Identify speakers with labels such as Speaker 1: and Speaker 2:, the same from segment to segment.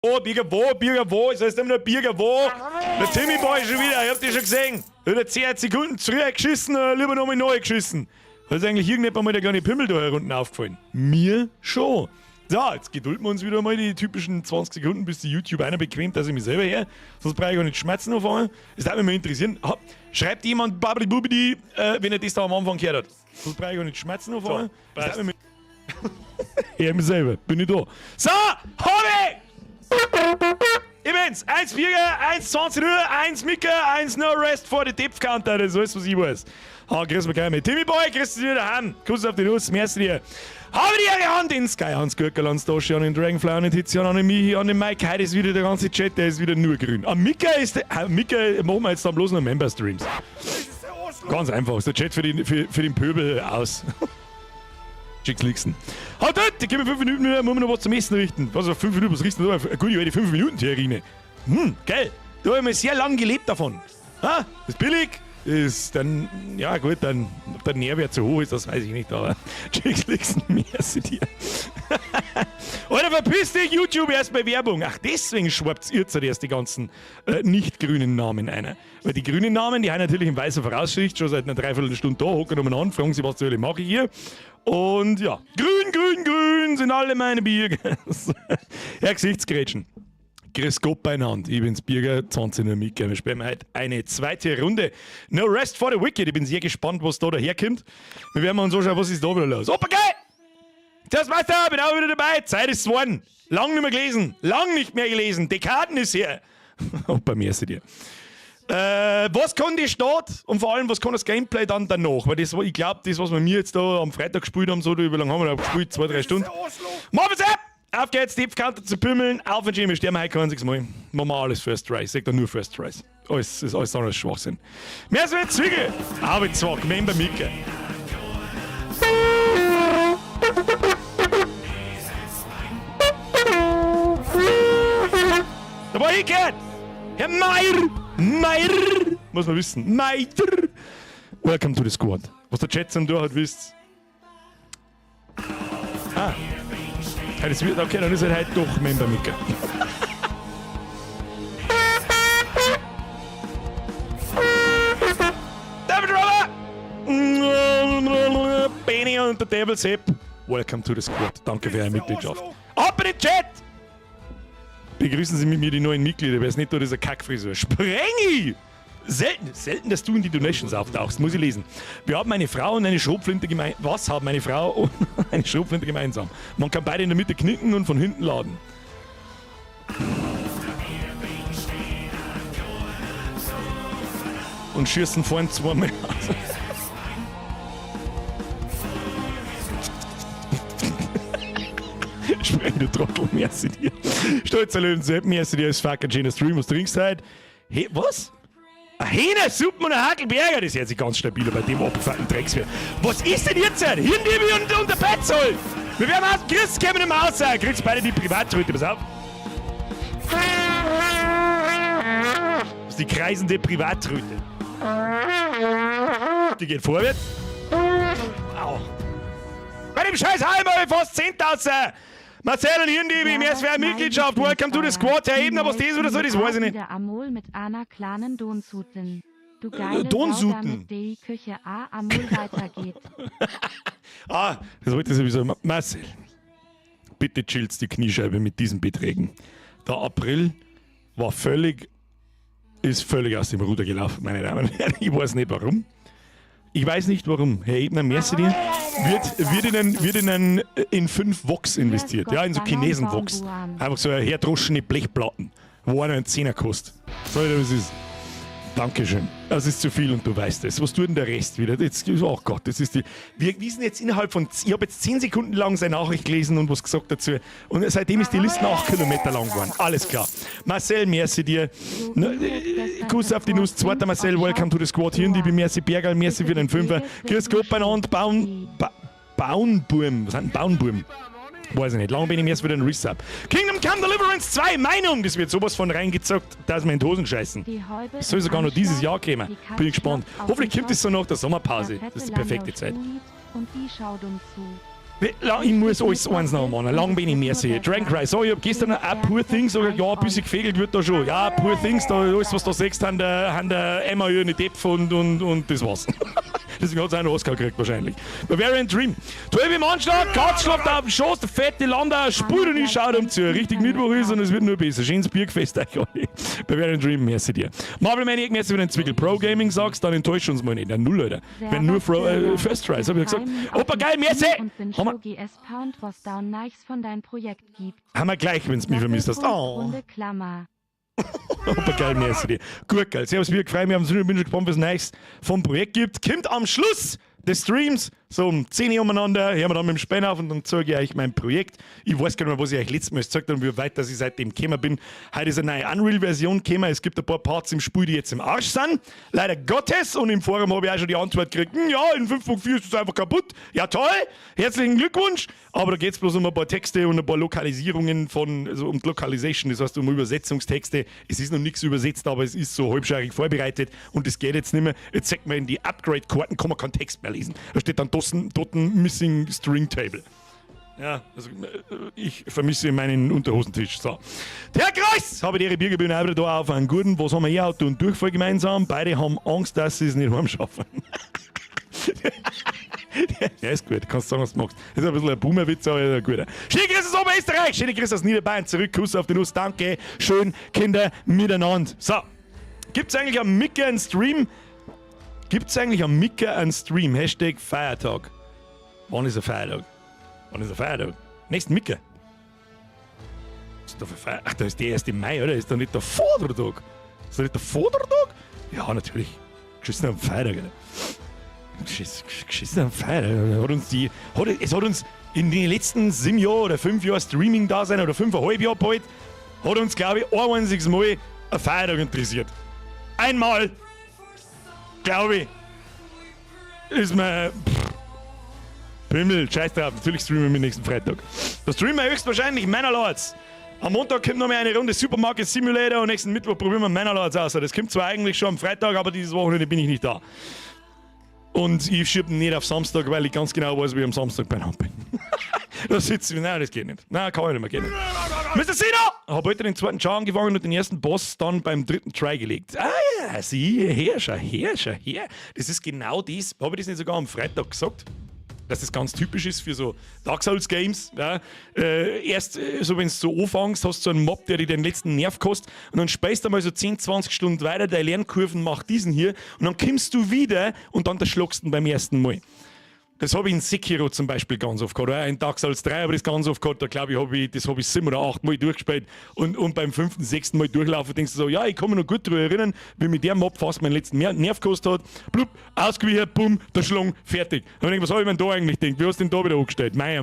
Speaker 1: Birger wo? Es heißt immer nur Birger wo? Der Timmy Boy schon wieder, ich hab dich schon gesehen. Er hat 10 Sekunden zurückgeschissen, lieber nochmal neu geschissen. Da ist eigentlich irgendjemand mal der kleine Pimmel da herunten aufgefallen. Mir schon. So, jetzt gedulden wir uns wieder mal die typischen 20 Sekunden, bis die YouTube einer bequemt, dass ich mich selber her. Sonst brauche ich gar nicht schmerzen auf einmal. Das würde mich mal interessieren. Schreibt jemand Babidi Bubidi, wenn er das da am Anfang gehört hat. Sonst brauche ich gar nicht schmerzen auf einmal. So, ich mich selber, bin ich da. So, Hobby! Ich bin's, 1 Birger, 1 20 Uhr, 1 Mika, 1 No Rest for the Depth Counter, das ist alles, was ich weiß. Grüß mich gleich mit Timmy Boy, grüß dich wieder heim. Kuss auf die Nuss, merci dir. Habe die ihre Hand in Sky, Hans Gürkel, an Stoshi, an den Dragonfly, an den Tizian, an den Michi, an den Mike. Heute ist wieder der ganze Chat, der ist wieder nur grün. Mika machen wir jetzt dann bloß noch Member-Streams. Ganz einfach, ist der Chat für den Pöbel aus. Chicks Lixen. Halt, ich gebe mir 5 Minuten, muss man noch was zum Essen richten. Was, 5 Minuten, was richten wir? Gut, ich werde 5 Minuten Terrine. Geil. Da habe ich mir sehr lange gelebt davon. Das ist billig. Ist dann, ja gut, dann, ob der Nährwert zu hoch ist, das weiß ich nicht, aber Chicks Lixen, merci dir. Alter, verpiss dich, YouTube erst bei Werbung. Ach, deswegen schwappt ihr erst die ganzen nicht grünen Namen einer. Weil die grünen Namen, die haben natürlich in weißer Voraussicht schon seit einer Dreiviertelstunde da, hocken umeinander, fragen sie, was zur Hölle mache ich hier. Und ja, grün sind alle meine Bierger. Ja, Gesichtsgrätschen. Grüß Gott beieinander, ich bin's Birger, 20 Uhr Mika. Wir spielen heute eine zweite Runde. No Rest for the Wicked. Ich bin sehr gespannt, was da daherkommt. Wir werden mal uns anschauen, was ist da wieder los. Opa, geil! Tschüss, Meister, bin auch wieder dabei. Zeit ist geworden. Lang nicht mehr gelesen. Lang nicht mehr gelesen. Dekaden ist her. Opa, merci dir. Was kann die Stadt und vor allem, was kann das Gameplay dann danach? Weil das, ich glaube, das, was wir mir jetzt da am Freitag gespielt haben, so, wie lange haben wir da gespielt? 2-3 Stunden. Machen wir's ab! Auf geht's, Tippcounter zu pümmeln. Auf den Gym, wir sterben heute kein einziges Mal. Machen wir alles First Try. Ich sag da nur First Tries. Alles ist alles anderes Schwachsinn. Mehr als mit Züge. Aber jetzt zwar, Member Mika. Da war ich gehört. Herr Meier. Muss man wissen. Meier. Welcome to the Squad. Was der Chat zum Tor hat, wisst. Das wird, okay, dann ist er halt doch Member Mika. David Robber! Benny und der Devil Sepp. Welcome to the Squad. Danke für Ihre Mitgliedschaft. Ab in den Chat! Begrüßen Sie mit mir die neuen Mitglieder. Wer es nicht tut, ist eine Kackfrisur. Sprengi! Selten, dass du in die Donations auftauchst, muss ich lesen. Wir haben eine Frau und eine Schrotflinte gemeinsam. Was haben eine Frau und eine Schrotflinte gemeinsam? Man kann beide in der Mitte knicken und von hinten laden. Und schießen vorhin 2 Mal. Spreng, du Trottel, merci dir. Stolzer Löwen, merci dir, ist fucking schöner Stream, was trinkst du heute? Hey, was? Ein Hähner, Suppen und ein Hackelberger, das hört sich ganz stabiler bei dem abgefuckten Dreckswehr. Was ist denn jetzt? Hirndiebe und der Petzoll! Wir werden aus dem Christ kommen im Haus sein. Kriegst beide die Privatröte, pass auf. Das ist die kreisende Privatröte. Die geht vorwärts. Au. Bei dem scheiß Heim habe ich fast 10.000. Marcel und Hirndiebe, mehr als für eine Mitgliedschaft. Welcome to the Squad. Herr Ebner, was das oder so, das weiß ich nicht.
Speaker 2: Der Amol mit einer kleinen Donsuten. Du geile
Speaker 1: Donsuten.
Speaker 2: Sau, damit die Küche Amol weitergeht.
Speaker 1: Das wollte ich sowieso. Marcel, bitte chillst die Kniescheibe mit diesen Beträgen. Der April ist völlig aus dem Ruder gelaufen, meine Damen und Herren. Ich weiß nicht warum. Herr Ebner, merci dir. Wird in 5 Vox investiert. Ja, in so Chinesen-Vox. Einfach so herdroschene Blechplatten, wo einer einen 10er kostet. So, das ist. Dankeschön. Das ist zu viel und du weißt es. Was tut denn der Rest wieder? Jetzt, oh Gott, das ist die. Wir wissen jetzt innerhalb von. Ich habe jetzt 10 Sekunden lang seine Nachricht gelesen und was gesagt dazu. Und seitdem ist die Liste 8 Kilometer lang geworden. Alles klar. Marcel, merci dir. Kuss auf die Nuss. Zweiter Marcel, welcome to the Squad. Hirndiebe, merci. Bergal, merci für den 5er. Grüß Gott beieinander. Baunburm. Was hat ein Baunburm? Weiß ich nicht. Lange bin ich erst wieder ein Resub. Kingdom Come Deliverance 2, Meinung! Das wird sowas von reingezockt, dass wir in die Hosen scheißen. Das soll sogar noch dieses Jahr kommen. Bin ich gespannt. Hoffentlich kommt es so nach der Sommerpause. Das ist die perfekte Zeit.
Speaker 2: Und die schaut uns zu.
Speaker 1: Ich muss alles eins noch machen. Lang bin ich mehr sehe. Dragon Cry. So, ich hab gestern auch Poor Things gesagt, ja, ein bisschen gefegelt wird da schon. Ja, Poor Things, da alles, was du siehst, haben der Emma eine Depp und das war's. Deswegen hat es auch einen Oscar gekriegt wahrscheinlich. Bavarian Dream. 12 im Anschlag, Katz schlaft auf den Schoß, der fette Landau spult und ich schaue zu. Richtig Mittwoch ist und es wird nur besser. Schönes Birgfest euch alle. Bavarian Dream, merci dir. Marvel Maniac, merci, wenn du Zwickel Pro Gaming sagst, dann enttäuscht uns mal nicht. Ja, null, Leute. Wenn nur First Tries, hab ich gesagt. Opa, geil, merci!
Speaker 2: Pound, was down nice von dein Projekt gibt.
Speaker 1: Haben wir gleich, wenn du mich vermisst hast. Oh.
Speaker 2: Runde Klammer.
Speaker 1: Opa, geil, merci dir. Gut, geil. Servus, wir gefreut. Wir haben uns bin schon gespannt, was es Neues vom Projekt gibt. Kommt am Schluss des Streams, so um 10 Uhr umeinander, hören wir dann mit dem Spann auf und dann zeige ich euch mein Projekt. Ich weiß gar nicht mehr, was ich euch letztes Mal gesagt habe und wie weit dass ich seitdem gekommen bin. Heute ist eine neue Unreal-Version gekommen. Es gibt ein paar Parts im Spiel, die jetzt im Arsch sind. Leider Gottes. Und im Forum habe ich auch schon die Antwort gekriegt, ja, in 5.4 ist es einfach kaputt. Ja, toll. Herzlichen Glückwunsch. Aber da geht es bloß um ein paar Texte und ein paar Lokalisierungen also um Localization, das heißt um Übersetzungstexte. Es ist noch nichts übersetzt, aber es ist so halbschärig vorbereitet und das geht jetzt nicht mehr. Jetzt sagt man in die Upgrade-Karten, kann man keinen Text mehr lesen. Da steht dann Dotten Missing String Table. Ja, also ich vermisse meinen Unterhosentisch. So. Der Kreis! Habe die ihre Biergebühren auch wieder da auf einen guten. Was haben wir hier? Auto und Durchfall gemeinsam. Beide haben Angst, dass sie es nicht heimschaffen. Ja, ist gut. Kannst sagen, was du magst. Das ist ein bisschen ein Boomerwitz, aber ist ein guter. Schöne Grüße aus Oberösterreich. Schöne Grüße aus Niederbayern. Zurück. Kuss auf die Nuss. Danke. Schön, Kinder, miteinander. So. Gibt's eigentlich am Micker einen Stream? Hashtag Feiertag. Wann ist ein Feiertag? Nächsten Micker. Was ist da für Feiertag? Ach, da ist der 1. Mai, oder? Ist da nicht der Vatertag? Ist da nicht der Vatertag? Ja, natürlich. Geschissen am Feiertag, oder? Geschissen am Feiertag. Es hat uns in den letzten 7 Jahren oder 5 Jahren Streaming da sein oder 5,5 Jahre bald, hat uns, glaube ich, ein einziges Mal ein Feiertag interessiert. Einmal, glaube ich, ist mir Pimmel, scheiß drauf, natürlich streamen wir nächsten Freitag. Da streamen wir höchstwahrscheinlich Männerlords. Am Montag kommt noch mal eine Runde Supermarket Simulator und nächsten Mittwoch probieren wir Männerlords aus. Das kommt zwar eigentlich schon am Freitag, aber dieses Wochenende bin ich nicht da. Und ich schiebe nicht auf Samstag, weil ich ganz genau weiß, wie ich am Samstag bei Hand bin. Da sitze ich, nein, das geht nicht. Nein, kann ich nicht mehr, geht nicht. Mr. Sino! Habe heute den zweiten Char angefangen und den ersten Boss dann beim 3. Try gelegt. Ah ja, sieh her. Das ist genau das. Habe ich das nicht sogar am Freitag gesagt? Dass das ganz typisch ist für so Dark Souls Games. Ja. Erst, so wenn du so anfängst, hast du so einen Mob, der dir den letzten Nerv kostet und dann speist du mal so 10, 20 Stunden weiter, deine Lernkurven macht diesen hier und dann kommst du wieder und dann erschlagst du beim ersten Mal. Das habe ich in Sekiro zum Beispiel ganz oft gehabt. Oder in Dark Souls 3 habe ich das ganz oft gehabt. Da glaube ich, das habe ich 7 oder 8 Mal durchgespielt. Und beim 5., 6. Mal durchlaufen denkst du so, ja, ich kann mich noch gut daran erinnern, wie mir der Mob fast meinen letzten Nerv gekostet hat. Blub, ausgewichen, bumm, der Schlang, fertig. Und ich denke, was habe ich denn da eigentlich gedacht? Wie hast du denn da wieder angestellt? Mei.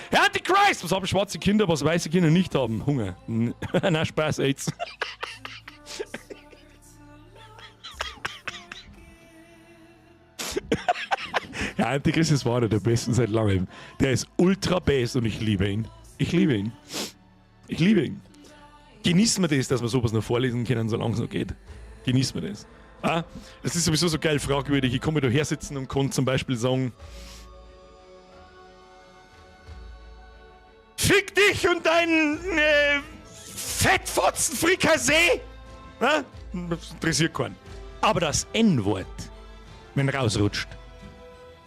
Speaker 1: Herr Antichrist! Was haben schwarze Kinder, was weiße Kinder nicht haben? Hunger. Nein, Spaß, AIDS. Ja, Antichrist ist einer der besten seit langem. Der ist ultra best und ich liebe ihn. Genießen wir das, dass wir sowas noch vorlesen können, solange es noch geht. Genießen wir das. Ah, das ist sowieso so geil fragwürdig. Ich kann mir da her sitzen und kann zum Beispiel sagen: Fick dich und dein Fettfotzen Frikassee! Ja? Das interessiert keinen. Aber das N-Wort, wenn rausrutscht: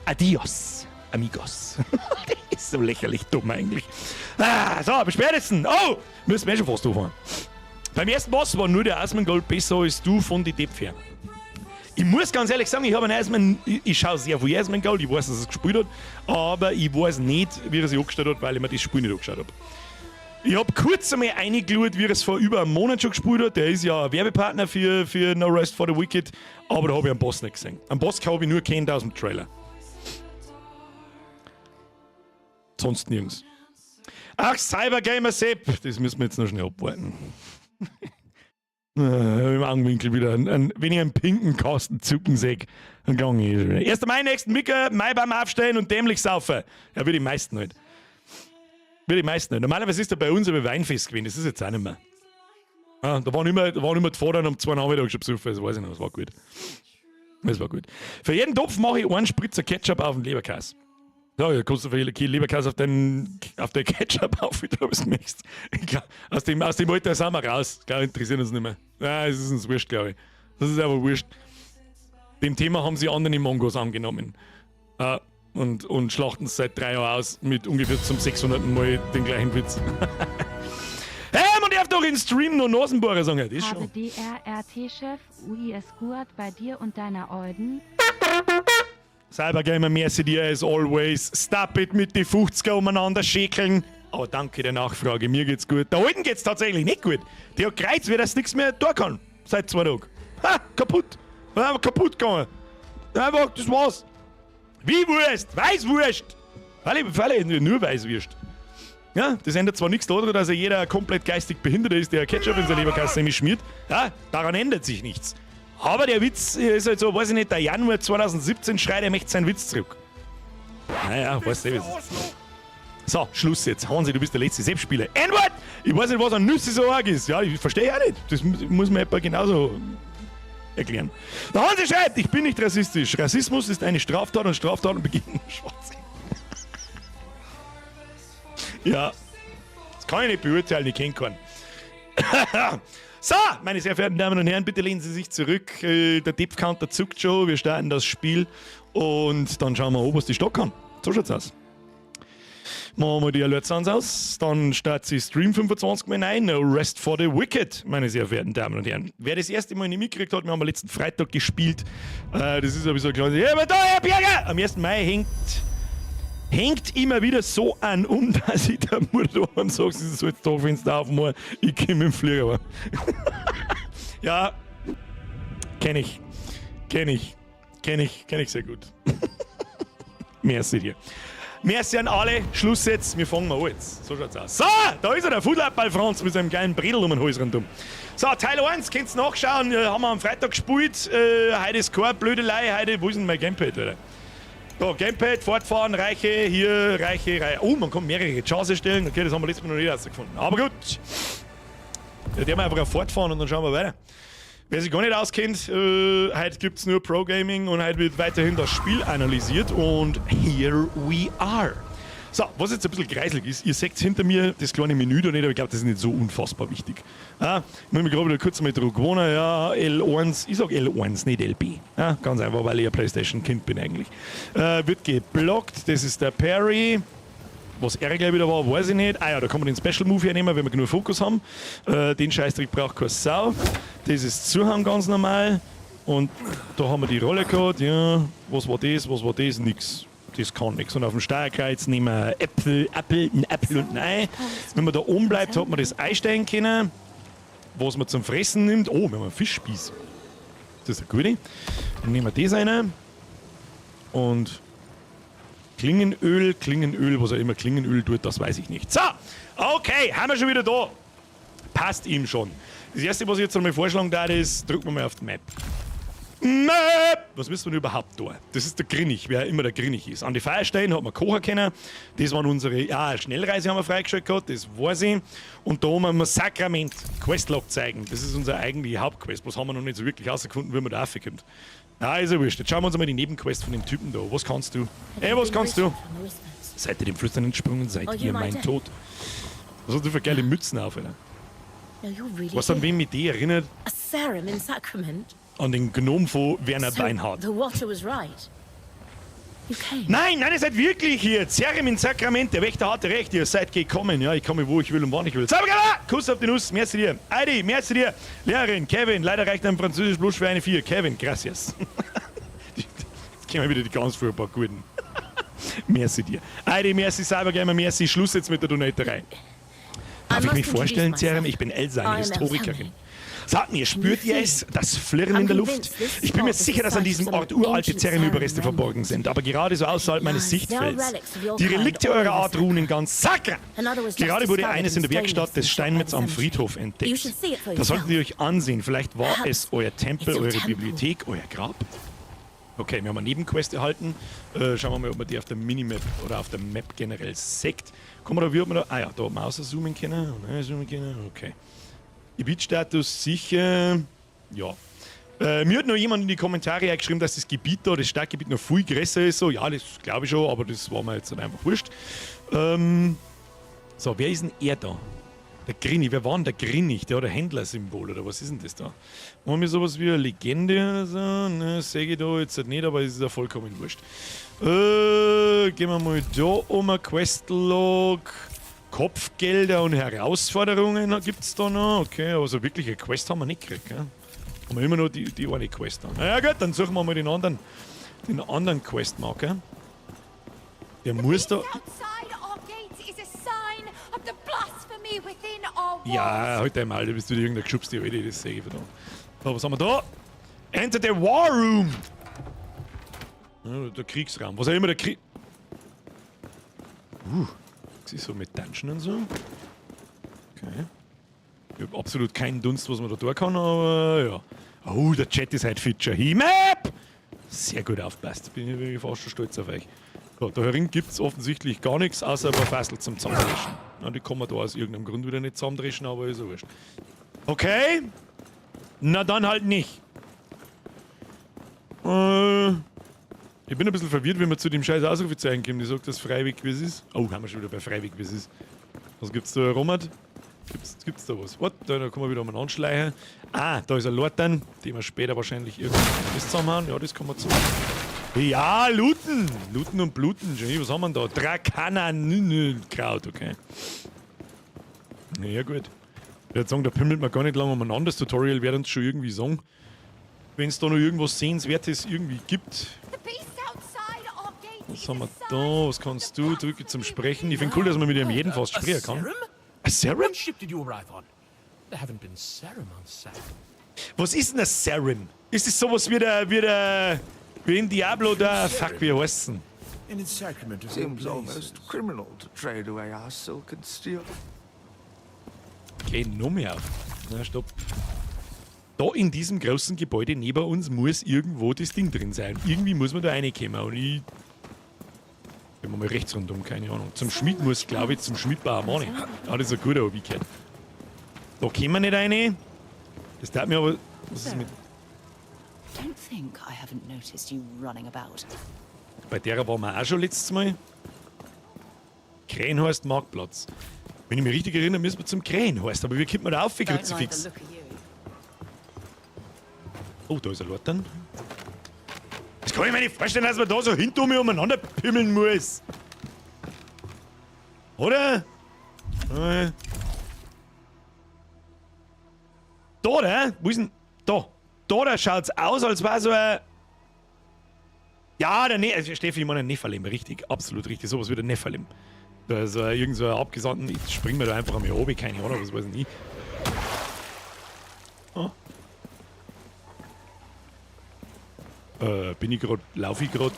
Speaker 1: Adios, amigos. Das ist so lächerlich dumm eigentlich. So, aber spätestens. Oh, müssen wir schon fast anfangen. Beim ersten Boss war nur der Asmongold besser als du von die Depth. Ich muss ganz ehrlich sagen, ich habe einen ich schaue sehr viel Asmongold, ich weiß, dass er es gespielt hat, aber ich weiß nicht, wie er sich angestellt hat, weil ich mir das Spiel nicht angeschaut habe. Ich habe kurz einmal reingeschaut, wie er es vor über einem Monat schon gespielt hat. Der ist ja ein Werbepartner für No Rest for the Wicked, aber da habe ich einen Boss nicht gesehen. Einen Boss habe ich nur kennt aus dem Trailer. Sonst nirgends. Ach, Cybergamer Sepp, das müssen wir jetzt noch schnell abwarten. Im Augenwinkel wieder. Wenn ich einen pinken Kasten zucken sehe, dann gang ich schon. Erst einmal nächsten Micker, Mai beim Aufstehen und dämlich saufen. Ja, wie die meisten halt. Normalerweise ist er bei uns aber Weinfest gewesen, das ist jetzt auch nicht mehr. Ja, da waren immer die Vater um 2 Nachmittag schon besoffen, das weiß ich noch, das war gut. Für jeden Topf mache ich einen Spritzer Ketchup auf den Leberkäse. Ja, du kannst du für Leberkäse auf dein Ketchup auf, wie du es möchtest. Aus dem Alter sind wir raus. Klar, interessiert uns nicht mehr. Nein, es ist uns wurscht, glaube ich. Das ist aber wurscht. Dem Thema haben sie andere Mongos angenommen. Und schlachten es seit 3 Jahren aus mit ungefähr zum 600. Mal den gleichen Witz. Hey, man darf doch in Stream noch Nasenbohrer sagen. Das ist
Speaker 2: Habe
Speaker 1: schon.
Speaker 2: DRRT-Chef Ui es gut bei dir und deiner Euden?
Speaker 1: Cybergamer, merci dir as always. Stop it mit die 50er umeinander schäkeln. Aber danke der Nachfrage, mir geht's gut. Der Alten geht's tatsächlich nicht gut. Der hat Kreuz, wie das nichts mehr tun kann. Seit 2 Tagen. Ha, kaputt. Einfach kaputt gegangen. Einfach, das war's. Wie Wurst? Weißwurst. Weil ich nur Weißwurst. Ja, das ändert zwar nichts daran, dass jeder komplett geistig behindert ist, der Ketchup in seine Leberkasse schmiert. Ja, daran ändert sich nichts. Aber der Witz ist halt so, weiß ich nicht, der Januar 2017 schreit, er möchte seinen Witz zurück. Naja, weißt du, was ist. So, Schluss jetzt. Hansi, du bist der letzte Selbstspieler. N-Wort! Ich weiß nicht, was an Nüsse so arg ist. Ja, ich verstehe auch nicht. Das muss mir etwa genauso erklären. Der Hansi schreibt, ich bin nicht rassistisch. Rassismus ist eine Straftat und Straftaten beginnen schwarz. Ja, das kann ich nicht beurteilen, ich kenne keinen. So, meine sehr verehrten Damen und Herren, bitte lehnen Sie sich zurück. Der Dip-Counter zuckt schon, wir starten das Spiel und dann schauen wir, ob es die Stock kann. So schaut's aus. Machen wir die Alerts aus, dann startet sie Stream 25 Mal rein. No Rest for the Wicked, meine sehr verehrten Damen und Herren. Wer das erste Mal nicht mitgekriegt hat, wir haben am letzten Freitag gespielt. Das ist aber so ein kleines. Ja, aber da, Herr Berger! Am 1. Mai hängt immer wieder so an, dass ich der Mutter und sage, sie soll jetzt da Fenster aufmachen, ich gehe mit dem Flieger. Ja, kenn ich sehr gut. Merci dir. Merci an alle, Schluss jetzt, wir fangen mal an jetzt. So schaut's aus. So, da ist er, der Football Franz mit seinem geilen Bredel um den Hals rundum. So, Teil 1, könnt's nachschauen, haben wir am Freitag gespielt, heute ist keine Blödelei, heute, wo ist denn mein Gamepad, oder? Da, Gamepad, fortfahren, reiche. Oh, man kann mehrere Chancen stellen. Okay, das haben wir letztes Mal noch nicht rausgefunden. Aber gut. Ja, der mal einfach auf fortfahren und dann schauen wir weiter. Wer sich gar nicht auskennt, heute gibt es nur Pro-Gaming und heute wird weiterhin das Spiel analysiert. Und here we are. So, was jetzt ein bisschen kreiselig ist, ihr seht hinter mir das kleine Menü da nicht, aber ich glaube, das ist nicht so unfassbar wichtig. Ich muss mich gerade wieder kurz mit Druck gewonnen. Ja, L1, ich sag L1, nicht LB. Ja, ganz einfach, weil ich ein Playstation-Kind bin eigentlich. Wird geblockt, das ist der Parry. Was er gleich wieder war, weiß ich nicht. Ah ja, da kann man den Special Move hernehmen, wenn wir genug Fokus haben. Den Scheißtrick braucht keine Sau. Das ist Zuhauen ganz normal. Und da haben wir die Rolle gehabt. Ja, was war das? Nix. Das kann nichts. Und auf dem Steuerkreuz nehmen wir einen Apfel und ein Ei. Wenn man da oben bleibt, hat man das einstellen können, was man zum Fressen nimmt. Oh, wir haben einen Fischspieß. Das ist eine gute. Dann nehmen wir das rein. Und Klingenöl, was auch immer Klingenöl tut, das weiß ich nicht. So, okay, haben wir schon wieder da. Passt ihm schon. Das erste, was ich jetzt einmal vorschlagen darf, ist, drücken wir mal auf die Map. Map! Was müssen wir überhaupt da? Das ist der Grinnig, wer immer der Grinnig ist. An die Feiersteine hat man kochen können. Das waren unsere, Schnellreise haben wir freigestellt gehabt, das weiß ich. Und da haben wir Sakrament, Questlog zeigen. Das ist unsere eigentliche Hauptquest. Was haben wir noch nicht so wirklich herausgefunden, wie man da raufkommt. Ist ja wurscht. Jetzt schauen wir uns mal die Nebenquest von dem Typen da. Was kannst du? Was kannst du? Seid ihr dem Flüstern entsprungen, seid ihr mein Tod. Was hast du für geile Mützen auf, Alter? Was an wen mit dir erinnert? An den Gnom von Werner Beinhardt. Nein, ihr seid wirklich hier. Zerrim in Sakrament, der Wächter hatte recht, ihr seid gekommen. Ja, ich komme, wo ich will und wann ich will. Kuss auf die Nuss, merci dir. Heidi, merci dir. Lehrerin, Kevin, leider reicht ein Französisch bloß für eine 4. Kevin, gracias. Jetzt kommen wieder die ganz furchtbar guten. Merci dir. Heidi, merci, Cybergamer, merci. Schluss jetzt mit der Donaterei. Darf ich mich vorstellen, Zerrim? Ich bin Elsa, eine Historikerin. Sagt mir, spürt ihr es, das Flirren in der Luft? Ich bin mir sicher, dass an diesem Ort uralte Zerrim-Überreste verborgen sind, aber gerade so außerhalb meines Sichtfelds. Die Relikte eurer Art ruhen in ganz Sakra. Gerade wurde eines in der Werkstatt des Steinmetz am Friedhof entdeckt. Das solltet ihr euch ansehen. Vielleicht war es euer Tempel, eure Bibliothek, euer Grab. Okay, wir haben eine Nebenquest erhalten. Schauen wir mal, ob man die auf der Minimap oder auf der Map generell sieht. Kann man da, wie hat man da? Ah ja, da mal auszoomen können. Okay. Gebietsstatus sicher. Ja. Mir hat noch jemand in die Kommentare geschrieben, dass das Gebiet da, das Stadtgebiet, noch viel größer ist. So, ja, das glaube ich schon, aber das war mir jetzt dann einfach wurscht. So, wer ist denn er da? Der Grinni, wer war denn der Grinni? Der hat ein Händlersymbol oder was ist denn das da? Haben wir sowas wie eine Legende oder so? Ne, sehe ich da jetzt nicht, aber es ist ja vollkommen wurscht. Gehen wir mal da um, Questlog. Kopfgelder und Herausforderungen gibt es da noch. Okay, also wirklich eine Quest haben wir nicht gekriegt, gell? Haben wir immer noch die eine Quest an. Na ja gut, dann suchen wir mal den anderen Questmarker. Der muss da... Ja, halt einmal, du bist wieder irgendeine geschubste Alte, das sehe ich verdammt. So, was haben wir da? Enter the War Room! Ja, der Kriegsraum. Was auch immer der Krieg... das ist so mit Dungeon und so. Okay. Ich habe absolut keinen Dunst, was man da tun kann, aber ja. Oh, der Chat ist halt Feature. He-Map! Sehr gut aufpasst. Bin ich fast schon stolz auf euch. So, da herin gibt es offensichtlich gar nichts, außer ein paar Fassel zum Zusammendreschen. Ja, die kann man da aus irgendeinem Grund wieder nicht zusammendreschen, aber ist ja wurscht. Okay. Na dann halt nicht. Ich bin ein bisschen verwirrt, wenn man zu dem scheiß Ausrufezeichen kommt. Ich sag, dass Freiweg-Quiz ist. Oh, haben wir schon wieder bei Freiweg-Quiz ist. Was gibt's da, Romat? Gibt's da was? What? Da kann man wieder mal anschleichen. Ah, da ist ein Lordan, den wir später wahrscheinlich irgendwie zusammenhauen. Ja, das kann man zusammen. Ja, looten! Looten und bluten. Was haben wir da? Drakana-Kraut, okay. Ja, gut. Ich würde sagen, da pimmelt man gar nicht lange umeinander. Das Tutorial wird uns schon irgendwie sagen. Wenn es da noch irgendwas Sehenswertes irgendwie gibt. Was haben wir da? Was kannst du? Drücke zum Sprechen. Ich finde cool, dass man mit ihm jeden fast sprechen kann. A Serum? Was ist denn ein Serum? Ist das sowas wie in Diablo der... Fuck, wie heißt denn?
Speaker 3: Seems almost criminal to trade away our silk and steel.
Speaker 1: Okay, noch mehr auf. Na, stopp. Da in diesem großen Gebäude neben uns muss irgendwo das Ding drin sein. Irgendwie muss man da reinkommen. Und ich... Gehen wir mal rechts rundum, keine Ahnung. Zum Schmied muss, glaube ich, zum Schmied bei Armani. Ah, das ist ein guter Hobbycat. Da kommen wir nicht rein. Das darf mir aber... Was ist mit...
Speaker 4: Don't think I haven't noticed you running about.
Speaker 1: Bei der waren wir auch schon letztes Mal. Krähenhorst Marktplatz. Wenn ich mich richtig erinnere, müssen wir zum Krähenhorst. Aber wie kommt man da auf, wie
Speaker 4: Don't like
Speaker 1: Kruzifix?
Speaker 4: the look of you.
Speaker 1: Oh, da ist ein Lordan. Das kann ich mir nicht vorstellen, dass man da so hinter mir umeinander pimmeln muss. Oder? Da, ne? Wo ist denn... Da. Da schaut's aus, als wäre so ein... Ja, der Steffi, ich meine Nephilim, richtig. Absolut richtig. Sowas wie der Nephilim. Da ist irgend so ein Abgesandten. Ich spring mir da einfach an mir oben, keine Ahnung, was weiß ich nicht. Oh. Bin ich gerade... Laufe ich gerade?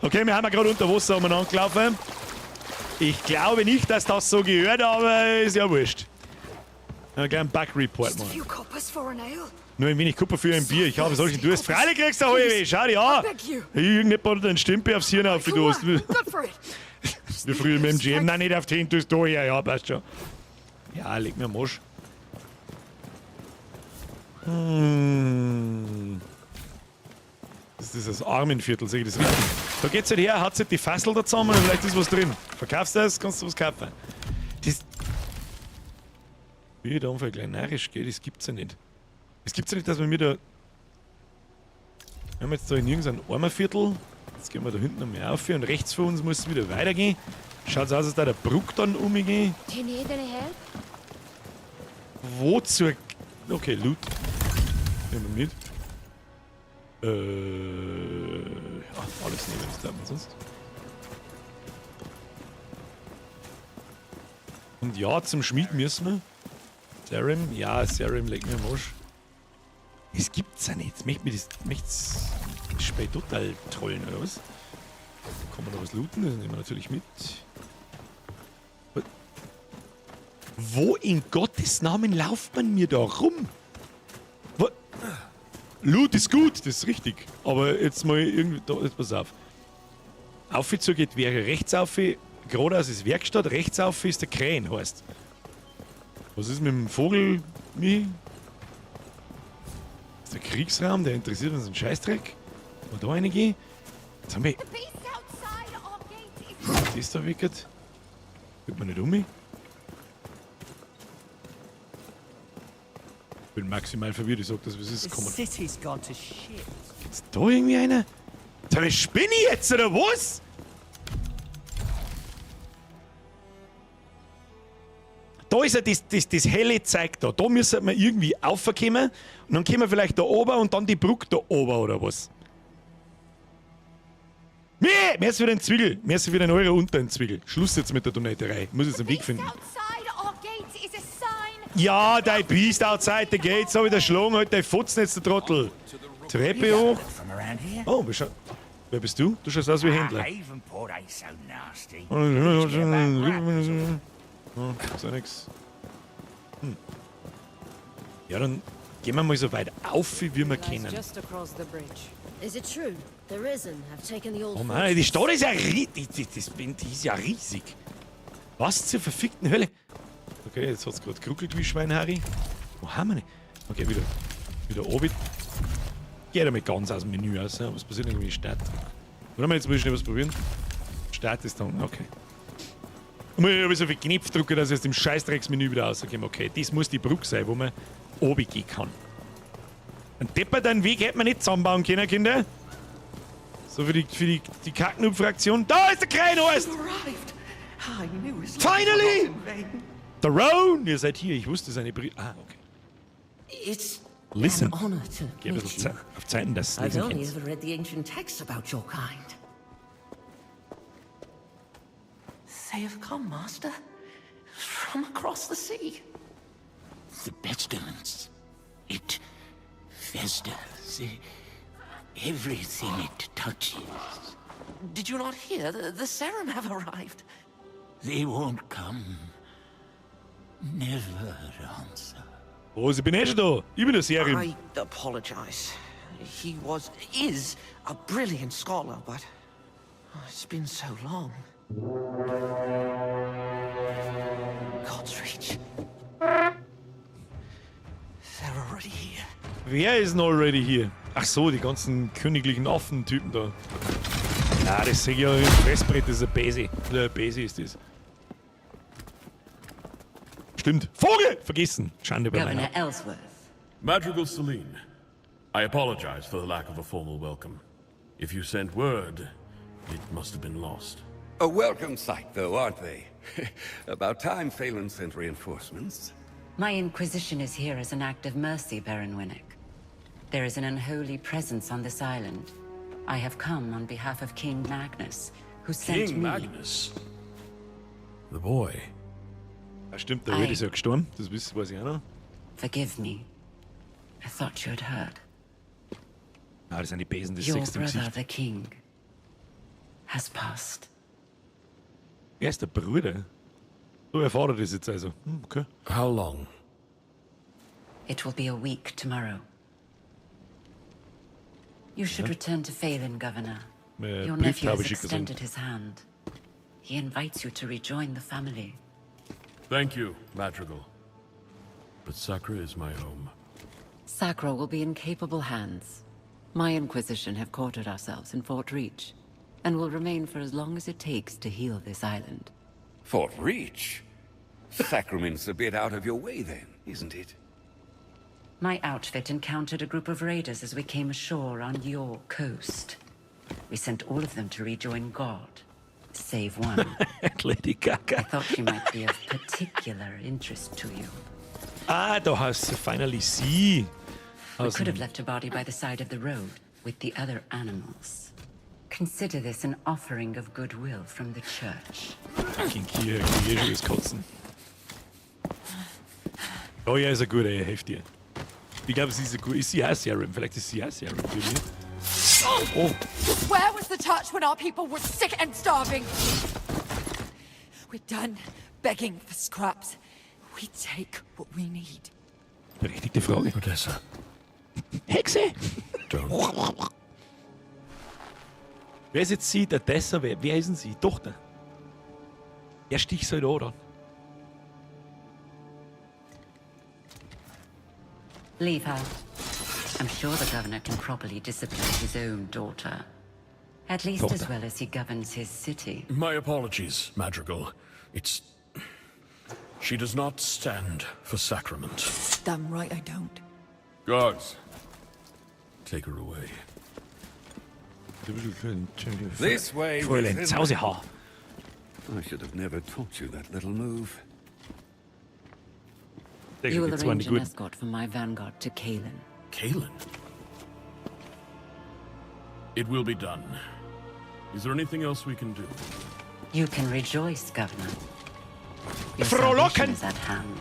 Speaker 1: Okay, wir haben ja gerade unter Wasser umeinander gelaufen. Ich glaube nicht, dass das so gehört, aber ist ja wurscht. Ja, gleich einen Bug-Report machen. Nur ein wenig Kupfer für ein Bier. Ich habe solchen Durst. Freilich kriegst du heute weh. Schau dir an. Irgendjemand hat einen Stempel aufs Hirn aufgedost. Wir früher mit dem GM. Nein, nicht auf den Tust da her. Ja, passt schon. Ja, leg mir am Arsch. Das ist das Armenviertel, sehe ich das richtig? Da geht's halt her, hat halt die Fassel da zusammen und vielleicht ist was drin. Verkaufst du das, kannst du was kaufen. Das... Wie da einfach gleich narrisch geht, das gibt's ja nicht. Es gibt's ja nicht, dass wir mir da... Wir haben jetzt da in irgendeinem Armerviertel. Jetzt gehen wir da hinten noch mehr auf und rechts vor uns muss es wieder weitergehen. Schaut so aus, als da der Bruck dann umgeht. Wo zur... Okay, Loot. Nehmen wir mit. Ja, alles nehmen, das glaubt man sonst. Und ja, zum Schmied müssen wir. Serum? Ja, Serum, leg mir am Arsch. Das gibt's ja nicht. Möcht's spät total trollen, oder was? Kann man da was looten? Das nehmen wir natürlich mit. Wo in Gottes Namen lauft man mir da rum? Was? Loot ist gut, das ist richtig. Aber jetzt mal irgendwie, da, jetzt pass auf. Aufzu geht wäre rechts auf, geradeaus ist Werkstatt, rechts auf ist der Krähen, heißt. Was ist mit dem Vogel? Wie? der Kriegsraum, der interessiert uns einen Scheißdreck. Mal da reingehen. Jetzt haben wir...
Speaker 5: The beast outside our gate is
Speaker 1: Das ist da wickert. Wird man nicht um mich? Ich bin maximal verwirrt, ich sag das, was ist
Speaker 6: The
Speaker 1: gekommen.
Speaker 6: city's gone to shit.
Speaker 1: Ist da irgendwie einer? Sag mal, spinne ich jetzt oder was? Da ist ja das helle Zeug da. Da müssen wir irgendwie raufkommen. Und dann kommen wir vielleicht da oben und dann die Brücke da oben oder was? Mir ist wieder ein Zwiegel. Mir ist wieder ein Euro unter ein Zwiegel. Schluss jetzt mit der Donnerei. Ich muss jetzt einen Weg
Speaker 5: beast
Speaker 1: finden.
Speaker 5: outside our gate is a sign.
Speaker 1: Ja, dein Beast outside the gate. So wie der Schlong halt, dein Futzen jetzt, der Trottel. Treppe hoch.
Speaker 6: From around here.
Speaker 1: Oh, wer bist du? Du schaust aus wie Händler.
Speaker 6: Havenport ain't so nasty.
Speaker 1: Oh, ist auch nix. Ja, dann gehen wir mal so weit auf, wie wir können.
Speaker 7: Just across the bridge.
Speaker 8: Is it true? The Risen have taken the old
Speaker 1: Oh Mann, die Stadt ist ja riesig. Die ist ja riesig. Was zur verfickten Hölle? Okay, jetzt hat's gerade geruckelt wie Schweinharry. Wo haben wir denn? Okay, wieder oben. Geht damit ganz aus dem Menü aus. Ja? Was passiert irgendwie Start? Wollen wir jetzt mal schnell was probieren? Start ist dann, okay. Ich habe so viel Knopf drücken, dass ich aus dem Scheißdrecksmenü wieder rauskomme. Okay, das muss die Brücke sein, wo man oben gehen kann. Ein depperten Weg hätte man nicht zusammenbauen können, Kinder. So für die Kacknoob-Fraktion. Da ist der Krähenhorst! Finally! The Roan! Ihr seid hier, ich wusste seine Ah, okay.
Speaker 4: It's
Speaker 1: Listen.
Speaker 4: an honor to
Speaker 1: Geh ein
Speaker 4: meet
Speaker 1: bisschen
Speaker 4: you.
Speaker 1: auf Zeiten, dass du
Speaker 4: I've
Speaker 1: lesen
Speaker 4: only
Speaker 1: kannst.
Speaker 4: ever read the ancient texts about your kind. They have come, Master, from across the sea.
Speaker 9: The pestilence. It festers. Everything it touches.
Speaker 4: Did you not hear? The Serum have arrived.
Speaker 9: They won't come. Never answer.
Speaker 1: Oh, ich bin eh schon da. Ich bin der Serum.
Speaker 10: I apologize. He is a brilliant scholar, but it's been so long. God's Reach. They're already here.
Speaker 1: Wer ist denn already hier? Ach so, die ganzen königlichen Affentypen da. Ah, das sehe ich ja im Fressbrett, das ist ein Besi. Der Besi ist das. Stimmt. Vogel! Vergessen. Schande bei
Speaker 4: Governor
Speaker 1: meiner.
Speaker 4: Ellsworth.
Speaker 11: Madrigal Celine, I apologize for the lack of a formal welcome. If you sent word, it must have been lost.
Speaker 12: A welcome sight, though, aren't they? About time Phelan sent reinforcements.
Speaker 4: My inquisition is here as an act of mercy, Baron Winnick. There is an unholy presence on this island. I have come on behalf of King Magnus, who sent
Speaker 11: King
Speaker 4: me...
Speaker 11: Magnus? The boy.
Speaker 1: Ah, stimmt, der Red ist ja gestorben. Das weiß ich auch noch.
Speaker 4: Forgive me. I thought you had heard.
Speaker 1: Ah, das sind die Besen des
Speaker 4: Your
Speaker 1: sechsten
Speaker 4: brother,
Speaker 1: Gesicht.
Speaker 4: the king, has passed.
Speaker 1: Er ist der Bruder. So erfahrt er das jetzt also. Okay.
Speaker 11: How long?
Speaker 4: It will be a week tomorrow. You should return to Phelan, Governor. Your
Speaker 1: Brief
Speaker 4: nephew
Speaker 1: habe
Speaker 4: has
Speaker 1: ich gesehen.
Speaker 4: extended his hand. He invites you to rejoin the family.
Speaker 11: Thank you, Madrigal. But Sacra is my home.
Speaker 4: Sacra will be in capable hands. My Inquisition have quartered ourselves in Fort Reach, and will remain for as long as it takes to heal this island.
Speaker 12: Fort Reach? Sacrament's a bit out of your way, then, isn't it?
Speaker 4: My outfit encountered a group of raiders as we came ashore on your coast. We sent all of them to rejoin God, save one.
Speaker 1: Lady
Speaker 4: I
Speaker 1: Gaga.
Speaker 4: thought she might be of particular interest to you.
Speaker 1: Ah, da hast du finally sie.
Speaker 4: We could have left her body by the side of the road with the other animals. Consider this an offering of goodwill from the church.
Speaker 1: Hier ist Kotzen. Oh ja, ist ein guter, heftiger. Ich glaube, sie ist ein guter. Ist sie auch Serum? Vielleicht ist sie auch Serum. Oh,
Speaker 5: Where was the touch when our people were sick and starving? We're done begging for scraps. We take what we need.
Speaker 1: berechtigte Frage.
Speaker 11: Odessa,
Speaker 1: Hexe!
Speaker 11: don't.
Speaker 1: Wer ist jetzt sie? Der Tessa? Wer ist denn sie? Tochter. Er sticht halt an, dann.
Speaker 4: Leave her. I'm sure the governor can properly discipline his own daughter. At least as well as he governs his city.
Speaker 11: My apologies, Madrigal. She does not stand for sacrament.
Speaker 5: Damn right I don't.
Speaker 11: Guards, take her away.
Speaker 12: This way.
Speaker 1: Fräulein
Speaker 12: Within.
Speaker 1: Zausehaar.
Speaker 12: I should have never taught you that little move.
Speaker 4: You will
Speaker 1: Jetzt waren die
Speaker 4: arrange an
Speaker 1: gut.
Speaker 4: escort for my vanguard to Kalen.
Speaker 11: Kalen? It will be done. Is there anything else we can do?
Speaker 4: You can rejoice, Governor. Your
Speaker 1: Frohlocken!
Speaker 4: salvation is at hand.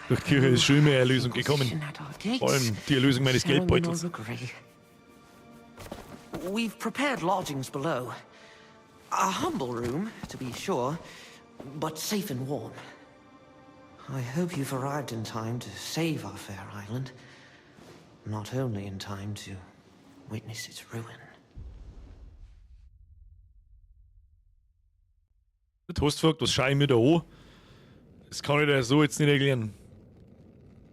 Speaker 1: Durch die Kirche ist schon immer Erlösung gekommen. Vor allem die Erlösung meines Geldbeutels.
Speaker 10: We've prepared lodgings below. A humble room, to be sure, but safe and warm. I hope you've arrived in time to save our fair island. Not only in time to witness its ruin.
Speaker 1: Du hast gefragt, was schaue ich mir da an? Das kann ich dir so jetzt nicht erklären.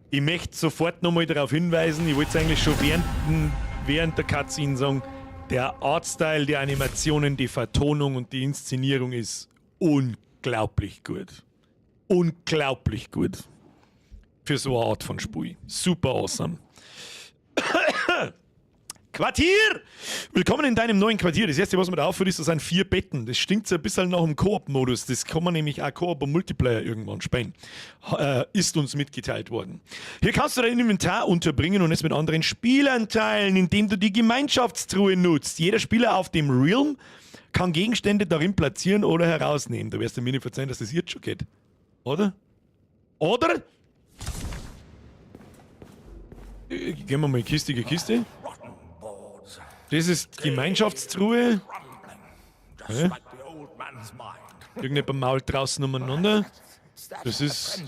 Speaker 1: Ich möchte sofort nochmal darauf hinweisen, ich wollte es eigentlich schon während der Cutscene sagen, der Artstyle, die Animationen, die Vertonung und die Inszenierung ist unglaublich gut. Unglaublich gut. Für so eine Art von Spiel. Super awesome. Quartier! Willkommen in deinem neuen Quartier. Das erste, was mir da auffällt, ist, das sind 4 Betten. Das stinkt so ein bisschen nach dem Koop-Modus. Das kann man nämlich auch Koop und Multiplayer irgendwann spielen. Ist uns mitgeteilt worden. Hier kannst du dein Inventar unterbringen und es mit anderen Spielern teilen, indem du die Gemeinschaftstruhe nutzt. Jeder Spieler auf dem Realm kann Gegenstände darin platzieren oder herausnehmen. Da wirst du mir nicht verzeihen, dass das jetzt schon geht. Oder? Oder? Gehen wir mal Kiste. Das ist Gemeinschaftstruhe. Okay. Irgendjemand mault draußen umeinander. Das ist.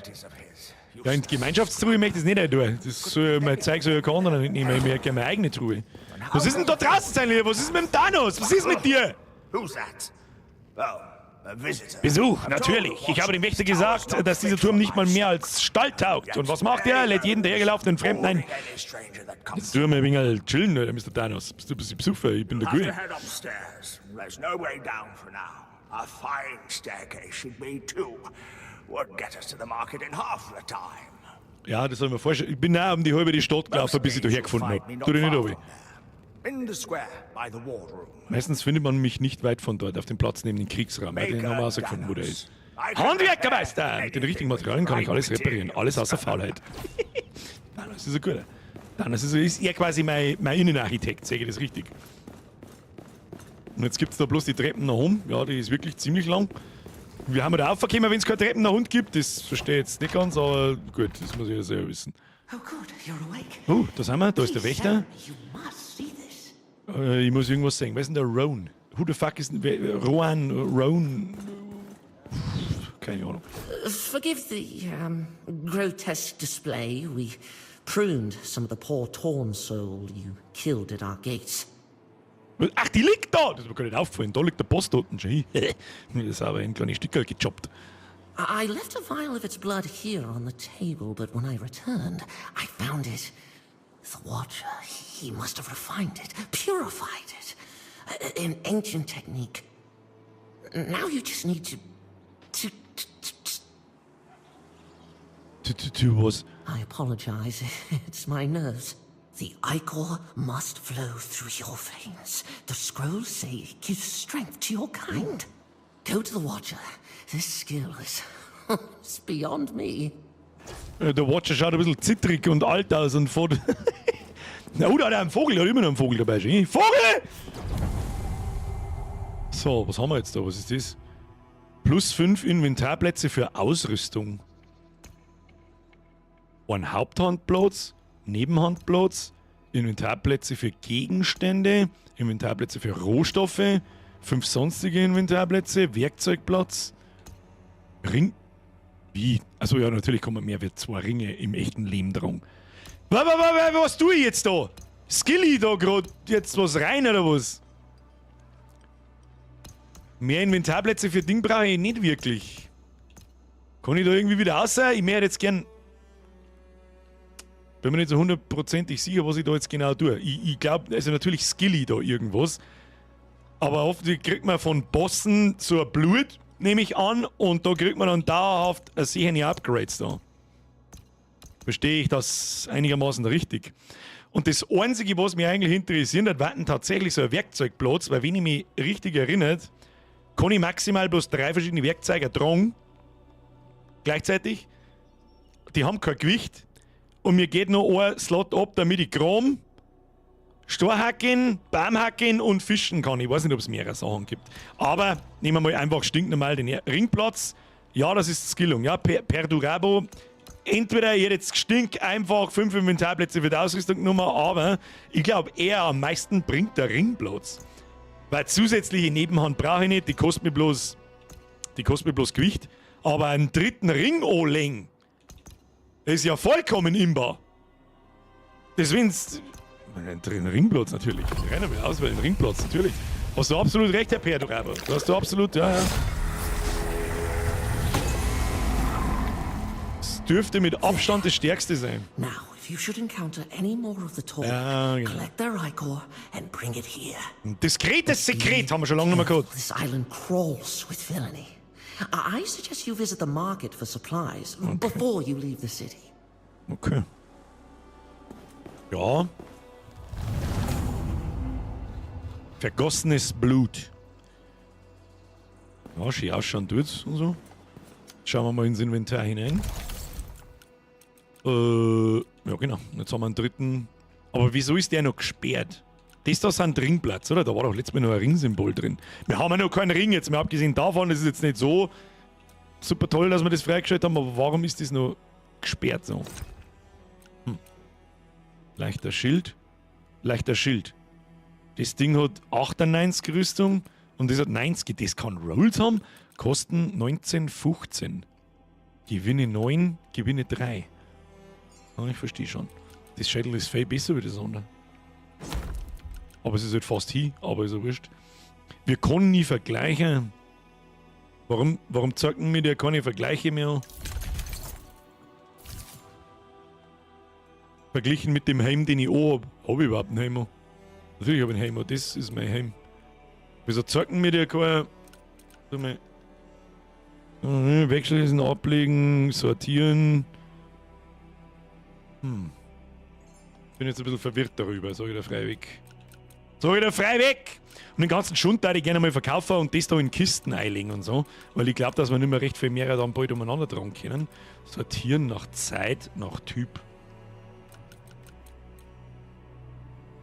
Speaker 1: Ja, in die Gemeinschaftstruhe möchte ich es nicht tun. Das soll mein Zeug soll ja kein anderer nicht nehmen. Ich möchte gerne meine eigene Truhe. Was ist denn da draußen, sein Lieber? Was ist mit dem Thanos? Was ist mit dir?
Speaker 6: Who's that? Oh, a visitor.
Speaker 1: Besuch, natürlich. Ich habe dem Wächter gesagt, dass dieser Turm nicht mal mehr als Stall taugt. Und was macht er? Lädt jeden dahergelaufenen Fremden ein. Jetzt tun wir ein wenig chillen, oder Mr. Thanos? Bist du ein bisschen Besucher? Ich bin der
Speaker 6: Have to
Speaker 1: Grüne.
Speaker 6: head upstairs. There's no way down for now. A fine staircase should be too. Would get us to the market in half the time.
Speaker 1: Ja, das soll ich mir vorstellen. Ich bin nah um die halbe Stadt gelaufen, bis ich da hergefunden habe. Tu dich nicht runter.
Speaker 6: In the square by the wardroom.
Speaker 1: Meistens findet man mich nicht weit von dort, auf dem Platz neben dem Kriegsraum. Den haben wir rausgefunden, wo der ist. Handwerkermeister! Mit den richtigen Materialien kann ich alles reparieren. Alles außer Faulheit. Das ist ein guter. Das ist er quasi mein Innenarchitekt, sehe ich das richtig. Und jetzt gibt es da bloß die Treppen nach oben. Ja, die ist wirklich ziemlich lang. Wie haben wir da aufgekommen, wenn es keine Treppen nach unten gibt? Das verstehe ich jetzt nicht ganz, aber gut, das muss ich ja selber wissen.
Speaker 10: Oh good, you're awake.
Speaker 1: Da sind wir, da ist der Wächter.
Speaker 10: You must see this.
Speaker 1: Ich muss irgendwas sagen. Wer ist denn der Roan? Who the fuck ist denn Roan? Keine Ahnung.
Speaker 10: Forgive the grotesque display. We pruned some of the poor torn soul you killed at our gates.
Speaker 1: Ach, die liegt da! Das ist mir gar nicht aufgefallen. Da liegt der Post unten schon hin. Das ist aber ein kleines Stückchen gechoppt.
Speaker 10: I left a vial of its blood here on the table, but when I returned, I found it. The Watcher, he must have refined it, purified it. An ancient technique. Now you just need to
Speaker 1: was?
Speaker 10: I apologize. It's my nerves. The ichor must flow through your veins. The scrolls say it gives strength to your kind. Go to the Watcher. This skill is it's beyond me.
Speaker 1: Der Watcher schaut ein bisschen zittrig und alt aus und vor. Na, da hat er einen Vogel, hat immer noch einen Vogel dabei. Schon. Vogel! So, was haben wir jetzt da? Was ist das? Plus 5 Inventarplätze für Ausrüstung. Ein Haupthandplatz, Nebenhandplatz, Inventarplätze für Gegenstände, Inventarplätze für Rohstoffe, 5 sonstige Inventarplätze, Werkzeugplatz, Ring. Wie? Also ja, natürlich kommen mehr wie 2 Ringe im echten Leben dran. Was tue ich jetzt da? Skilly da gerade jetzt was rein oder was? Mehr Inventarplätze für Ding brauche ich nicht wirklich. Kann ich da irgendwie wieder raus? Ich möchte jetzt gern. Bin mir nicht so hundertprozentig sicher, was ich da jetzt genau tue. Ich glaube, also natürlich skill ich da irgendwas. Aber oft kriegt man von Bossen so ein Blut, nehme ich an, und da kriegt man dann dauerhaft sehende Upgrades da. Verstehe ich das einigermaßen richtig. Und das Einzige, was mich eigentlich interessiert hat, war tatsächlich so ein Werkzeugplatz, weil wenn ich mich richtig erinnert, kann ich maximal bloß 3 verschiedene Werkzeuge tragen. Gleichzeitig. Die haben kein Gewicht. Und mir geht noch ein Slot ab, damit ich Kram, Storhacken, Baumhacken und Fischen kann. Ich weiß nicht, ob es mehrere Sachen gibt. Aber nehmen wir mal einfach stinknormal den Ringplatz. Ja, das ist Skillung. Ja, Perdurabo. Entweder ihr jetzt stink einfach 5 Inventarplätze für die Ausrüstung genommen, aber ich glaube eher am meisten bringt der Ringplatz. Weil zusätzliche Nebenhand brauche ich nicht, die kostet mir bloß Gewicht. Aber einen dritten Ring anlegen, das ist ja vollkommen imbar. Deswegen einen dritten Ringplatz natürlich. Ich renne mir aus, weil ein Ringplatz natürlich. Hast du absolut recht, Herr Perdurabo. Du hast du absolut, ja. Dürfte mit Abstand das Stärkste sein.
Speaker 10: Now, if you should encounter any more of the talk,
Speaker 1: Ja, genau.
Speaker 10: collect their Ichor and bring it here.
Speaker 1: Diskretes Sekret haben wir schon lange nicht mehr gehabt.
Speaker 10: This island crawls with villainy. I suggest you visit the market for supplies before you leave the city.
Speaker 1: Okay. Ja. Vergossenes Blut. Ja, schön ausschauen tut's und so. Schauen wir mal ins Inventar hinein. Ja genau, jetzt haben wir einen dritten. Aber wieso ist der noch gesperrt? Das da ist ein Ringplatz, oder? Da war doch letztes Mal noch ein Ringsymbol drin. Wir haben ja noch keinen Ring jetzt mehr, abgesehen davon, das ist jetzt nicht so super toll, dass wir das freigestellt haben, aber warum ist das noch gesperrt so? Leichter Schild. Leichter Schild. Das Ding hat 98 Rüstung und das hat 90. Das kann Rolls haben. Kosten 19,15. Gewinne 9, gewinne 3. Ja, ich verstehe schon. Das Schädel ist viel besser wie das andere. Aber es ist halt fast hin, aber ist ja wurscht. Wir können nie vergleichen. Warum zeigt mir der keine Vergleiche mehr? Verglichen mit dem Helm, den ich auch habe. Habe ich überhaupt einen Helm? Natürlich habe ich einen Helm, das ist mein Helm. Wieso zeigt mir der keine... Wechseln, ablegen, sortieren. Bin jetzt ein bisschen verwirrt darüber, sag ich da frei weg. Sag ich da frei weg! Und den ganzen Schund würde ich gerne mal verkaufen und das da in Kisten einlegen und so. Weil ich glaube, dass wir nicht mehr recht viel mehr dann bald umeinander tragen können. Sortieren nach Zeit, nach Typ.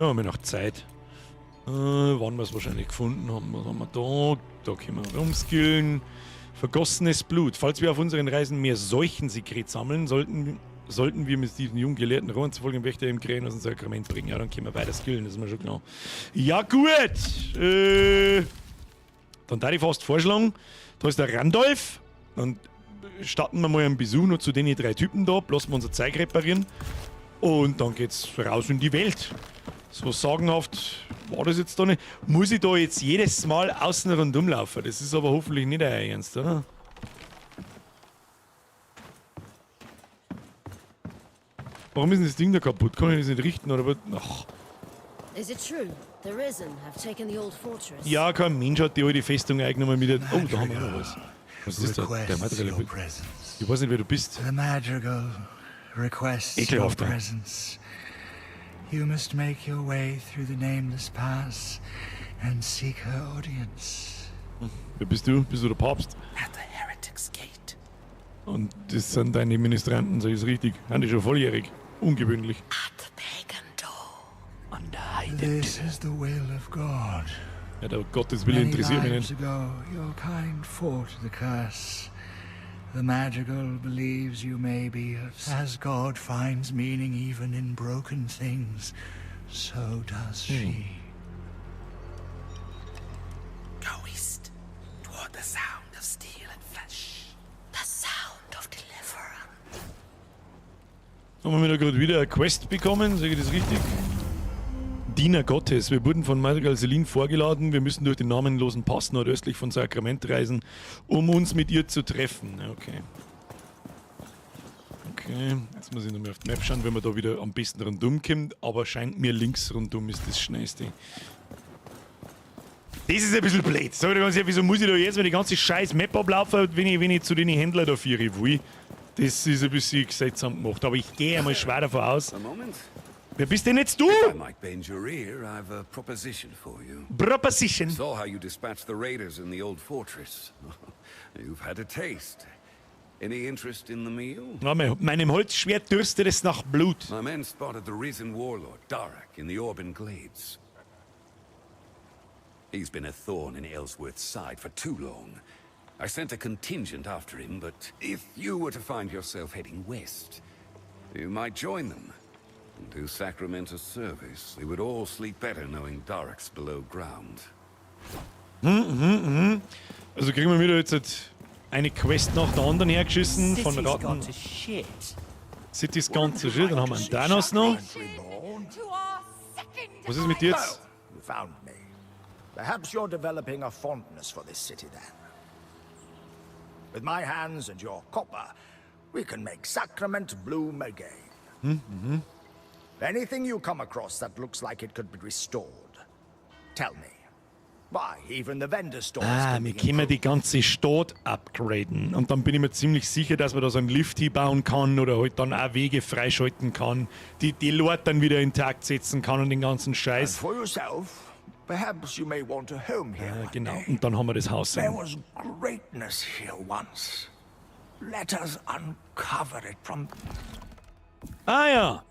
Speaker 1: Ja, haben wir nach Zeit. Wann wir es wahrscheinlich gefunden haben. Was haben wir da? Da können wir rumskillen. Vergossenes Blut. Falls wir auf unseren Reisen mehr solchen Sekret sammeln, sollten wir mit diesem jungen Gelehrten Rohan zu folgen, Wächter im Krähen aus dem Sakrament bringen. Ja, dann können wir weiter skillen, das ist mir schon klar. Ja, gut. Dann darf ich fast vorschlagen, da ist der Randolph. Dann starten wir mal einen Besuch noch zu den 3 Typen da, lassen wir unser Zeug reparieren. Und dann geht's raus in die Welt. So sagenhaft war das jetzt da nicht. Muss ich da jetzt jedes Mal außen rundum laufen? Das ist aber hoffentlich nicht euer Ernst, oder? Warum ist denn das Ding da kaputt? Kann ich das nicht richten oder was? Ach.
Speaker 8: Is it true? The Risen have taken the old fortress?
Speaker 1: Ja, kein Mensch hat die alte Festung eingenommen mit der... Oh, da haben wir noch was. Was ist das da? Der materielle... Ich weiß nicht, wer du bist.
Speaker 3: The Madrigal requests your presence. You must make your way through the Nameless Pass and seek her audience.
Speaker 1: Wer bist du? Bist du der Papst?
Speaker 9: At the Heretic's Gate.
Speaker 1: Und das sind deine Ministranten, sag ich es richtig. Sind die schon volljährig? Ungewöhnlich.
Speaker 9: At the pagan door. Under hidden.
Speaker 3: This is the will of God.
Speaker 1: Ja, der Gottes Wille interessiert mich
Speaker 3: lives
Speaker 1: nicht.
Speaker 3: ago, your kind fought the curse. The Madrigal believes you may be as God finds meaning even in broken things, so does she.
Speaker 9: Go east, toward the sound of steel and flesh.
Speaker 8: The sound of deliverance.
Speaker 1: Haben wir da gerade wieder eine Quest bekommen, sage ich das richtig? Diener Gottes. Wir wurden von Madrigal Selene vorgeladen. Wir müssen durch den namenlosen Pass nordöstlich von Sakrament reisen, um uns mit ihr zu treffen. Okay. Okay, jetzt muss ich nochmal auf die Map schauen, wenn man da wieder am besten rundum kommt, aber scheint mir links rundum ist das schnellste. Das ist ein bisschen blöd. Sag ich dir ganz ehrlich, wieso muss ich da jetzt mal die ganze scheiß Map ablaufen, wenn ich zu den Händlern da führen will? Das ist ein bisschen seltsam gemacht, aber ich gehe einmal schwer davon aus. Wer bist denn jetzt du?
Speaker 12: I might bend your ear. I've a proposition for you.
Speaker 1: Proposition.
Speaker 12: Saw how you dispatched the raiders in the old fortress. You've had a taste. Any interest in the meal?
Speaker 1: Ja, meinem Holzschwert dürstet es nach Blut.
Speaker 12: My men spotted the risen warlord, Darak, in the Orban Glades. He's been a thorn in Ellsworth's side for too long. I sent a contingent after him, but if you were to find yourself heading west, you might join them and do Sacramento service. We would all sleep better knowing Darak's below ground.
Speaker 1: Also kriegen wir wieder jetzt eine Quest nach der anderen hergeschissen von Ratten. City's gone to shit. Dann haben wir einen Thanos noch. Was ist mit dir jetzt?
Speaker 6: You found me. Perhaps you're developing a fondness for this city then. With my hands and your copper, we can make Sacrament bloom again. Anything you come across that looks like it could be restored, tell me. Why, even the vendor stores can
Speaker 1: Wir
Speaker 6: be
Speaker 1: können die
Speaker 6: improved.
Speaker 1: ganze Stadt upgraden. Und dann bin ich mir ziemlich sicher, dass man da so einen Lift hinbauen kann oder halt dann auch Wege freischalten kann, die Leute dann wieder intakt setzen kann und den ganzen
Speaker 6: And
Speaker 1: Scheiß.
Speaker 6: for yourself, perhaps you may want a home here one
Speaker 1: Genau,
Speaker 6: day.
Speaker 1: und dann haben wir das Haus.
Speaker 6: There was greatness here once. Let us uncover it from...
Speaker 1: Ah ja.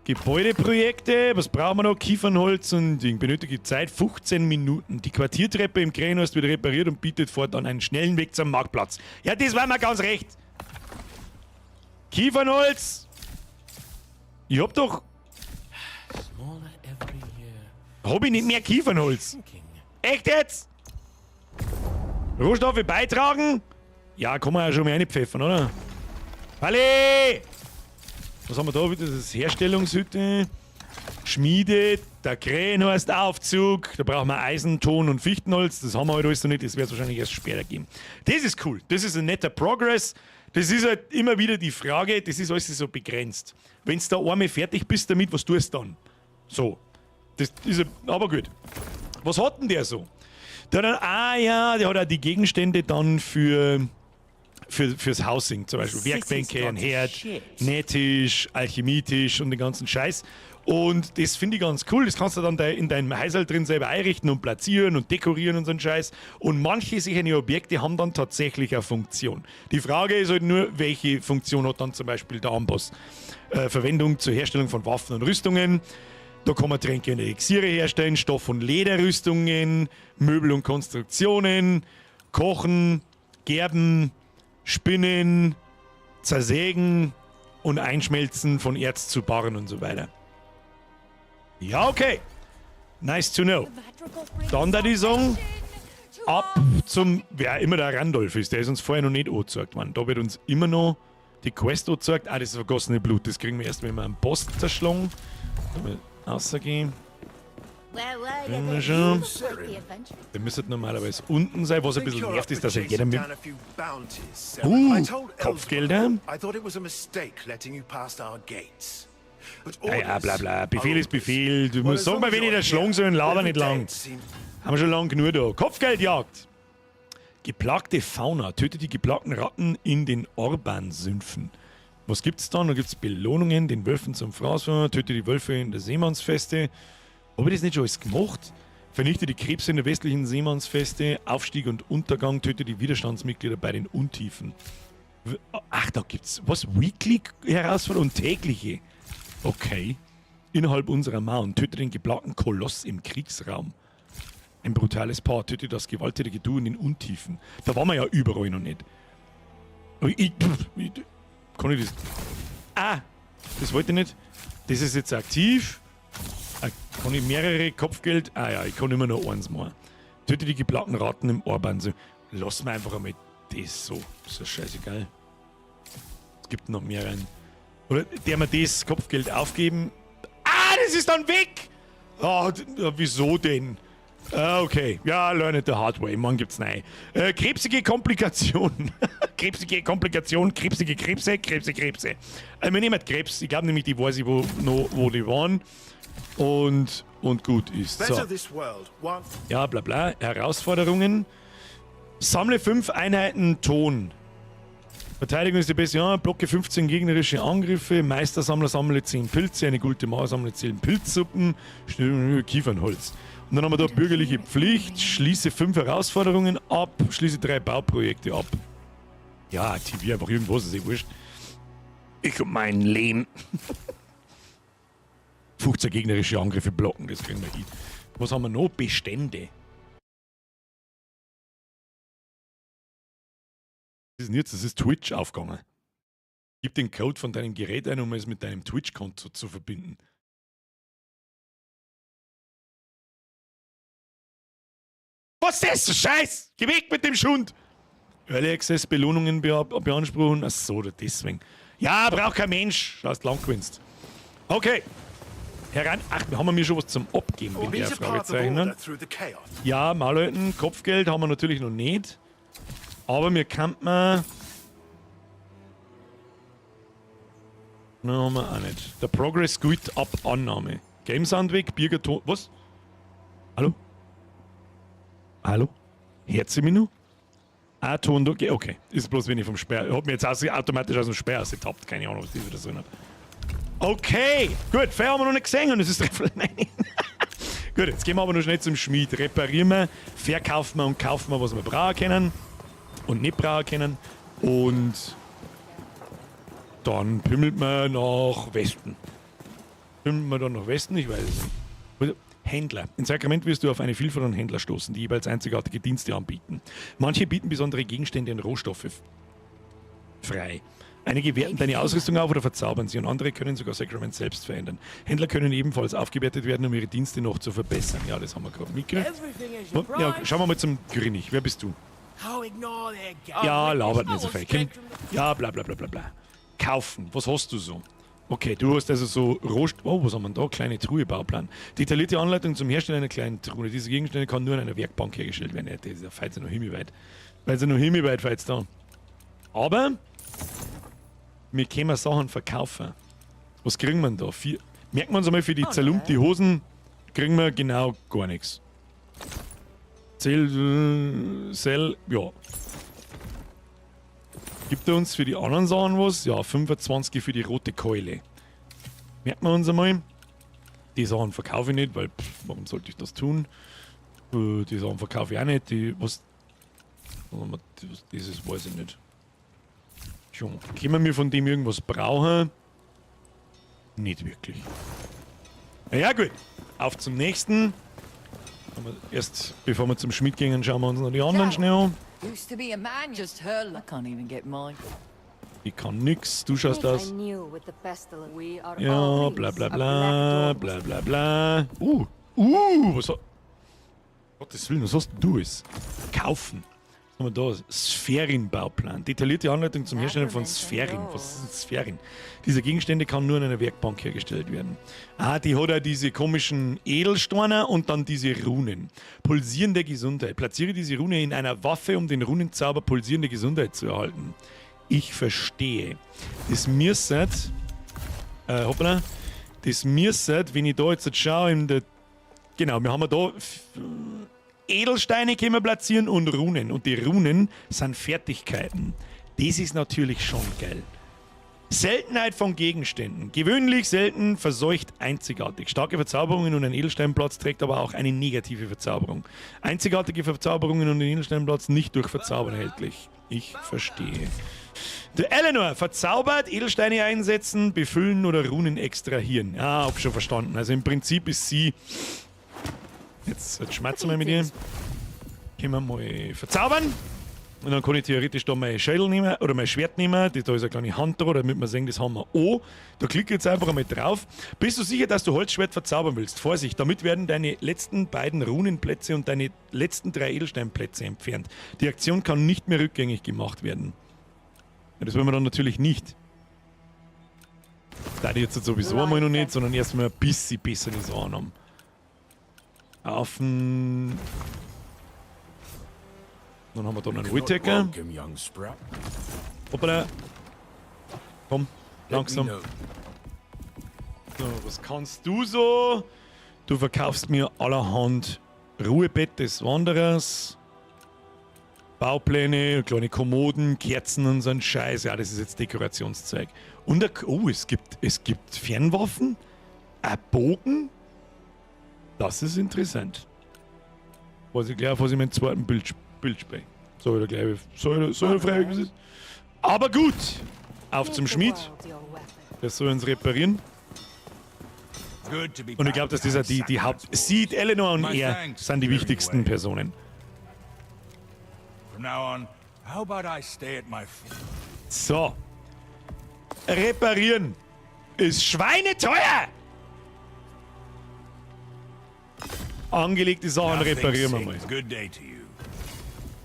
Speaker 1: Gebäudeprojekte, was brauchen wir noch? Kiefernholz und Ding. Benötige Zeit 15 Minuten. Die Quartiertreppe im Krähenhorst wird repariert und bietet fortan einen schnellen Weg zum Marktplatz. Ja, das war mir ganz recht. Kiefernholz. Ich hab doch... Hab ich nicht mehr Kiefernholz? Echt jetzt? Rohstoffe beitragen? Ja, kann man ja schon mal reinpfeffern, oder? Halle! Was haben wir da wieder? Das ist Herstellungshütte. Schmiede, der Krähenhorst-Aufzug. Da brauchen wir Eisen, Ton und Fichtenholz. Das haben wir halt alles noch nicht. Das wird es wahrscheinlich erst später geben. Das ist cool. Das ist ein netter Progress. Das ist halt immer wieder die Frage, das ist alles so begrenzt. Wenn du da einmal fertig bist damit, was tust du dann? So. Das ist aber gut. Was hat denn der so? Der hat der hat auch die Gegenstände dann fürs Housing, zum Beispiel Werkbänke, ein Herd, Nähtisch, Alchemietisch und den ganzen Scheiß. Und das finde ich ganz cool. Das kannst du dann in deinem Hausal drin selber einrichten und platzieren und dekorieren und so einen Scheiß. Und manche solche Objekte haben dann tatsächlich eine Funktion. Die Frage ist halt nur, welche Funktion hat dann zum Beispiel der Amboss? Verwendung zur Herstellung von Waffen und Rüstungen. Da kann man Tränke und Elixiere herstellen, Stoff- und Lederrüstungen, Möbel und Konstruktionen, kochen, gerben, spinnen, zersägen und einschmelzen von Erz zu Barren und so weiter. Ja, okay. Nice to know. Dann da die Song ab zum, wer immer der Randolph ist, der ist uns vorher noch nicht angezeigt worden. Da wird uns immer noch die Quest angezeigt. Ah, das ist vergossene Blut. Das kriegen wir erst, wenn wir einen Boss zerschlagen. Rausgehen. Schon. Der müsste normalerweise unten sein, was ein bisschen nervt ist, dass er jeder mit... Kopfgelder. Ja, bla bla. Befehl ist Befehl. Du musst sagen mal, wenn ich das schlagen soll, laber nicht lang. Haben wir schon lang genug da. Kopfgeldjagd. Geplagte Fauna. Tötet die geplagten Ratten in den Orban-Sümpfen. Was gibt's dann? Da gibt's Belohnungen, den Wölfen zum Fraß, töte die Wölfe in der Seemannsfeste. Habe ich das nicht schon alles gemacht? Vernichte die Krebse in der westlichen Seemannsfeste, Aufstieg und Untergang, töte die Widerstandsmitglieder bei den Untiefen. Ach, da gibt's was? Weekly Herausforderungen und tägliche. Okay. Innerhalb unserer Mauern, töte den geplagten Koloss im Kriegsraum. Ein brutales Paar, töte das gewalttätige Du in den Untiefen. Da waren wir ja überall noch nicht. Kann ich das... Ah! Das wollte ich nicht. Das ist jetzt aktiv. Kann ich mehrere Kopfgeld... Ah ja, ich kann immer nur eins machen. Töte die geplagten Ratten im Orban. Lass mir einfach einmal das so. Ist ja scheißegal. Es gibt noch mehrere. Oder der mir das Kopfgeld aufgeben. Ah, das ist dann weg! Ah, wieso denn? Okay, ja, learn it the hard way. Morgen gibt's nein. Krebsige Komplikationen. Krebsige Komplikationen, krebsige Krebse, Krebse. Wir nehmen Krebs. Ich glaube nämlich, die weiß ich, wo die waren. Und gut ist. So. Ja, bla bla. Herausforderungen. Sammle 5 Einheiten Ton. Verteidigung ist die beste. Ja, blocke 15 gegnerische Angriffe. Meistersammler sammle 10 Pilze. Eine gute Mauer sammle 10 Pilzsuppen. Kiefernholz. Und dann haben wir da bürgerliche Pflicht. Schließe 5 Herausforderungen ab. Schließe 3 Bauprojekte ab. Ja, aktiviere einfach irgendwas, ist eh wurscht. Ich und mein Leben. 15 gegnerische Angriffe blocken, das kriegen wir hin. Was haben wir noch? Bestände. Was ist denn jetzt? Das ist Twitch aufgegangen. Gib den Code von deinem Gerät ein, um es mit deinem Twitch-Konto zu verbinden. Was ist das für Scheiß? Geh weg mit dem Schund! Early Access Belohnungen beanspruchen. Achso, deswegen. Ja, braucht kein Mensch. Schaust lang gewinnst. Okay. Heran. Ach, haben wir mir schon was zum Abgeben, bin der Fragezeichen. Ja, Malleuten, Kopfgeld haben wir natürlich noch nicht. Aber wir könnten mal. Nein, haben wir auch nicht. Der Progress gilt ab Annahme. Game-Soundweg, Biergerton. Was? Hallo? Hallo? Hört sie mich noch? Ah, Ton, okay. Ist bloß, wenn ich vom Sperr. Ich hab mir jetzt automatisch aus dem Sperr ausgetappt. Keine Ahnung, was die wieder so hat. Okay, gut. Fair haben wir noch nicht gesehen und es ist Nein. Gut, jetzt gehen wir aber noch schnell zum Schmied. Reparieren wir, verkaufen wir und kaufen wir, was wir brauchen können und nicht brauchen können. Und dann pimmelt man nach Westen. Pimmelt man dann nach Westen? Ich weiß es nicht. Händler. In Sakrament wirst du auf eine Vielfalt an Händler stoßen, die jeweils einzigartige Dienste anbieten. Manche bieten besondere Gegenstände und Rohstoffe frei. Einige werten deine Ausrüstung auf oder verzaubern sie und andere können sogar Sakrament selbst verändern. Händler können ebenfalls aufgewertet werden, um ihre Dienste noch zu verbessern. Ja, das haben wir gerade mitgekriegt. Ja, schauen wir mal zum König. Wer bist du? Ja, labert nicht so viel. Ja, bla bla bla bla bla. Kaufen. Was hast du so? Okay, du hast also so Rohstoff. Oh, was haben wir da? Kleine Truhe, Bauplan. Detaillierte Anleitung zum Herstellen einer kleinen Truhe. Diese Gegenstände kann nur in einer Werkbank hergestellt werden. Ja, das ist ja feit noch himmelweit. Weil sie noch himmelweit feit da. Aber wir können Sachen verkaufen. Was kriegen wir da? Merken wir uns einmal, für die zerlumpte Hosen kriegen wir genau gar nichts. Sell, ja. Gibt er uns für die anderen Sachen was? Ja, 25 für die rote Keule. Merken wir uns einmal. Die Sachen verkaufe ich nicht, weil, warum sollte ich das tun? Die Sachen verkaufe ich auch nicht. Das weiß ich nicht. Schon. Können wir von dem irgendwas brauchen? Nicht wirklich. Ja gut, auf zum nächsten. Erst, bevor wir zum Schmied gehen, schauen wir uns noch die anderen schnell an.
Speaker 5: Used to be a man, just her. I can't even get mine.
Speaker 1: Ich kann nix, du schaust das. Ja, bla bla bla, bla bla bla. Was hat... Gottes Willen, was hast du es? Kaufen. Was haben wir da? Sphärenbauplan. Detaillierte Anleitung zum Herstellen von Sphären. Was sind Sphären? Diese Gegenstände kann nur in einer Werkbank hergestellt werden. Ah, die hat auch diese komischen Edelsteine und dann diese Runen. Pulsierende Gesundheit. Platziere diese Rune in einer Waffe, um den Runenzauber pulsierende Gesundheit zu erhalten. Ich verstehe. Das müsste... hoppla. Das müsste, wenn ich da jetzt schaue, genau, wir haben da... Edelsteine können wir platzieren und Runen. Und die Runen sind Fertigkeiten. Das ist natürlich schon geil. Seltenheit von Gegenständen. Gewöhnlich, selten, verseucht, einzigartig. Starke Verzauberungen und ein Edelsteinplatz trägt aber auch eine negative Verzauberung. Einzigartige Verzauberungen und ein Edelsteinplatz nicht durch Verzaubern erhältlich. Ich verstehe. Der Eleanor verzaubert, Edelsteine einsetzen, befüllen oder Runen extrahieren. Ja, hab schon verstanden. Also im Prinzip ist sie... Jetzt schmerzen wir mit ihr. Können wir mal verzaubern. Und dann kann ich theoretisch da mein Schädel nehmen oder mein Schwert nehmen. Da ist eine kleine Hand dran, damit wir sehen, das haben wir an. Da klick jetzt einfach einmal drauf. Bist du sicher, dass du Holzschwert verzaubern willst? Vorsicht, damit werden deine letzten beiden Runenplätze und deine letzten 3 Edelsteinplätze entfernt. Die Aktion kann nicht mehr rückgängig gemacht werden. Ja, das wollen wir dann natürlich nicht. Da die jetzt sowieso einmal noch nicht, sondern erstmal ein bisschen besser die Sachen haben. Auf den... Dann haben wir da einen Wohltäcker. Hoppala. Komm, langsam. So, was kannst du so? Du verkaufst mir allerhand Ruhebett des Wanderers, Baupläne, kleine Kommoden, Kerzen und so ein Scheiß. Ja, das ist jetzt Dekorationszeug. Und es gibt Fernwaffen, ein Bogen. Das ist interessant. Was ich gleich, was ich meinen zweiten Bild spreche. So wieder gleich, so frei wie es ist. Aber gut, auf zum Schmied. Das soll uns reparieren. Und ich glaube, dass dieser die Haupt... Seed, Eleanor und er sind die wichtigsten Personen. So. Reparieren ist schweineteuer! Angelegte Sachen reparieren wir mal.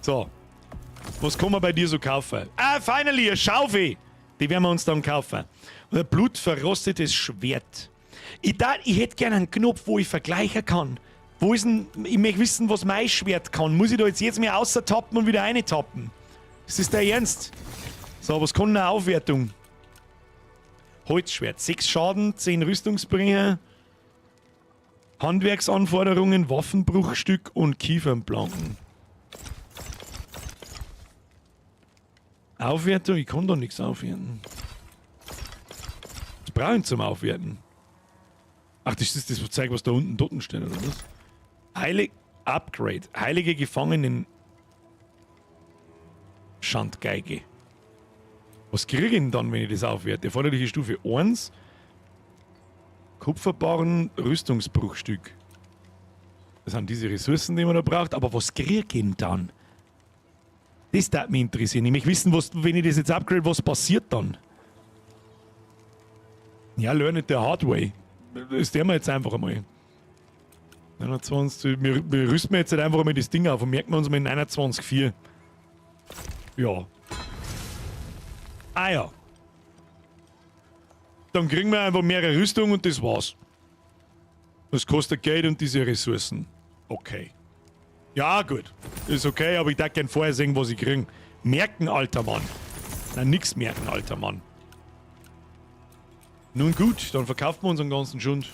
Speaker 1: So. Was kann man bei dir so kaufen? Ah, finally, eine Schaufel! Die werden wir uns dann kaufen. Und ein blutverrostetes Schwert. Ich hätte gerne einen Knopf, wo ich vergleichen kann. Wo ist denn... Ich möchte wissen, was mein Schwert kann. Muss ich da jetzt mehr außertappen und wieder reintappen? Das ist der Ernst. So, was kann eine Aufwertung? Holzschwert. 6 Schaden, 10 Rüstungsbringer. Handwerksanforderungen, Waffenbruchstück und Kiefernplanken. Aufwertung? Ich kann doch nichts aufwerten. Was brauche ich zum Aufwerten? Ach, das ist das Zeug, was da unten dort steht, oder was? Upgrade. Heilige Gefangenen. Schandgeige. Was kriege ich denn dann, wenn ich das aufwerte? Erforderliche Stufe 1. Kupferbarren, Rüstungsbruchstück. Das sind diese Ressourcen, die man da braucht. Aber was kriege ich denn dann? Das darf mich interessieren. Ich möchte wissen, was, wenn ich das jetzt upgrade, was passiert dann? Ja, learn it the hard way. Das tun wir jetzt einfach einmal. 21, wir rüsten jetzt halt einfach einmal das Ding auf und merken wir uns mal in 21,4. Ja. Ah ja. Dann kriegen wir einfach mehr Rüstung und das war's. Das kostet Geld und diese Ressourcen. Okay. Ja, gut. Ist okay, aber ich darf gerne vorher sehen, was ich kriege. Merken, alter Mann. Nein, nix merken, alter Mann. Nun gut, dann verkaufen wir unseren ganzen Schund.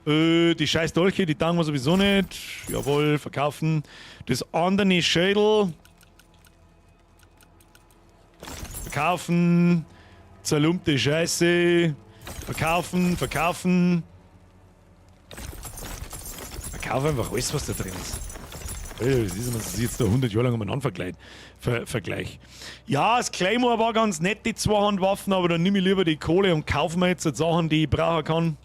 Speaker 1: Die scheiß Dolche, die taugen wir sowieso nicht. Jawohl, verkaufen. Das andere Schädel. Verkaufen. Zerlumpte Scheiße. Verkaufen. Verkauf einfach alles, was da drin ist. Das ist jetzt da 100 Jahre lang umeinander Vergleich. Ja, das Claymore war ganz nett, die Zweihandwaffen, aber dann nehme ich lieber die Kohle und kaufe mir jetzt Sachen, die ich brauchen kann.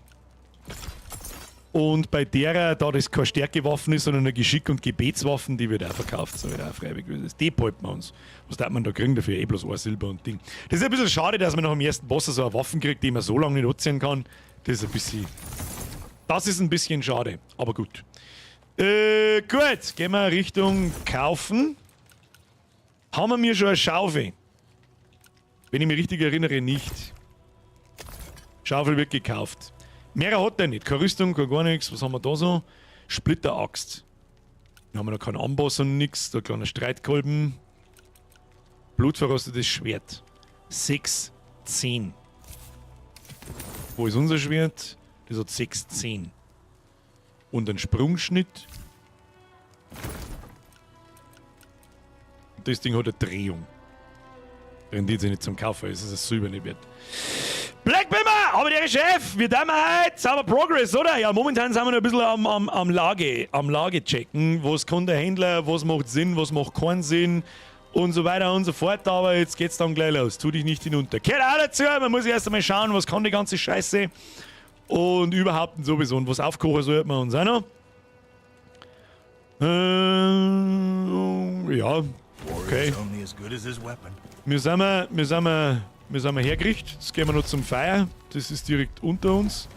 Speaker 1: Und bei derer, da das keine Stärkewaffen ist, sondern eine Geschick- und Gebetswaffen, die wird auch verkauft, so wird auch freiwillig. Die behalten wir uns. Was darf man da kriegen dafür? Eh bloß ein Silber und Ding. Das ist ein bisschen schade, dass man nach dem ersten Boss so eine Waffen kriegt, die man so lange nicht anziehen kann. Das ist ein bisschen schade, aber gut. Gut, gehen wir Richtung Kaufen. Haben wir mir schon eine Schaufel? Wenn ich mich richtig erinnere, nicht. Schaufel wird gekauft. Mehr hat er nicht. Keine Rüstung, kein gar nichts. Was haben wir da so? Splitteraxt. Dann haben wir noch keinen Amboss und nichts. Da ein kleiner Streitkolben. Blutverrostetes Schwert. 6, 10. Wo ist unser Schwert? Das hat 6, 10. Und ein Sprungschnitt. Das Ding hat eine Drehung. Rendiert sich nicht zum Kaufen, es ist ein silberner Wert. Black Bimmer, aber der Chef, wir tun heute sauber Progress, oder? Ja, momentan sind wir noch ein bisschen am Lage checken. Was kann der Händler, was macht Sinn, was macht keinen Sinn und so weiter und so fort. Aber jetzt geht's dann gleich los. Tu dich nicht hinunter. Gehört auch dazu, man muss erst einmal schauen, was kann die ganze Scheiße. Und überhaupt sowieso. Und was aufkochen sollten wir uns auch noch. Ja, okay. Wir sind hergerichtet. Jetzt gehen wir noch zum Feuer. Das ist direkt unter uns.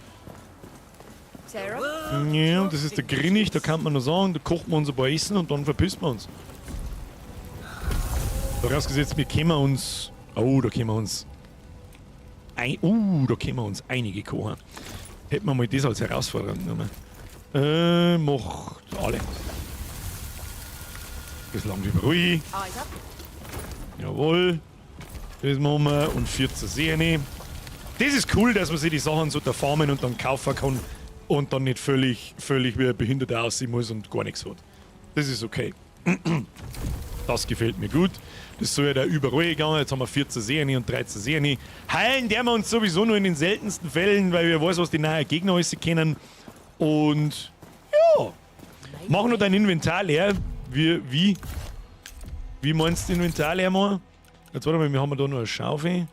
Speaker 5: Sarah?
Speaker 1: Ja, das ist der Grinnig. Da kann man noch sagen, da kochen wir uns ein paar Essen und dann verpissen wir uns. Vorausgesetzt, wir können uns... Oh, da können wir uns... da können wir uns einige kochen. Hätten wir mal das als Herausforderung genommen. Macht alle. Das lang über ruhig. Jawohl. Das machen wir. Und 14 Sehne. Das ist cool, dass man sich die Sachen so da farmen und dann kaufen kann und dann nicht völlig wie ein Behinderter aussehen muss und gar nichts hat. Das ist okay. Das gefällt mir gut. Das soll ja da überall gegangen. Jetzt haben wir 14 Sehne und 13 Sehne. Heilen der wir uns sowieso nur in den seltensten Fällen, weil wir wissen, was die neuen Gegner alles kennen. Und ja, machen wir dein Inventar leer. Wie meinst du Inventar leer machen? Jetzt warte mal, wir haben da noch eine Schaufel.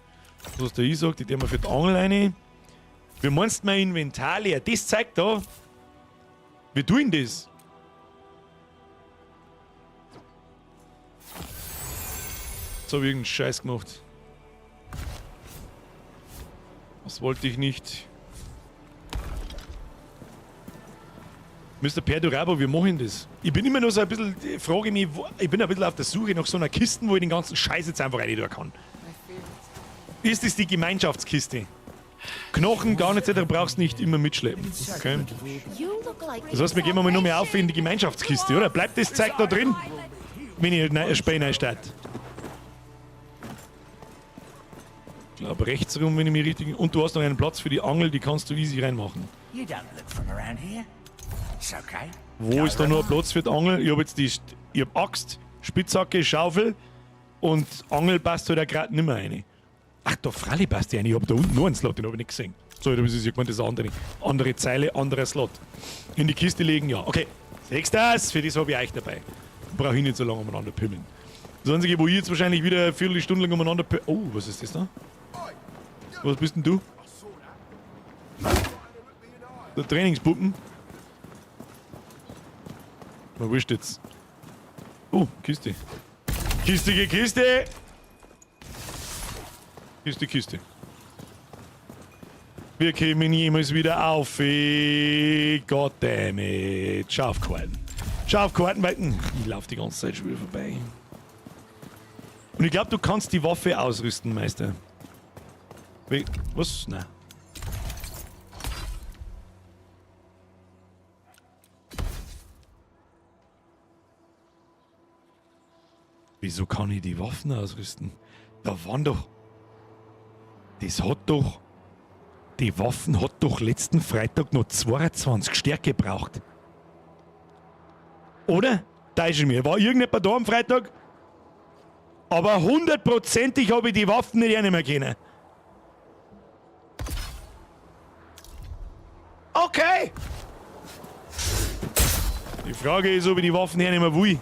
Speaker 1: Was der ich sagt, die tun wir für die Angel rein. Wie meinst du mein Inventar leer? Das zeigt da. Wie tun das? Jetzt habe ich irgendeinen Scheiß gemacht. Das wollte ich nicht. Mr. Perdurabo, wie mache ich das? Ich bin immer noch so ein bisschen, frage mich, ich bin ein bisschen auf der Suche nach so einer Kiste, wo ich den ganzen Scheiß jetzt einfach rein tun kann. Ist das die Gemeinschaftskiste? Knochen, gar nicht, da brauchst du nicht immer mitschleppen. Okay. Das heißt, wir gehen mal nur mehr auf in die Gemeinschaftskiste, oder? Bleibt das Zeug da drin, wenn ich ein Spiel einsteige? Ich glaube rechts rum, wenn ich mich richtig... Und du hast noch einen Platz für die Angel, die kannst du easy reinmachen. Wo ist da noch ein Platz für die Angel? Ich habe jetzt ich hab Axt, Spitzhacke, Schaufel und Angel passt halt auch gerade nicht mehr rein. Ach, da Fralli passt die rein. Ich habe da unten nur einen Slot, den habe ich nicht gesehen. So, da ist es gemeint, das ist eine andere Zeile, anderer Slot. In die Kiste legen, ja. Okay, siehst du das? Für das habe ich euch dabei. Brauche ich nicht so lange umeinander pimmeln. Das Einzige, wo ich jetzt wahrscheinlich wieder eine Viertelstunde lang umeinander pimmeln... Oh, was ist das da? Was bist denn du? Der Trainingspuppen. Na, wurscht jetzt. Oh, Kiste. Kiste, Kiste! Kiste, Kiste. Wir kämen jemals wieder auf. Goddammit. Schafqualten. Schafqualten, weil ich laufe die ganze Zeit schon wieder vorbei. Und ich glaube, du kannst die Waffe ausrüsten, Meister. Was? Nein. Wieso kann ich die Waffen ausrüsten? Da waren doch... Das hat doch... Die Waffen hat doch letzten Freitag noch 22 Stärke gebraucht. Oder? Täusche ich mir. War irgendjemand da am Freitag? Aber 100%ig habe ich die Waffen nicht mehr können. Okay! Die Frage ist, ob ich die Waffen hernehmen will.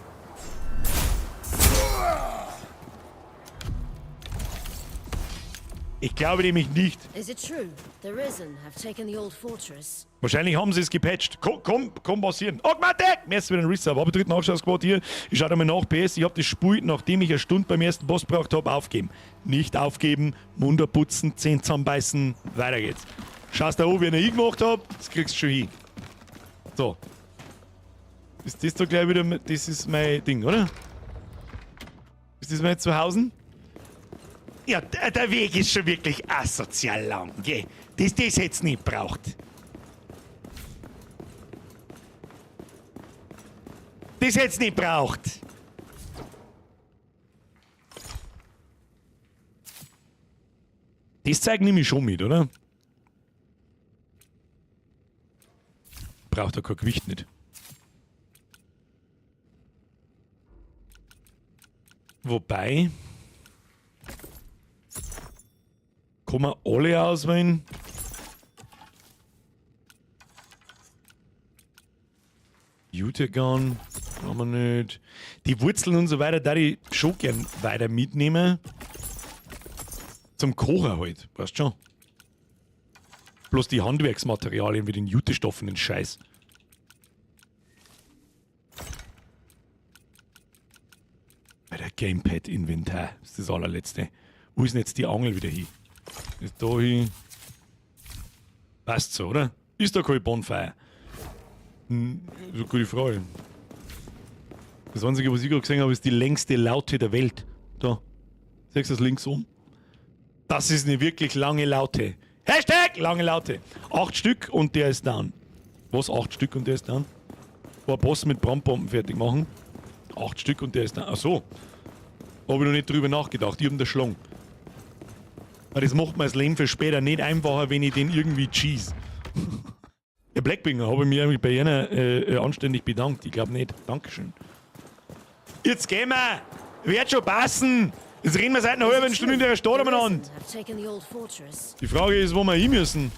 Speaker 1: Ich glaube nämlich nicht.
Speaker 8: Is it true? The Risen have taken the old fortress.
Speaker 1: Wahrscheinlich haben sie es gepatcht. Komm passieren. Automatik! Mehr wieder ein Resub. Habe dritten Nachschauungsquad hier. Ich schaue mal nach. PS, ich habe das Spiel, nachdem ich eine Stunde beim ersten Boss braucht habe, aufgeben. Nicht aufgeben, Mund abputzen, Zähne zusammenbeißen. Weiter geht's. Schaust da oben, wie ich gemacht habe, das kriegst du schon hin. So. Ist das da gleich wieder... Das ist mein Ding, oder? Ist das mein Zuhause? Ja, der Weg ist schon wirklich asozial lang, gell? Das hätt's nicht braucht. Das hätt's nicht braucht. Das Zeug nehme ich schon mit, oder? Braucht er kein Gewicht nicht. Wobei... Kann man alle auswählen? Utagon, kann man nicht. Die Wurzeln und so weiter, da ich schon gern weiter mitnehmen. Zum Kochen halt, weißt schon. Bloß die Handwerksmaterialien wie den Jutestoffen, den Scheiß. Bei der Gamepad-Inventar ist das allerletzte. Wo ist denn jetzt die Angel wieder hin? Ist da hin. Passt so, oder? Ist da kein Bonfire? So eine gute Frage. Das Einzige, was ich gerade gesehen habe, ist die längste Laute der Welt. Da. Siehst du das links um? Das ist eine wirklich lange Laute. Hashtag lange Laute. 8 Stück und der ist down. Was? 8 Stück und der ist dann? Ein Boss mit Brandbomben fertig machen. 8 Stück und der ist dann. Ach so. Hab ich noch nicht drüber nachgedacht. Ich hab ihn da geschlagen. Aber das macht mir das Leben für später nicht einfacher, wenn ich den irgendwie cheese. Der Blackbinger habe ich mich eigentlich bei einer anständig bedankt. Ich glaube nicht. Dankeschön. Jetzt gehen wir! Wird schon passen! Jetzt reden wir seit einer halben Stunde in der Stadt umeinander.
Speaker 8: Have taken the old fortress.
Speaker 1: Die Frage ist, wo wir hin müssen.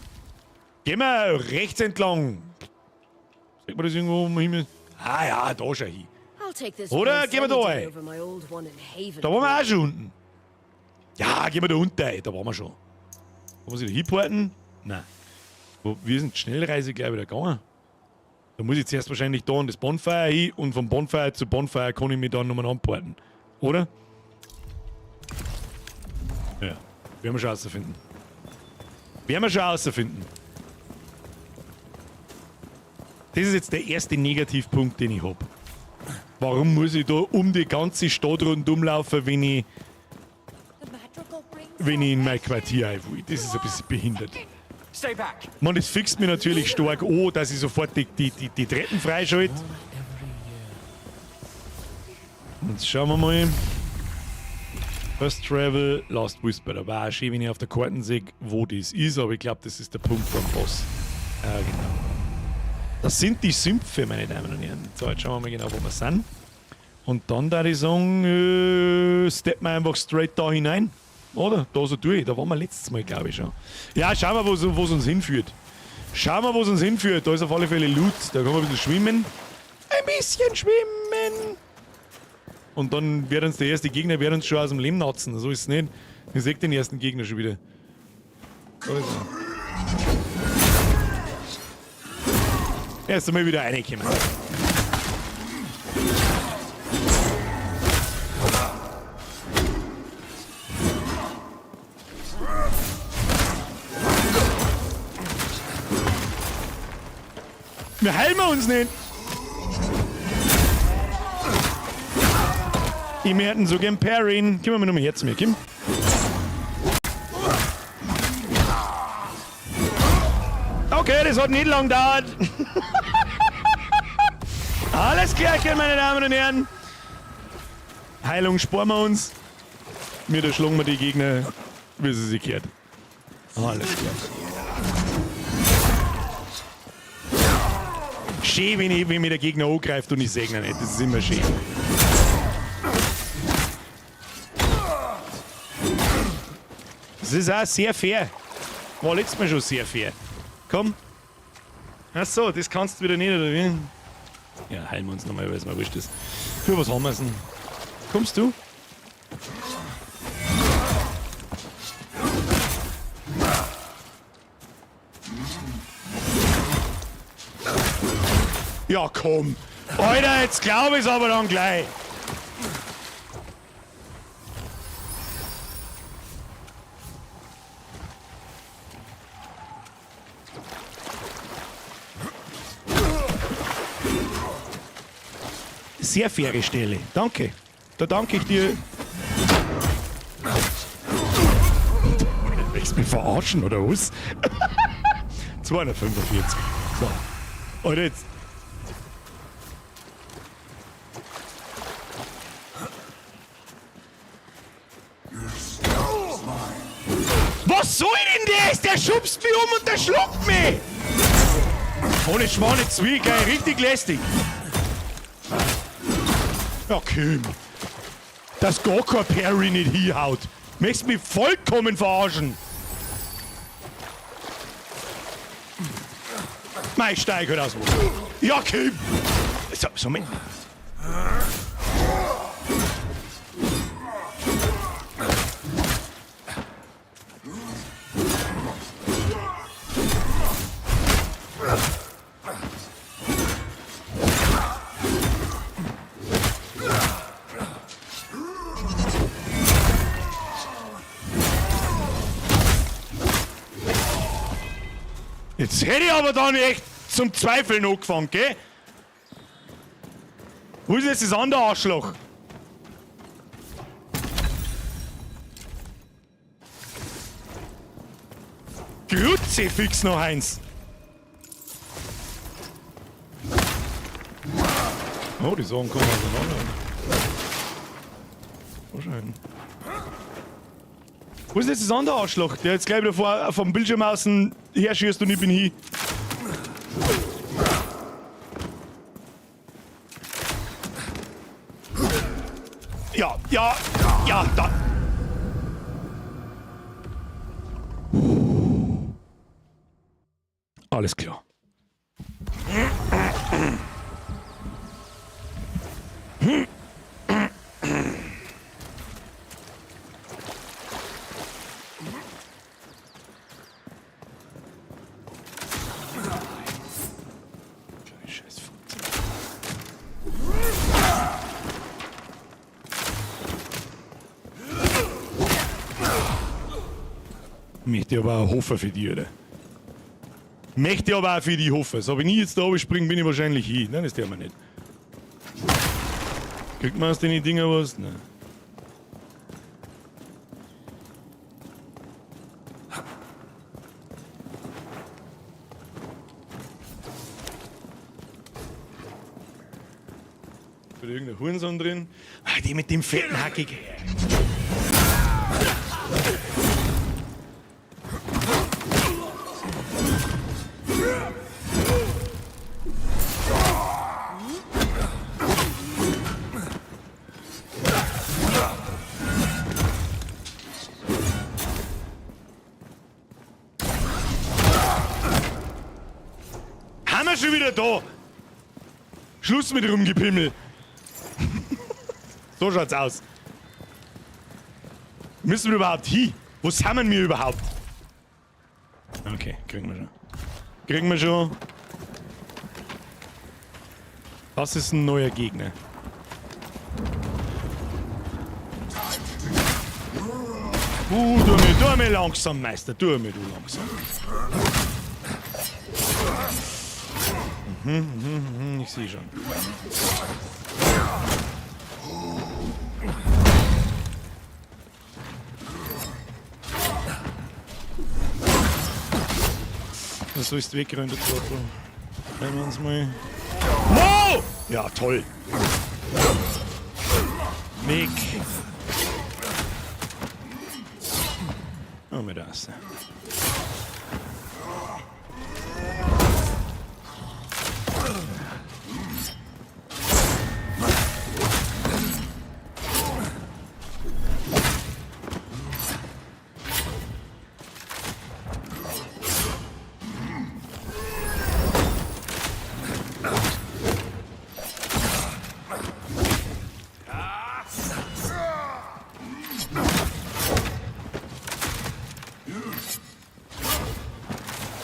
Speaker 1: Gehen wir rechts entlang. Sieht man das irgendwo, wo wir hin müssen? Ah ja, da schon hin.
Speaker 8: I'll take this
Speaker 1: Oder
Speaker 8: place
Speaker 1: gehen wir da
Speaker 8: any day
Speaker 1: ein?
Speaker 8: over my old one in Haven.
Speaker 1: Da waren wir auch schon unten. Ja, gehen wir da unten ein. Da waren wir schon. Kann man sich da hinporten? Nein. Wir sind Schnellreise gleich wieder gegangen. Da muss ich zuerst wahrscheinlich da an das Bonfire hin und vom Bonfire zu Bonfire kann ich mich dann nochmal anporten. Oder? Ja, werden wir schon rausfinden. Werden wir schon rausfinden. Das ist jetzt der erste Negativpunkt, den ich habe. Warum muss ich da um die ganze Stadt rundum laufen, wenn ich in mein Quartier rein will? Das ist ein bisschen behindert. Man, das fixt mir natürlich stark an, dass ich sofort die Treppen freischalte. Jetzt schauen wir mal. First Travel, Last Whisper. Da war auch schön, wenn ich auf der Karte sehe, wo das ist, aber ich glaube, das ist der Punkt vom Boss. Ja, genau. Das sind die Sümpfe, meine Damen und Herren. So, jetzt schauen wir mal genau, wo wir sind. Und dann da ich sagen, steppen wir einfach straight da hinein. Oder? Da so durch. Da waren wir letztes Mal, glaube ich, schon. Ja, schauen wir, wo es uns hinführt. Schauen wir, wo es uns hinführt. Da ist auf alle Fälle Loot. Da kann man ein bisschen schwimmen. Ein bisschen schwimmen. Und dann wird uns der erste Gegner schon aus dem Leben natzen. So ist es nicht. Ich sehe den ersten Gegner schon wieder. Da ist er. Erst einmal wieder reinkommen. Wir heilen uns nicht. Ich möchte so gern parryen. Gib mir mal noch mal Herz mehr, Kim. Okay, das hat nicht lang gedauert. Alles klar, meine Damen und Herren. Heilung sparen wir uns. Wir erschlagen wir die Gegner, wie sie sich gehört. Alles klar. Schön, wenn mir der Gegner angreift und ich segne nicht. Das ist immer schön. Das ist auch sehr fair. War letztes Mal schon sehr fair. Komm. Achso, das kannst du wieder nicht, oder wie? Ja, heilen wir uns nochmal, weil es mal wurscht ist. Für was haben wir denn? Kommst du? Ja, komm. Alter, jetzt glaube ich es aber dann gleich. Sehr faire Stelle. Danke. Da danke ich dir. Willst du mich verarschen oder was? 245. So. Und jetzt. Was soll denn das? Der schubst mich um und der schluckt mich! Ohne Schwane Zwiebel, richtig lästig. Ja, Kim. Dass gar kein Parry nicht hinhaut. Möchtest mich vollkommen verarschen. Mein Steig hört aus. Ja, Kim. So mit. Jetzt hätte ich aber dann echt zum Zweifeln angefangen, gell? Wo ist jetzt das andere Arschloch? Kruzifix noch eins. Oh, die Sachen kommen auseinander. Wahrscheinlich. Wo ist jetzt das andere Arschloch, der jetzt gleich wieder vom Bildschirm außen herschießt und ich bin hier? Ja, da. Alles klar. Möchte aber auch hoffen für die, oder? Möchte aber auch für die hoffen. So, wenn ich jetzt da oben springe, bin ich wahrscheinlich hier. Nein, das tut man nicht. Kriegt man aus den Dinger was? Nein. Für irgendein Hurensohn drin. Ah, die mit dem fetten Hackig. Haben wir schon wieder da? Schluss mit Rumgepimmel. So schaut's aus. Müssen wir überhaupt hin? Wo sind wir überhaupt? Okay, kriegen wir schon. Kriegen wir schon. Das ist ein neuer Gegner. Tu mir langsam, Meister. Tu mir, du langsam. Ich sehe schon. Das sollst du wegrennen, der Trottel. Nehmen wir uns mal. Wow! Ja, toll. Weg. Oh, mit das.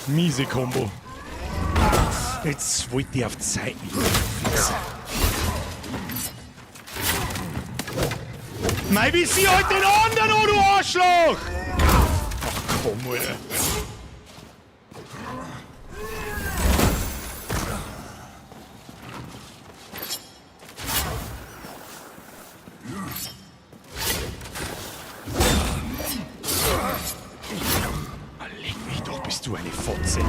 Speaker 1: Miese Kombo. Jetzt wollte ich auf die Seite fixen. Nein, wie sie heute den anderen, oh du Arschloch! Ach komm, Alter. Du eine Fotze.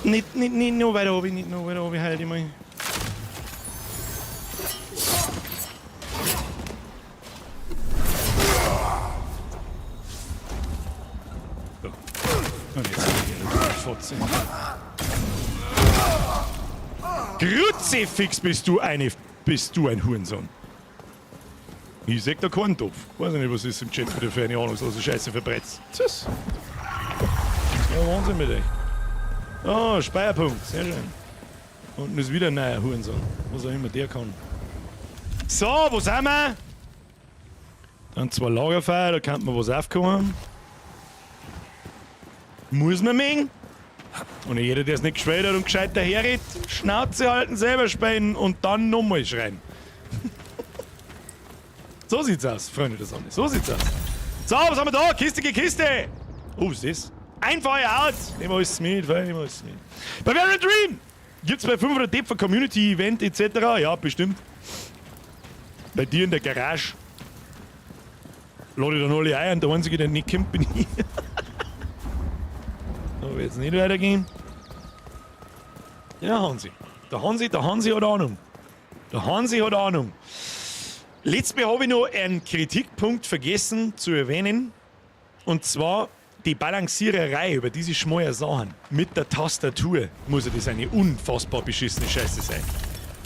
Speaker 1: Nicht noch weiter oben, nicht noch weiter oben, halt ich mal. So. Und jetzt hier Fotze. Kruzifix bist du ein Hurensohn. Ich sag da keinen Topf. Weiß nicht, was ist im Chat wieder für eine ahnungslose Scheiße verbreitet. Tschüss. Ja, Wahnsinn mit euch. Oh, Speierpunkt. Sehr schön. Unten ist wieder ein neuer Hurensohn. Was auch immer der kann. So, wo sind wir? Dann 2 Lagerfeuer, da kann man was aufkommen. Muss man mengen. Und jeder, der es nicht geschwält hat und gescheit daherredet, Schnauze halten, selber spähen und dann nochmal schreien. So sieht's aus, Freunde der Sonne. So sieht's aus. So, was haben wir da? Kiste, Kiste! Oh, was ist das? Ein Feuer out! Nehmen wir alles mit, nehmen wir alles mit. Bei Variant Dream gibt's bei 500 Depfer Community Event etc. Ja, bestimmt. Bei dir in der Garage. Lade ich dann alle ein und der Einzige, der nicht kommt, bin ich. So, wird jetzt nicht weitergehen. Ja, Hansi. Der Hansi hat Ahnung. Der Hansi hat Ahnung. Letztes Mal habe ich noch einen Kritikpunkt vergessen zu erwähnen. Und zwar die Balanciererei über diese schmalen Sachen. Mit der Tastatur muss ja das eine unfassbar beschissene Scheiße sein.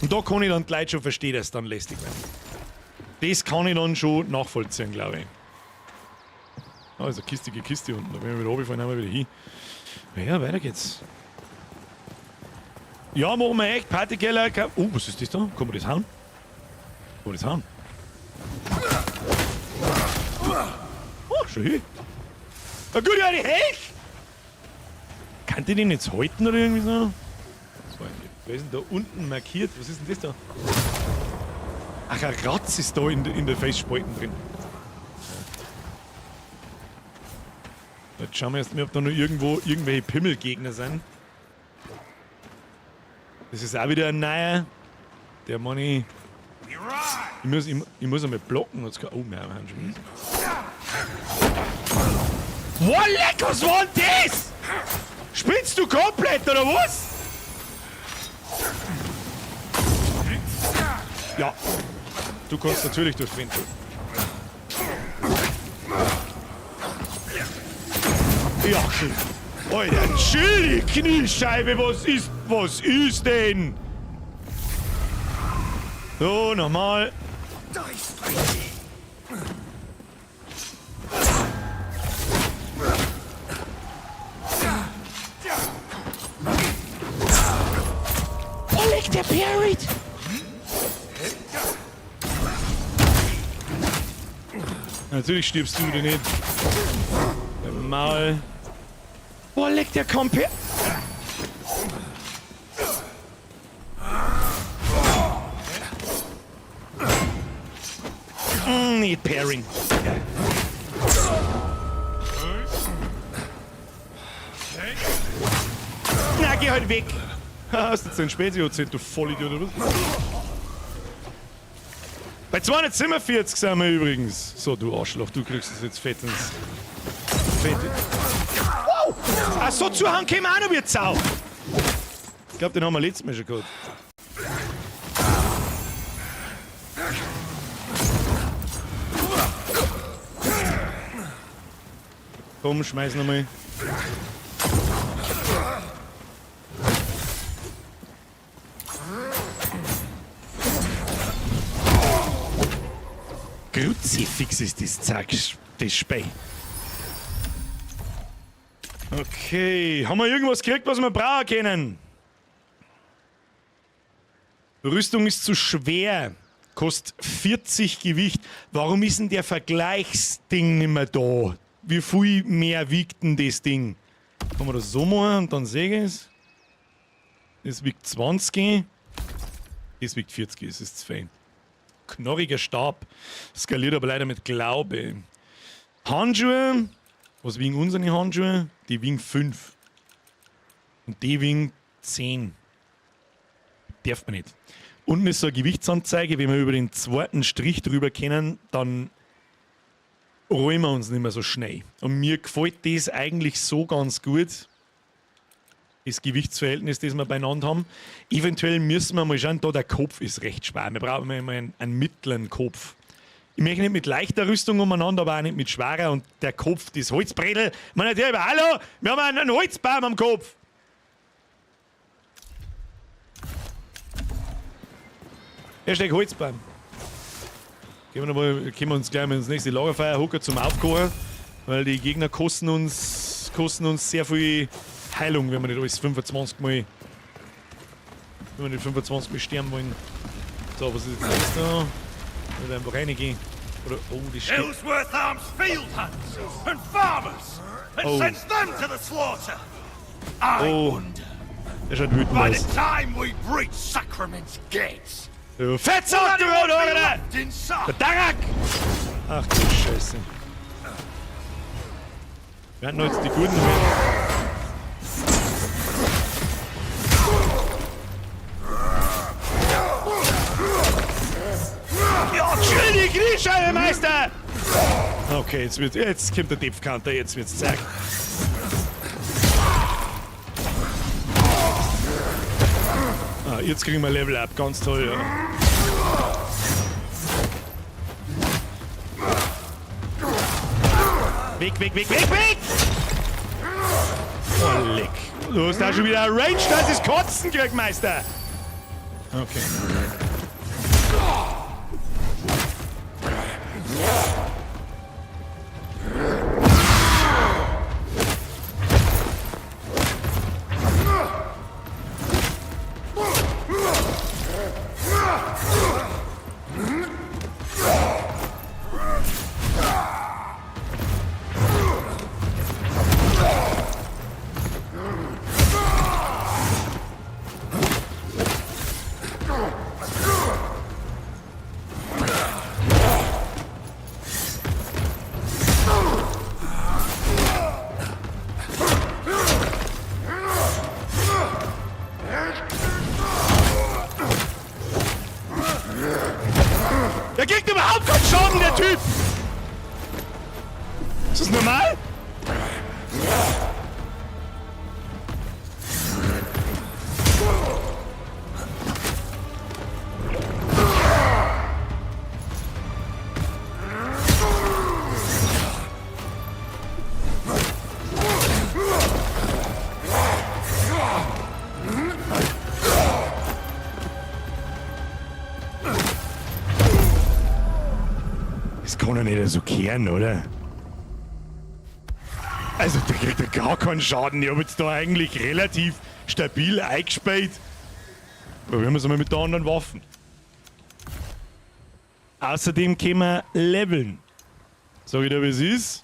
Speaker 1: Und da kann ich dann gleich schon verstehen, dass es dann lästig wird. Das kann ich dann schon nachvollziehen, glaube ich. Ah, ist eine kistige Kiste unten. Da werden wir wieder runterfallen, dann wieder hin. Ja, weiter geht's. Ja, machen wir echt. Partykeller. Oh, was ist das da? Kann man das hauen? Kann man das hauen? Oh, schon hin. Na gut, ja, die hält! Kann die den jetzt halten oder irgendwie so? Was ist denn da unten markiert? Was ist denn das da? Ach, ein Ratz ist da in der Felsspalten drin. Jetzt schauen wir erst mal, ob da noch irgendwo irgendwelche Pimmelgegner sind. Das ist auch wieder ein neuer. Der Mann, ich muss einmal blocken. Oh, wir haben schon wieder. Wow, leck, was war denn das? Spinnst du komplett, oder was? Ja, du kannst natürlich durch den Wind. Ja, Alter, chill, die Kniescheibe, was ist denn? So, nochmal. Oh, leck, der parried! Natürlich stirbst du dir nicht. Mal. Oh, leck, der kommt her! Nicht pairing. Na, geh halt weg! Hast du jetzt den Spezi erzählt, du Vollidiot, oder was? Bei 247 sind wir übrigens. So, du Arschloch, du kriegst es jetzt fett ins... Wow! Ach so, zuhauen käme auch noch wie Sau! Ich glaube, den haben wir letztes Mal schon gehabt. Komm, schmeiß nochmal. Kruzifix ist das Zeug, das Spei. Okay, haben wir irgendwas gekriegt, was wir brauchen können? Rüstung ist zu schwer, kostet 40 Gewicht. Warum ist denn der Vergleichsding nicht mehr da? Wie viel mehr wiegt denn das Ding? Kann man das so machen und dann sehe ich es? Das wiegt 20. Das wiegt 40, das ist zu fein. Knorriger Stab. Skaliert aber leider mit Glaube. Handschuhe. Was wiegen unsere Handschuhe? Die wiegen 5. Und die wiegen 10. Darf man nicht. Unten ist so eine Gewichtsanzeige. Wenn wir über den zweiten Strich drüber kennen, dann rollen wir uns nicht mehr so schnell. Und mir gefällt das eigentlich so ganz gut. Das Gewichtsverhältnis, das wir beieinander haben. Eventuell müssen wir mal schauen, da der Kopf ist recht schwer. Wir brauchen immer einen mittleren Kopf. Ich möchte nicht mit leichter Rüstung umeinander, aber auch nicht mit schwerer. Und der Kopf, das Holzbredel. Meine Liebe, hallo, wir haben einen Holzbaum am Kopf. Hashtag Holzbaum. Können wir uns gleich mal ins nächste Lagerfeuer hocken zum Aufkochen, weil die Gegner kosten uns sehr viel Heilung, wenn wir nicht alles 25 Mal sterben wollen. So, was ist jetzt da? Oder einfach reingehen. Oder, oh, die steht.
Speaker 7: Ellsworth arms field hunters and farmers and sends them to the slaughter. I wonder.
Speaker 1: Der schaut wütend
Speaker 7: by
Speaker 1: aus.
Speaker 7: the time we breach Sacrament's gates.
Speaker 1: Du Fettsack, du Rothaarige! Der Darak! Ach du Scheiße. Wir hatten jetzt die guten Ja, chill die Kniescheibe, Meister! Okay, jetzt kommt der Depfkanter, jetzt wird's Zeit. Ja, jetzt kriegen wir Level Up, ganz toll, ja. Weg, weg, weg, weg, weg! Oh, leck. Du hast da schon wieder ein Range, das ist Kotzen, Kriegmeister! Okay. Der kriegt überhaupt keinen Schaden, der Typ! Ist das normal? Das kann doch nicht so kehren, oder? Also, der kriegt ja gar keinen Schaden. Ich habe jetzt da eigentlich relativ stabil eingespielt. Probieren wir es mal mit der anderen Waffen. Außerdem können wir leveln. Sag ich dir, wie es ist.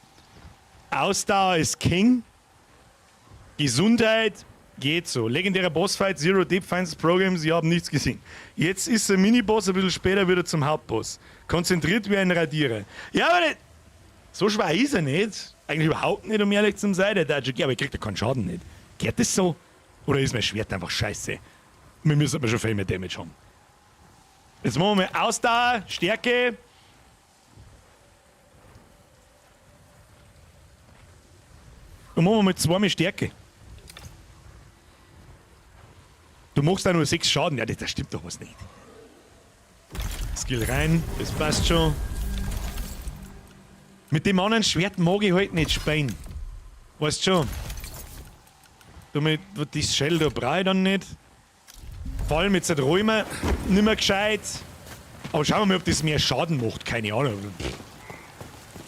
Speaker 1: Ausdauer ist King. Gesundheit geht so. Legendärer Bossfight, Zero Deep Finds Programs, ich habe nichts gesehen. Jetzt ist der Miniboss, ein bisschen später wieder zum Hauptboss. Konzentriert wie ein Radierer. Ja, aber nicht. So schwer ist er nicht. Eigentlich überhaupt nicht, um ehrlich zu sein. Der Dodge, aber ich krieg da keinen Schaden nicht. Geht das so? Oder ist mein Schwert einfach scheiße? Wir müssen aber schon viel mehr Damage haben. Jetzt machen wir mal Ausdauer, Stärke. Und machen wir mal 2 mehr Stärke. Du machst da nur 6 Schaden. Ja, das stimmt doch was nicht. Skill rein, das passt schon. Mit dem anderen Schwert mag ich halt nicht spielen. Weißt schon. Damit, das Shell da brauche ich dann nicht. Vor allem jetzt räumen nicht mehr gescheit. Aber schauen wir mal, ob das mehr Schaden macht. Keine Ahnung.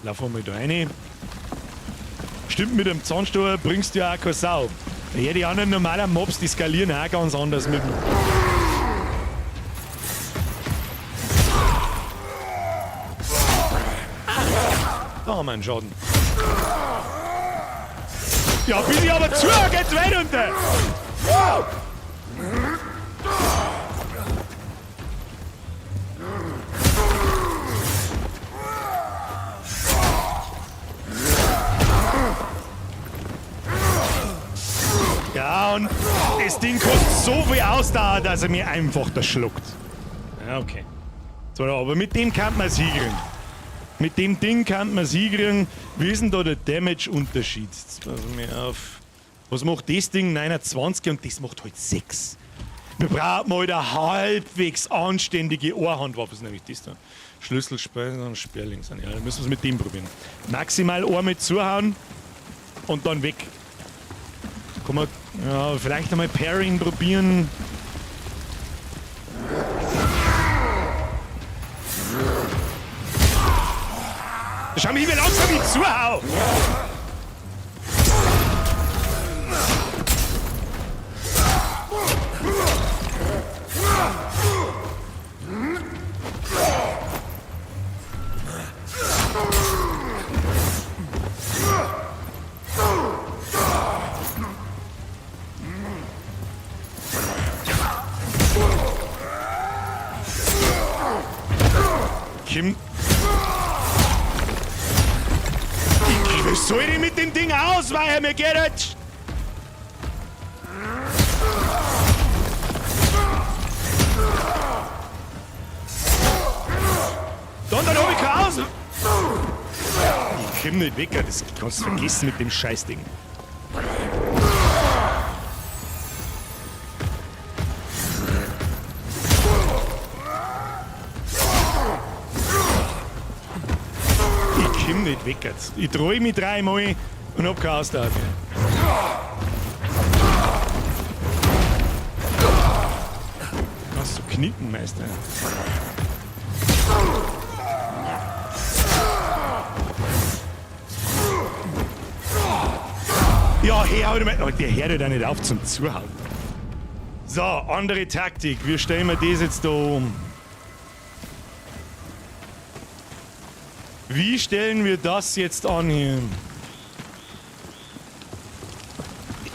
Speaker 1: Laufen wir mal da rein. Stimmt, mit dem Zahnstocher bringst du ja auch keine Sau. Ja, die anderen normalen Mobs, die skalieren auch ganz anders mit dem. Da haben wir einen Schaden. Ja, bis ich aber zu, geht's weit runter! Wow. Ja, und das Ding kostet so viel Ausdauer, dass er mir einfach das schluckt. Ja, okay. So, aber mit dem kann man es hinkriegen. Mit dem Ding kann man es hinkriegen. Wie ist denn da der Damage-Unterschied? Jetzt passen wir auf. Was macht das Ding? 29 und das macht halt 6. Wir brauchen mal eine halbwegs anständige Ohrhandwaffe. Das ist nämlich das da. Schlüsselspeisen und Sperrlinks. Ja, dann müssen wir es mit dem probieren. Maximal einmal zuhauen und dann weg. Kann man ja, vielleicht einmal Pairing probieren. Schau mich, wie langsam ich zuhau! Kim. Was soll ich mit dem Ding ausweichen? Mir geht es! Dann hab ich keine Aus! Ich komm nicht weg, das kannst du vergessen mit dem Scheißding. komm nicht weg jetzt. Ich drehe mich 3-mal und hab keine Ausdauer mehr. Was so knicken, Meister. Ja, hör mal. Oh, der hört ja nicht auf zum Zuhauen. So, andere Taktik. Wie stellen wir das jetzt da um? Wie stellen wir das jetzt an hier?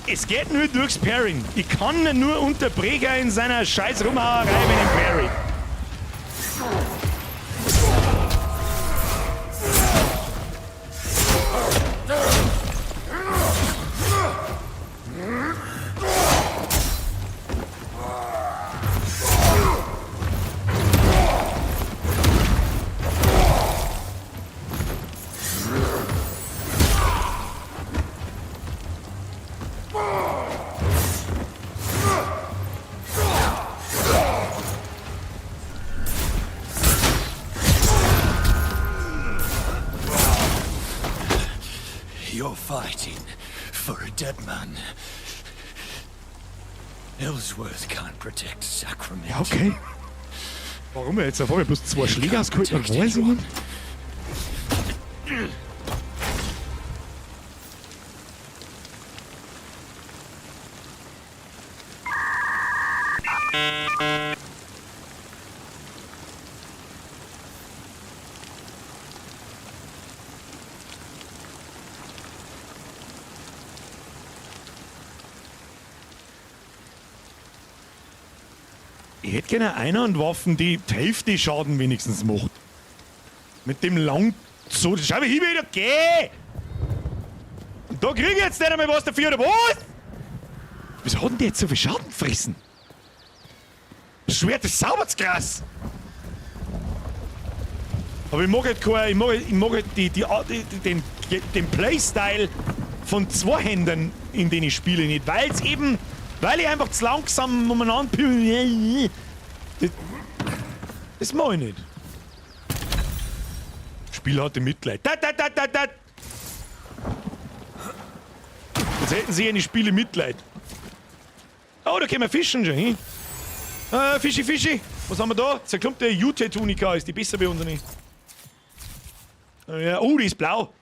Speaker 1: Es geht nur durchs Pairing. Ich kann ihn nur unterbrechen in seiner scheiß Rumhauerei mit dem Pairing.
Speaker 3: You're fighting for a dead man. Ellsworth can't protect Sacrament.
Speaker 1: Ja, okay. Warum er jetzt auf einmal bloß 2 Schläge ausgeholt hat? Weiß ich nicht. Ich hätte gerne Einhandwaffen, die Hälfte Schaden wenigstens macht. Mit dem lang... So, schau mal hin wieder, geh! Und da krieg ich jetzt nicht einmal was dafür, oder was? Wieso hat denn die jetzt so viel Schaden gefressen? Das Schwert ist sauber zu krass. Aber ich mag halt den Playstyle von Zweihändern, in denen ich spiele, nicht. Weil ich einfach zu langsam umeinander püll. Das mag ich nicht. Spiel hatte Mitleid. Jetzt hätten sie eine Spiele Mitleid. Oh, da können wir fischen schon hin. Fischi. Was haben wir da? Zerklumpte Jute-Tunika ist die besser bei uns nicht. Ja, die ist blau.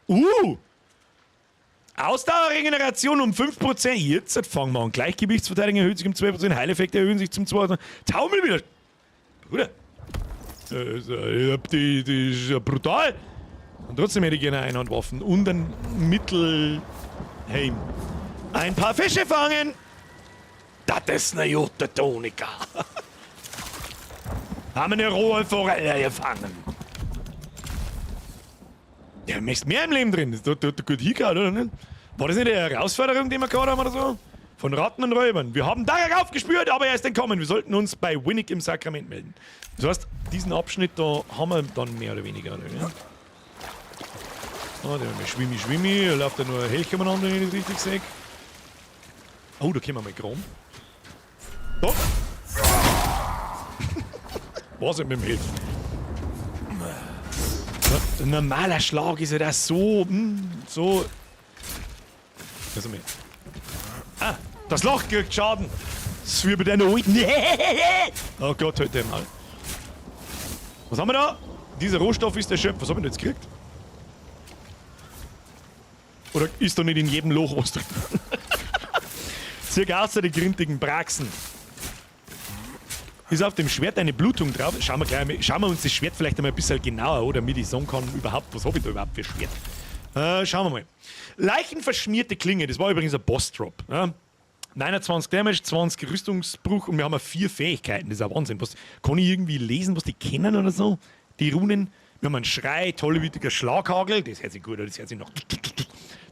Speaker 1: Ausdauerregeneration um 5%. Jetzt fangen wir an. Gleichgewichtsverteidigung erhöht sich um 2%. Heileffekte erhöhen sich zum 2%. Taumel wieder. Bruder. Die ist ja brutal. Und trotzdem hätte ich gerne Einhandwaffen. Und ein Mittelheim. Ein paar Fische fangen. Das ist eine gute Tonika. Haben eine rohe Forelle gefangen. Ja, du möchtest mehr im Leben drin. Das tut gut hingehauen, oder nicht? War das nicht eine Herausforderung, die wir gehabt haben oder so? Von Ratten und Räubern. Wir haben Dagger aufgespürt, aber er ist entkommen. Wir sollten uns bei Winnick im Sakrament melden. Das heißt, diesen Abschnitt da haben wir dann mehr oder weniger. Oder? Ja? Oh, der Schwimmi. Da läuft ja nur ein Helch umeinander, wenn ich das richtig sehe. Oh, da können wir mal kram. Da! Was ist mit dem Helf? Ein normaler Schlag ist ja das so. So. Also mehr. Ah, das Loch kriegt Schaden. Das ist wie bei deiner alten. Oh Gott, hört der mal. Was haben wir da? Dieser Rohstoff ist erschöpft. Was haben wir denn jetzt gekriegt? Oder ist da nicht in jedem Loch was drin? Circa außer die grintigen Praxen. Ist auf dem Schwert eine Blutung drauf? Schauen wir uns das Schwert vielleicht einmal ein bisschen genauer, oder damit ich sagen kann, was habe ich da überhaupt für Schwert? Schauen wir mal. Leichenverschmierte Klinge, das war übrigens ein Boss-Drop. Ja? 29 Damage, 20 Rüstungsbruch und wir haben 4 Fähigkeiten, das ist ein Wahnsinn. Kann ich irgendwie lesen, was die kennen oder so? Die Runen. Wir haben einen Schrei, tollwütiger Schlaghagel, das hört sich gut an, das hört sich noch.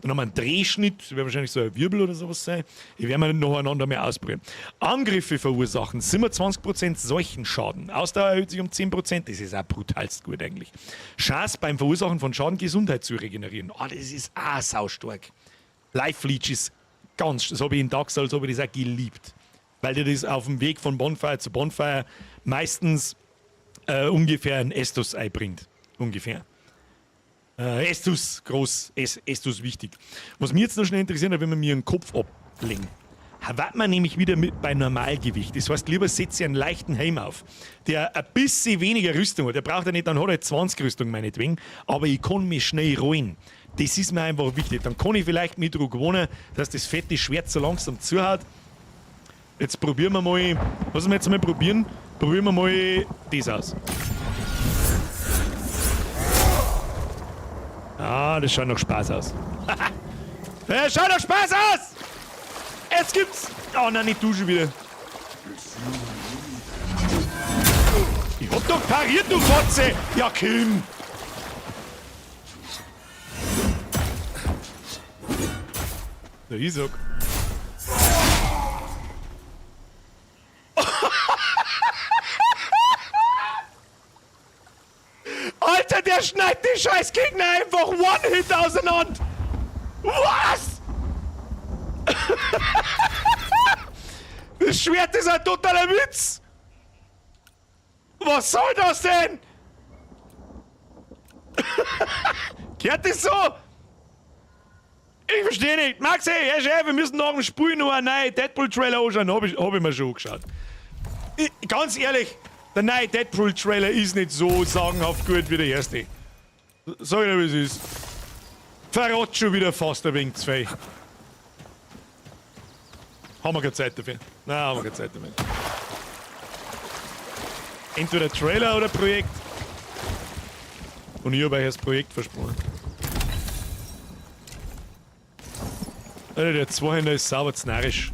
Speaker 1: Dann haben wir einen Drehschnitt, das wird wahrscheinlich so ein Wirbel oder sowas sein. Die werden wir nacheinander mehr ausprobieren. Angriffe verursachen, 27% Seuchenschaden. Ausdauer erhöht sich um 10%, das ist auch brutalst gut eigentlich. Chance beim Verursachen von Schaden, Gesundheit zu regenerieren. Das ist auch saustark. Life Leech ist ganz, das habe ich in Dark Souls das auch geliebt. Weil dir das auf dem Weg von Bonfire zu Bonfire meistens ungefähr ein Estus einbringt. Ungefähr. Estus, groß, Estus wichtig. Was mich jetzt noch schnell interessiert, wenn wir mir einen Kopf ablegen. Wird man nämlich wieder mit bei Normalgewicht. Das heißt, lieber setze ich einen leichten Helm auf, der ein bisschen weniger Rüstung hat. Der braucht ja nicht, dann hat er 20 Rüstung meinetwegen, aber ich kann mich schnell rollen. Das ist mir einfach wichtig. Dann kann ich vielleicht mit Druck gewonnen, dass das fette Schwert so langsam zuhaut. Jetzt probieren wir mal, was wir jetzt mal probieren? Probieren wir mal das aus. Ah, das schaut noch Spaß aus. Das schaut noch Spaß aus! Jetzt gibt's... Oh nein, nicht du schon wieder. Ich hab doch pariert, du Fotze! Ja, Kim! Der Isaac. Alter, der schneidet die scheiß Gegner einfach One-Hit auseinander! Was? Das Schwert ist ein totaler Witz! Was soll das denn? Gehört das so? Ich verstehe nicht. Maxi, Herr Chef, wir müssen nach dem Spiel noch einen neuen Deadpool-Trailer anschauen. Hab ich mir schon angeschaut. Ganz ehrlich, der neue Deadpool-Trailer ist nicht so sagenhaft gut wie der erste. Sag ich dir, wie es ist. Verrot schon wieder fast ein wenig zu viel. Haben wir keine Zeit dafür? Nein, haben wir keine Zeit dafür. Entweder Trailer oder Projekt. Und ich habe euch das Projekt versprochen. Alter, der Zweihänder ist sauber znarisch.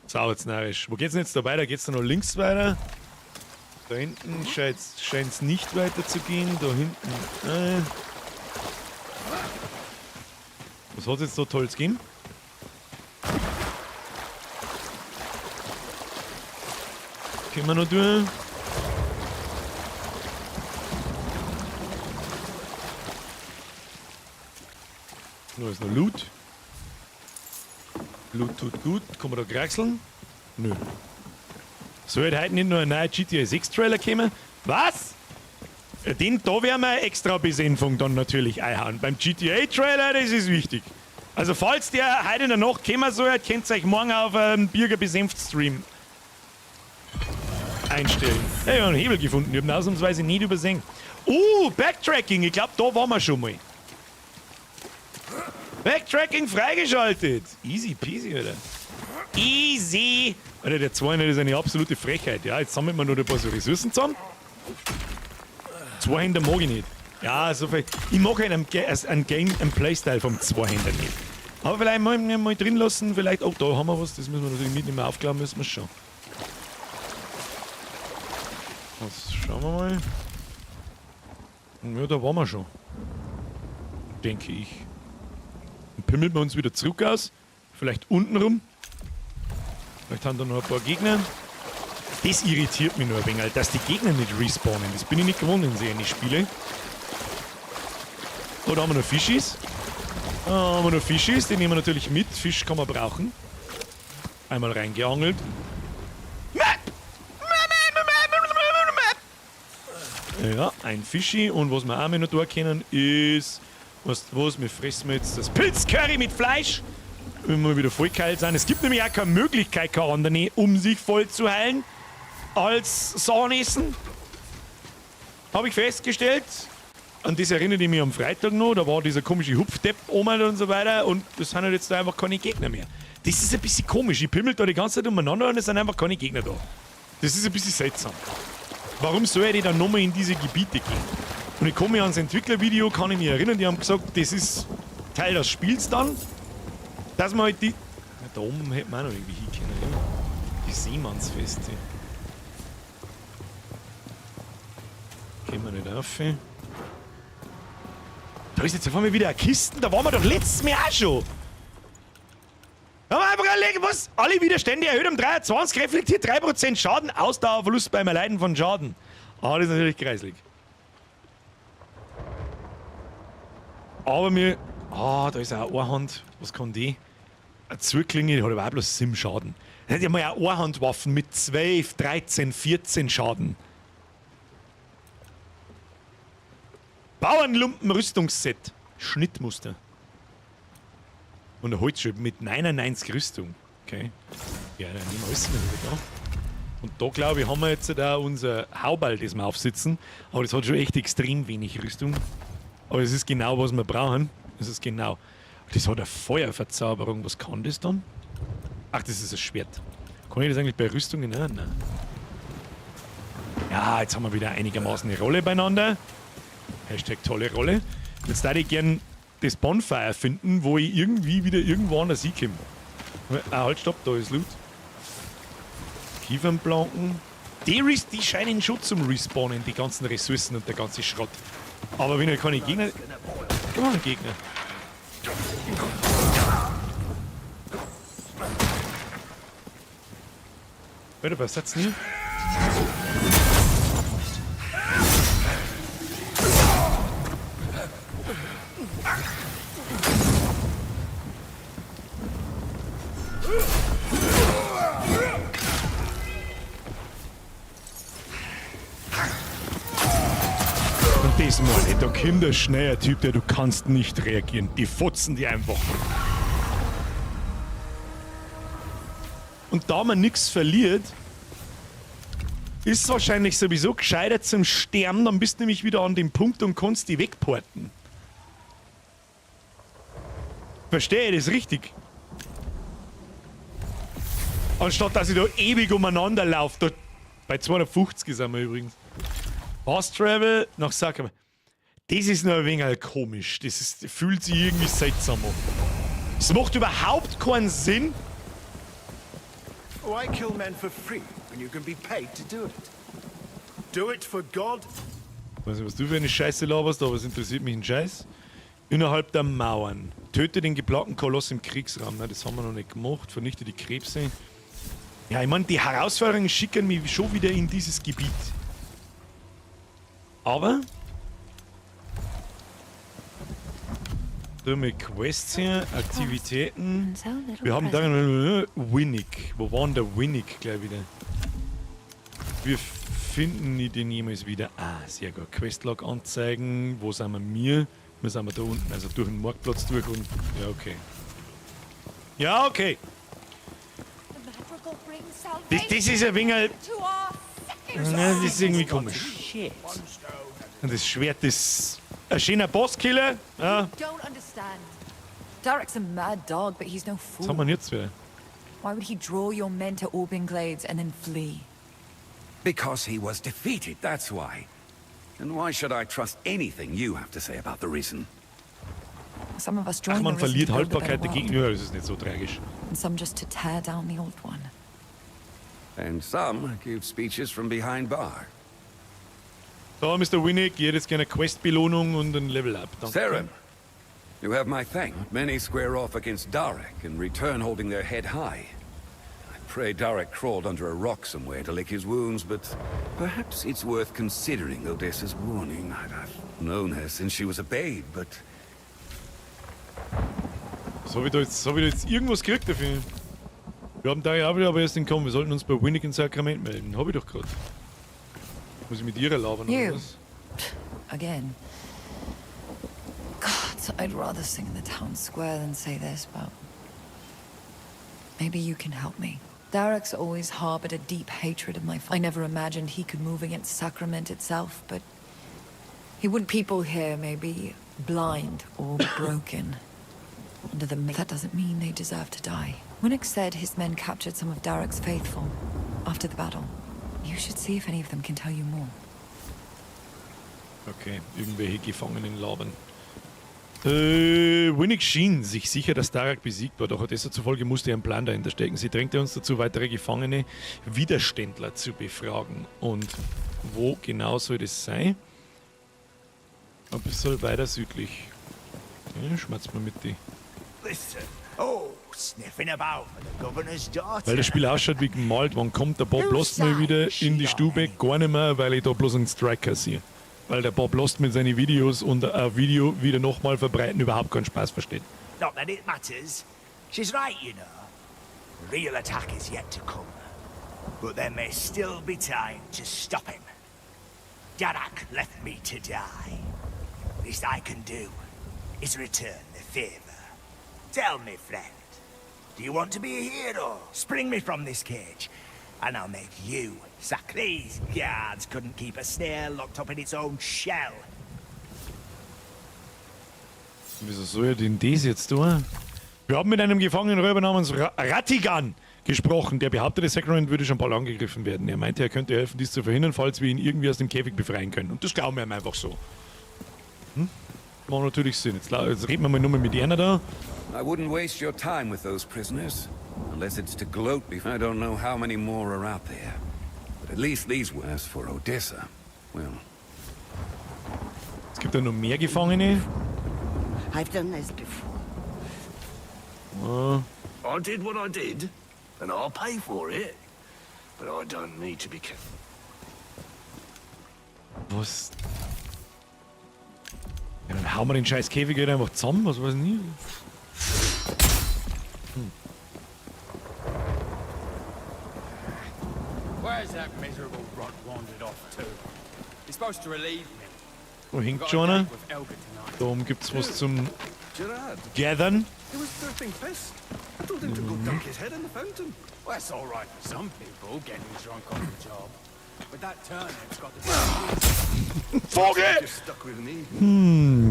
Speaker 1: Sauber znarisch. Wo geht's denn jetzt da weiter? Geht's da noch links weiter? Da hinten scheint es nicht weiter zu gehen. Da hinten. Was hat es jetzt so Tolles gegeben? Können wir noch durch? Da ist noch Loot. Loot tut gut. Kann man da kraxeln? Nö. Soll heute nicht nur ein neuer GTA 6 Trailer kommen? Was? Den da werden wir extra Besänfung dann natürlich einhauen. Beim GTA Trailer, das ist wichtig. Also falls der heute in der Nacht kommen soll, könnt ihr euch morgen auf einen Bürger besenft Stream einstellen. Ja, ich habe einen Hebel gefunden, ich habe ihn ausnahmsweise nicht übersehen. Backtracking, ich glaube, da waren wir schon mal. Backtracking freigeschaltet. Easy peasy, Alter. Easy. Alter, der 200 ist eine absolute Frechheit. Ja, jetzt sammeln wir noch ein paar so Ressourcen zusammen. 200 mag ich nicht. Ja, so viel. Ich mag halt einen Playstyle vom 200 nicht. Aber vielleicht mal drin lassen, vielleicht. Oh, da haben wir was, das müssen wir natürlich mitnehmen. Aufklappen müssen wir schon. Das schauen wir mal. Ja, da waren wir schon. Denke ich. Dann pimmeln wir uns wieder zurück aus. Vielleicht unten rum. Vielleicht haben da noch ein paar Gegner. Das irritiert mich nur ein wenig, dass die Gegner nicht respawnen. Das bin ich nicht gewohnt in solchen Spielen. Oh, da haben wir noch Fischis. Da haben wir noch Fischis, die nehmen wir natürlich mit. Fisch kann man brauchen. Einmal reingeangelt. Ja, ein Fischi. Und was wir auch noch da kennen ist... Was, wir fressen jetzt das Pilzcurry mit Fleisch. Wenn wir wieder voll geheilt sind. Es gibt nämlich auch keine Möglichkeit, keine andere, um sich voll zu heilen. Als Sahnessen. Habe ich festgestellt. An das erinnert ich mich am Freitag noch. Da war dieser komische Hupfdepp-Oma und so weiter. Und das sind halt jetzt da einfach keine Gegner mehr. Das ist ein bisschen komisch. Ich pimmel da die ganze Zeit umeinander und es sind einfach keine Gegner da. Das ist ein bisschen seltsam. Warum soll ich dann nochmal in diese Gebiete gehen? Und ich komme mich ans Entwicklervideo, kann ich mich erinnern, die haben gesagt, das ist Teil des Spiels dann, dass man halt die... Ja, da oben hätten wir auch noch irgendwie hinkommen, ja. Die Seemannsfeste. Gehen wir nicht auf. Da ist jetzt auf einmal wieder eine Kiste, da waren wir doch letztes Mal auch schon. Da haben wir einfach erlegt, was? Alle Widerstände erhöht um 23, reflektiert 3% Schaden, Ausdauerverlust beim Erleiden von Schaden. Ah, das ist natürlich kreislig. Aber mir... Ah, da ist auch eine Hand. Was kann die? Eine Zurklinge, die hat aber auch bloß 7 Schaden. Dann hat ja mal eine Einhandwaffen mit 12, 13, 14 Schaden. ein Lumpen-Rüstungsset. Schnittmuster. Und ein Holzschild mit 99 Rüstung. Okay. Ja, dann nehmen wir alles wieder da. Und da, glaube ich, haben wir jetzt da unser Hauball, das wir aufsitzen. Aber das hat schon echt extrem wenig Rüstung. Aber es ist genau, was wir brauchen. Das ist genau. Das hat eine Feuerverzauberung. Was kann das dann? Ach, das ist ein Schwert. Kann ich das eigentlich bei Rüstungen? Nein. Ja, jetzt haben wir wieder einigermaßen eine Rolle beieinander. Hashtag tolle Rolle. Jetzt würde ich gern das Bonfire finden, wo ich irgendwie wieder irgendwo anders hinkomme. Ah, halt, stopp, da ist Loot. Kiefernplanken. Die scheinen schon zum Respawnen, die ganzen Ressourcen und der ganze Schrott. Aber wenn ich keine Gegner... Komm mal, Gegner. Warte, was hat's denn hier? Und diesmal, da kommt ein schneller Typ, der du kannst nicht reagieren. Die futzen die einfach. Und da man nichts verliert, ist es wahrscheinlich sowieso gescheiter zum Sterben, dann bist du nämlich wieder an dem Punkt und kannst die wegporten. Verstehe ich das richtig? Anstatt dass ich da ewig umeinander laufe. Bei 250 sind wir übrigens. Fast Travel nach Sacramento. Das ist nur ein wenig komisch. Das fühlt sich irgendwie seltsam an. Das macht überhaupt keinen Sinn.
Speaker 6: Why kill men for free when you can be paid to do it? Do it for God.
Speaker 1: Ich weiß nicht, was du für eine Scheiße laberst, aber es interessiert mich ein Scheiß. Innerhalb der Mauern. Töte den geplagten Koloss im Kriegsraum. Na, das haben wir noch nicht gemacht. Vernichte die Krebse. Ja, ich meine, die Herausforderungen schicken mich schon wieder in dieses Gebiet. Aber... Dumme Quests hier, Aktivitäten. Wir haben da Winnick. Wo war denn der Winnick gleich wieder? Wir finden den jemals wieder. Ah, sehr gut. Questlog anzeigen. Wo sind wir? Wir sind da unten, also durch den Marktplatz durch und... Ja, okay. Ja, okay. Das ist ein wenig... Na, das ist irgendwie komisch. Und das Schwert ist... Ein schöner Bosskiller. Ja.
Speaker 5: Don't understand. Derek's a mad dog, but he's no
Speaker 1: Was haben wir
Speaker 5: fool.
Speaker 1: denn jetzt wieder?
Speaker 5: Why would he draw your men to Orbin Glades and then flee?
Speaker 12: Because he was defeated, that's why. And why should I trust anything you have to say about the Risen?
Speaker 5: Some of us
Speaker 1: Ach,
Speaker 5: join
Speaker 1: man
Speaker 5: the Risen
Speaker 1: verliert
Speaker 5: to build a
Speaker 1: Haltbarkeit
Speaker 5: better
Speaker 1: der
Speaker 5: world,
Speaker 1: Gegner. Ja, das ist nicht so tragisch.
Speaker 5: and some just to tear down the old one.
Speaker 12: And some give speeches from behind bar.
Speaker 1: So, Mr. Winnick, jedes gerne Quest-Belohnung und ein Level-Up. Danke.
Speaker 12: Saren, you have my thanks. Many square off against Darek and return holding their head high. I pray Darek crawled under a rock somewhere to lick his wounds, but perhaps it's worth considering Odessa's warning. I've known her since she was a babe, but...
Speaker 1: So wie da jetzt irgendwas gekriegt dafür. Wir haben da ja auch wieder aber erst entkommen. Wir sollten uns bei Winnick in Sakrament melden. Hab ich doch gerade. Muss ich mit ihr labern oder
Speaker 5: You.
Speaker 1: was?
Speaker 5: Again. God, I'd rather sing in the town square than say this, but... Maybe you can help me. Derek's always harbored a deep hatred of my father. I never imagined he could move against Sacrament itself, but... He wouldn't people here maybe blind or broken. Under the that doesn't mean they deserve to die. Winnick said his men captured some of Derek's faithful after the battle. You should see if any of them can tell you more.
Speaker 1: Okay, irgendwelche Gefangenen labern. Winnick schien sich sicher, dass Darek besiegt war, doch Odessa zufolge musste er einen Plan dahinter stecken. Sie drängte uns dazu, weitere Gefangene Widerständler zu befragen. Und wo genau soll das sein? Ein bisschen weiter südlich. Ja, schmerzt mal mit die.
Speaker 6: Listen. Oh, sniffing about for the governor's daughter.
Speaker 1: Weil das Spiel ausschaut wie gemalt, wann kommt der Bob Lost mal wieder in die Stube? Gar nicht mehr, weil ich da bloß einen Striker sehe. Weil der Bob Lost mit seinen Videos und ein Video wieder nochmal verbreiten überhaupt keinen Spaß versteht.
Speaker 6: Not that it matters. She's right, you know. The real attack is yet to come. But there may still be time to stop him. Darak left me to die. least I can do is return the favor. Tell me, friend, do you want to be a hero? Spring me from this cage, and I'll make you sack. These guards couldn't keep a snail locked up in its own shell.
Speaker 1: Wieso soll er denn das jetzt tun? Wir haben mit einem Gefangenenräuber namens Ratigan gesprochen. Der behauptete, Sacrament würde schon bald angegriffen werden. Er meinte, er könnte helfen, dies zu verhindern, falls wir ihn irgendwie aus dem Käfig befreien können. Und das glauben wir ihm einfach so. Macht natürlich Sinn. Jetzt reden wir mal nur mit einer da.
Speaker 12: I wouldn't waste your time with those prisoners. Unless it's to gloat before. I don't know how many more are out there. But at least these were as for Odessa. Well.
Speaker 1: Es gibt ja noch mehr Gefangene.
Speaker 9: I've done this before.
Speaker 7: I did what I did, and I'll pay for it. But I don't need to be careful.
Speaker 1: Was? Ja, dann hauen wir den scheiß Käfig halt einfach zusammen, was weiß ich nicht.
Speaker 13: Where's that miserable rot wandered off to? He's supposed to relieve me.
Speaker 1: Wo hinkt schon einer? Da oben gibt's was zum Gathern.
Speaker 7: He was thirsting piss. I told him to go dunk his head in the fountain.
Speaker 13: Well, that's all right for some people, getting drunk on the job. But that turnip's got the
Speaker 1: Vogel!
Speaker 7: Just stuck with me.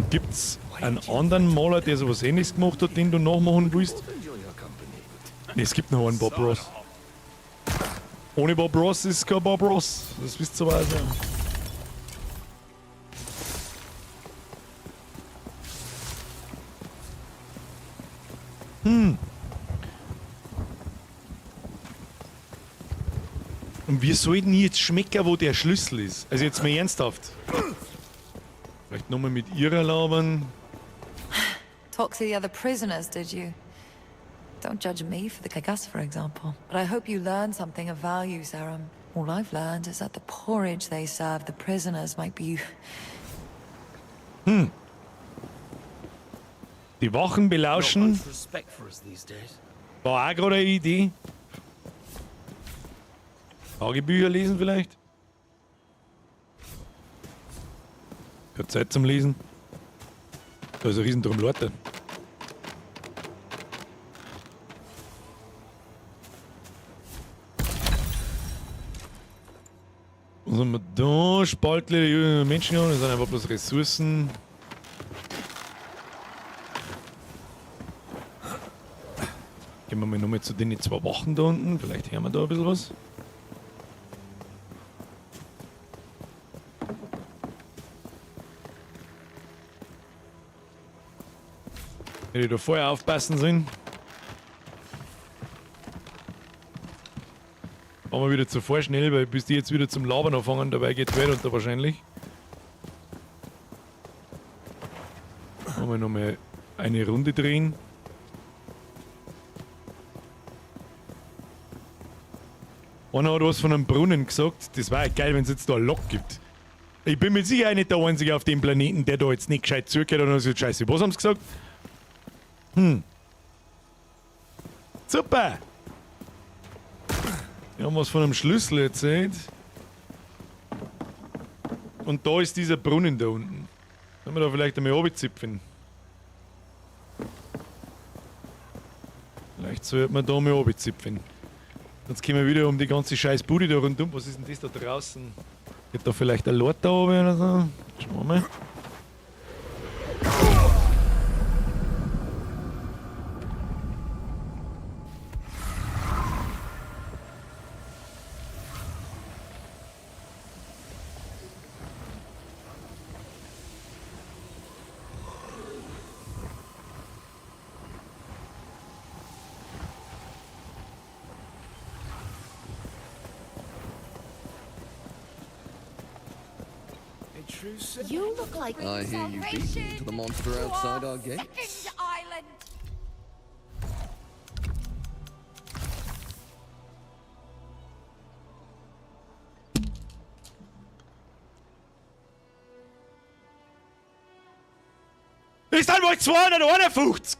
Speaker 1: Gibt's einen anderen Maler, der sowas ähnliches gemacht hat, den du nachmachen willst? Ne, es gibt noch einen Bob Ross. Ohne Bob Ross ist kein Bob Ross. Das wisst ihr weiter. Und wie soll denn jetzt schmecken, wo der Schlüssel ist? Also jetzt mal ernsthaft. Vielleicht nochmal mit ihrer labern.
Speaker 5: Talk to the other prisoners, did you? Don't judge me for the Gus, for example. But I hope you learned something of value, Sarum. All I've learned is that the porridge they serve the prisoners might be...
Speaker 1: Die Wachen belauschen. War auch gerade eine Idee. Tagebücher lesen vielleicht? Keine Zeit zum Lesen. Da ist ein Riesendrum Leute. Was haben wir da? Spaltle, Menschen, das sind einfach bloß Ressourcen. Gehen wir mal nochmal zu den zwei Wachen da unten. Vielleicht hören wir da ein bisschen was. Hätte ich da vorher aufpassen sollen. Fahren wir wieder zu vorschnell, weil bis die jetzt wieder zum Labern anfangen, dabei geht's weiter unter wahrscheinlich. Wollen wir nochmal eine Runde drehen. Einer hat was von einem Brunnen gesagt. Das wäre geil, wenn es jetzt da ein Loch gibt. Ich bin mir sicher nicht der Einzige auf dem Planeten, der da jetzt nicht gescheit zugehört und dann sagt, scheiße, was haben sie gesagt? Super! Wir haben was von einem Schlüssel erzählt. Und da ist dieser Brunnen da unten. Können wir da vielleicht einmal runterzipfen? Vielleicht sollte man da mal runterzipfen. Jetzt gehen wir wieder um die ganze scheiß Bude da rundum. Was ist denn das da draußen? Geht da vielleicht ein Lord da oben oder so? Schauen wir mal.
Speaker 8: You look like
Speaker 14: I hear you beat me to the monster outside our gates.
Speaker 8: Island.
Speaker 1: Ist einmal 251!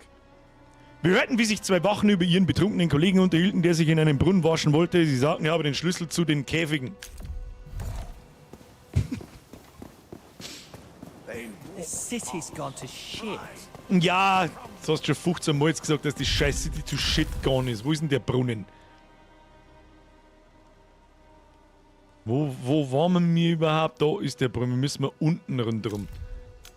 Speaker 1: Wir hörten, wie sich zwei Wachen über ihren betrunkenen Kollegen unterhielten, der sich in einem Brunnen waschen wollte. Sie sagten, er habe den Schlüssel zu den Käfigen.
Speaker 13: The city's gone to shit.
Speaker 1: Ja, du hast schon 15 Mal jetzt gesagt, dass die Scheiße die zu shit gone ist. Wo ist denn der Brunnen? Wo waren wir überhaupt? Da ist der Brunnen. Müssen wir unten rundherum.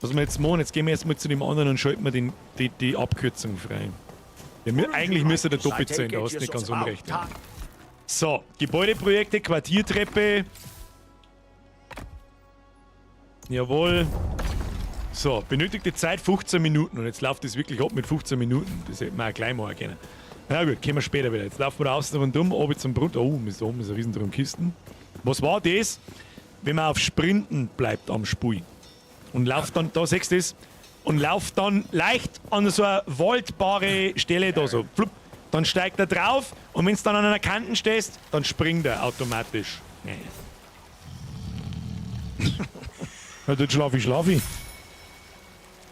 Speaker 1: Was wir jetzt machen, jetzt gehen wir erstmal zu dem anderen und schalten wir die Abkürzung frei. Ja, eigentlich müsste der doppelt sein, da hast du nicht ganz unrecht. Ja. So, Gebäudeprojekte, Quartiertreppe. Jawohl. So, benötigte Zeit 15 Minuten und jetzt läuft das wirklich ab mit 15 Minuten. Das hätten wir auch gleich machen können. Na gut, kommen wir später wieder. Jetzt laufen wir da außen rundum, oben zum Brunnen. Oh, da oben ist ein riesen Kisten. Was war das? Wenn man auf Sprinten bleibt am Spui und lauft dann, da siehst du das, und lauft dann leicht an so eine waldbare Stelle da so, flupp, dann steigt er drauf und wenn du dann an einer Kante stehst, dann springt er automatisch. Ja, dort schlaf ich.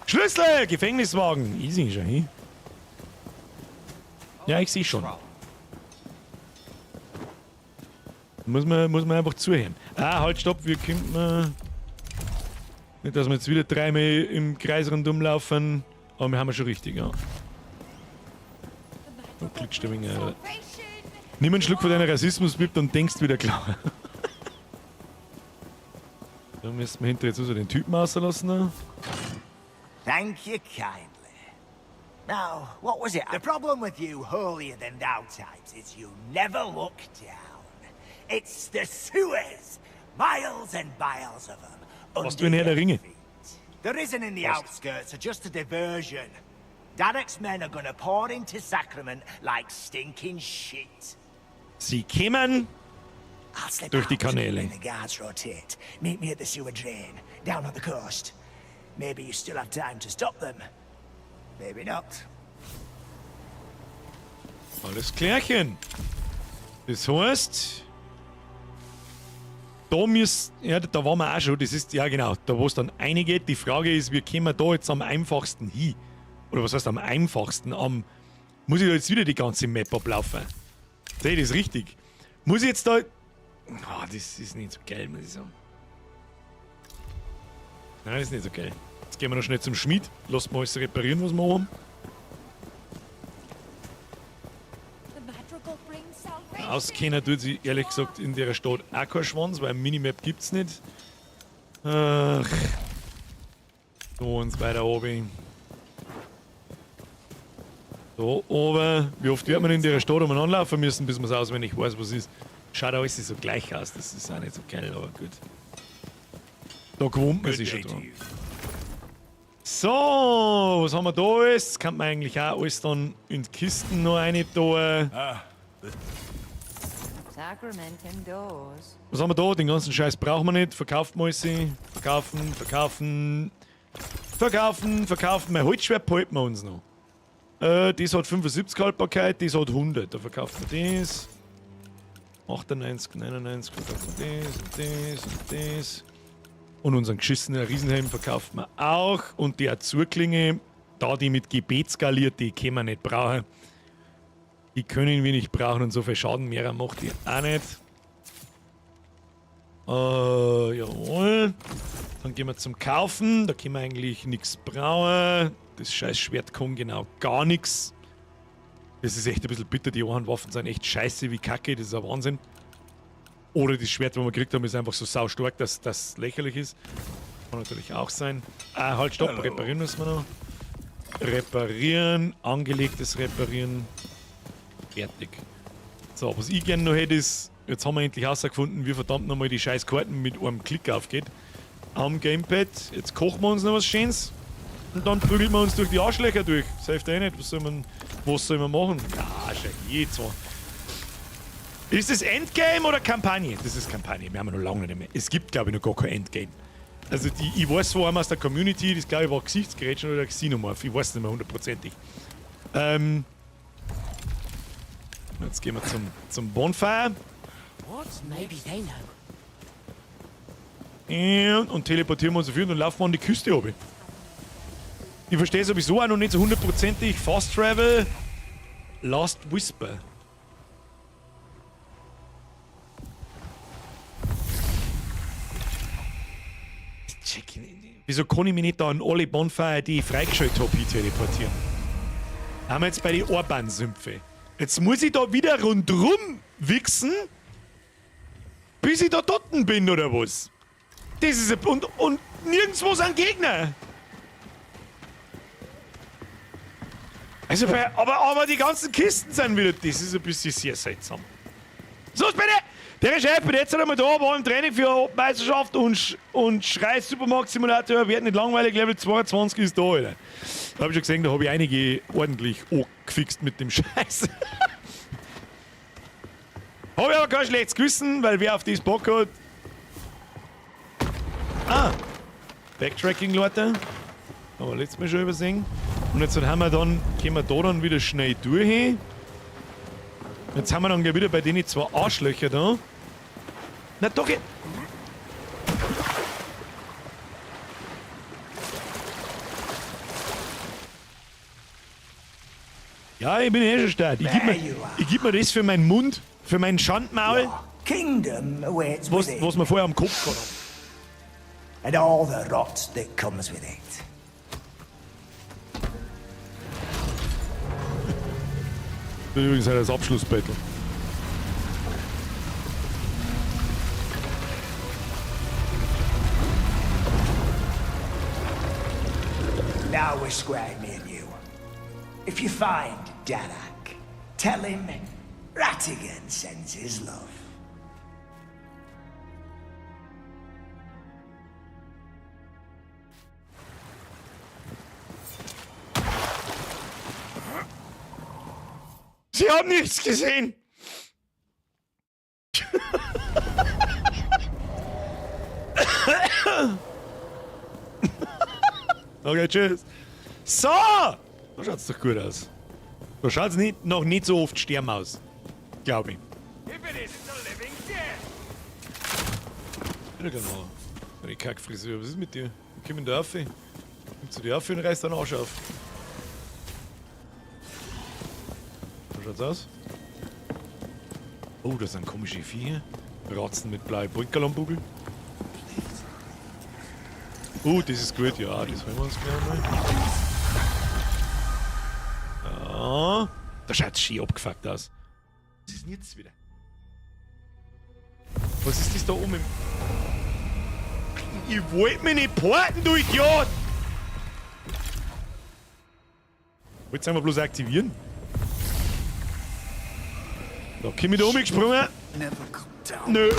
Speaker 1: Schlüssel! Gefängniswagen! Easy schon, hin. Ja, ich sehe schon. Muss man einfach zuhören. Ah, halt, stopp, wir können. Nicht, dass wir jetzt wieder dreimal im Kreis rundum laufen. Aber wir haben schon richtig, ja. Du klickst ein wenig. Nimm einen Schluck von deiner Rassismus-Bib und denkst wieder klar. Da müssen wir hinterher jetzt so den Typen rauslassen.
Speaker 6: Thank you kindly. Now, what was it? The problem with you holier-than-thou types is you never look down. It's the sewers. Miles and miles of them.
Speaker 1: Was du in Herr der Ringe?
Speaker 6: The risen in the outskirts are just a diversion. Derek's men are gonna pour into Sacrament like stinking shit.
Speaker 1: Sie kämen
Speaker 6: I'll slip
Speaker 1: durch die
Speaker 6: out
Speaker 1: Kanäle.
Speaker 6: when the guards rotate. Meet me at the sewer drain, down on the coast. Maybe you still have time to stop them. Maybe not.
Speaker 1: Alles klärchen. Das heißt, da waren wir auch schon, das ist, ja genau, da wo es dann reingeht. Die Frage ist, wie kommen wir da jetzt am einfachsten hin? Oder was heißt am einfachsten? Muss ich da jetzt wieder die ganze Map ablaufen? Sehe ich das richtig? Muss ich jetzt da... Oh, das ist nicht so geil, muss ich sagen. Nein, das ist nicht so geil. Jetzt gehen wir noch schnell zum Schmied. Lassen wir alles reparieren, was wir haben. Auskennen tut sich ehrlich gesagt in der Stadt auch kein Schwanz, weil Minimap gibt's nicht. Ach. So, uns weiter oben. Da oben. Wie oft wird man in der Stadt umeinander laufen müssen, bis man es auswendig weiß, was ist. Schaut alles so gleich aus, das ist auch nicht so geil, aber gut. Da gewohnt man sich schon dran. So, was haben wir da alles? Das kann man eigentlich auch alles dann in die Kisten noch rein tun.
Speaker 5: Sacrament indoors.
Speaker 1: Was haben wir da? Den ganzen Scheiß brauchen wir nicht. Verkauft mal sie. Verkaufen. Mein Holzschwert behalten wir uns noch. Das hat 75 Haltbarkeit, das hat 100. Da verkaufen wir das. 98, 99, verkaufen wir das und das. Und unseren geschissenen Riesenhelm verkaufen wir auch. Und die Azurklinge, da die mit Gebet skaliert, die können wir nicht brauchen. Die können wir nicht brauchen und so viel Schaden mehr macht die auch nicht. Jawohl. Dann gehen wir zum Kaufen. Da können wir eigentlich nichts brauchen. Das scheiß Schwert kann genau gar nichts. Das ist echt ein bisschen bitter. Die Waffen sind echt scheiße wie Kacke. Das ist ein Wahnsinn. Oder das Schwert, das wir gekriegt haben, ist einfach so saustark, dass das lächerlich ist. Kann natürlich auch sein. Halt, stopp. Reparieren müssen wir noch. Reparieren. Angelegtes Reparieren. Fertig. So, was ich gerne noch hätte ist, jetzt haben wir endlich herausgefunden, wie verdammt nochmal die scheiß Karten mit einem Klick aufgeht. Am Gamepad. Jetzt kochen wir uns noch was Schönes. Und dann prügeln wir uns durch die Arschlöcher durch. Das hilft eh nicht. Was soll man machen? Ja, schon je zwar. Ist das Endgame oder Kampagne? Das ist Kampagne. Wir haben noch lange nicht mehr. Es gibt, glaube ich, noch gar kein Endgame. Also, ich weiß vor allem aus der Community, das glaube ich war Gesichtsgerätschen oder Xenomorph. Ich weiß nicht mehr hundertprozentig. Jetzt gehen wir zum Bonfire. Und teleportieren wir uns auf und dann laufen wir an die Küste runter. Ich verstehe sowieso auch noch nicht so hundertprozentig. Fast Travel. Last Whisper. Wieso kann ich mich nicht da an alle Bonfire, die ich freigeschaltet habe, teleportieren? Haben wir jetzt bei den Orban-Sümpfe. Jetzt muss ich da wieder rundrum wichsen, bis ich da dort bin, oder was? Das ist und nirgendwo sind Gegner. Also, aber die ganzen Kisten sind wieder, das ist ein bisschen sehr seltsam. So, bitte! Der Chef, bin jetzt einmal da, war im Training für eine Meisterschaft und Schrei Supermarkt Simulator, wird nicht langweilig, Level 22 ist da, Alter. Da hab ich schon gesehen, da habe ich einige ordentlich gefixt mit dem Scheiß. Habe ich aber kein schlechtes Gewissen, weil wer auf das Bock hat. Backtracking, Leute. Aber letztes Mal schon übersehen. Und jetzt haben wir dann, gehen wir da dann wieder schnell durch. Jetzt haben wir dann gleich wieder bei denen zwei Arschlöcher da. Na doch! Ja, ich bin eh schon stark. Ich geb mir das für meinen Mund, für meinen Schandmaul, was wir vorher am Kopf gehabt haben.
Speaker 6: And all the rot that comes with it.
Speaker 1: Das ist übrigens das Abschlussbattle.
Speaker 6: Now we're square, me and you. If you find Darak, tell him Ratigan sends his love.
Speaker 1: Sie haben nichts gesehen! Okay, tschüss. So! Da schaut's doch gut aus. Da schaut's noch nicht so oft sterben aus. Glaub ich. Ja, genau. Eine Kackfrisur. Was ist mit dir? Komm da auf. Kommst du dir auf und reißt deinen Arsch auf. So schaut's aus. Oh, das sind komische Viecher. Ratzen mit blauen Brückerl am Bugel. Das ist gut, ja, das holen wir uns gleich mal. Ja, da schaut's schön abgefuckt aus. Was ist denn jetzt wieder? Was ist das da oben? Ich wollte mich nicht porten, du Idiot! Wollt's einfach bloß aktivieren? Da komm ich da umgesprungen. Nö.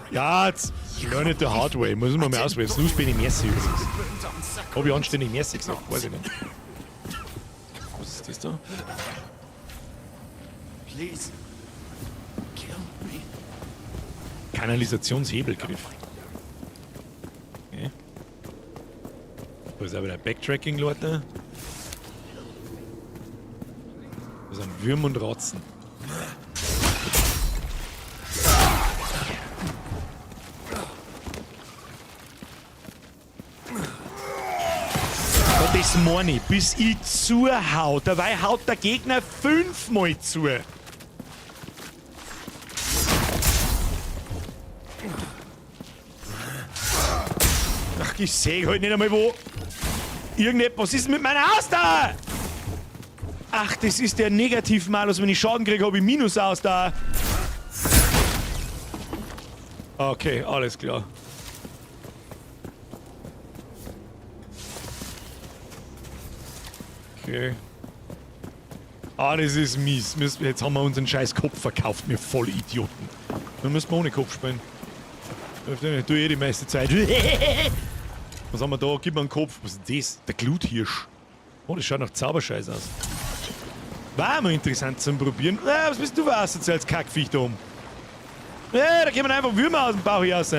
Speaker 1: Ja, jetzt. Ja, nicht der Hardware, muss man mal auswählen. Los bin ich Messi übrigens. Hab ich anständig Messi gesagt, weiß ich nicht. Was ist das da? Kanalisationshebelgriff. Okay. Da ist aber der Backtracking, Leute. Da sind Würmer und Ratzen. Das meine ich, bis ich zuhau. Dabei haut der Gegner 5-mal zu. Ach, ich sehe halt nicht einmal wo. Irgendetwas ist mit meiner Ausdauer. Ach, das ist der Negativmalus. Wenn ich Schaden kriege, habe ich Minus-Ausdauer. Okay, alles klar. Okay. Das ist mies. Jetzt haben wir unseren scheiß Kopf verkauft, wir voll Idioten. Dann müssen wir ohne Kopf spielen. Ich tue die meiste Zeit. Was haben wir da? Gib mir einen Kopf. Was ist denn das? Der Gluthirsch. Oh, das schaut nach Zauberscheiß aus. War mal interessant zum Probieren. Was bist du für als Kackviech da oben? Ja, da kommen einfach Würmer aus dem Bauch hier raus.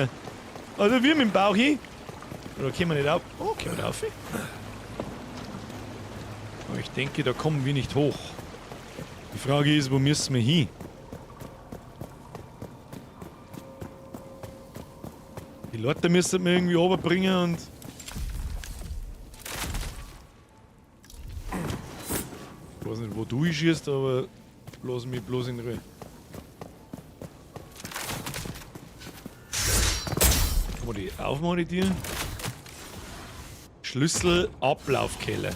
Speaker 1: Also Würmer im Bauch hier. Oder kommen wir nicht auf? Oh, kommen wir auf. Aber ich denke, da kommen wir nicht hoch. Die Frage ist, wo müssen wir hin? Die Leute müssen wir irgendwie runterbringen und... Ich weiß nicht, wo du schießt, aber lass mich bloß in Ruhe. Aufmachen wir die Tür. Schlüssel, Ablaufkeller.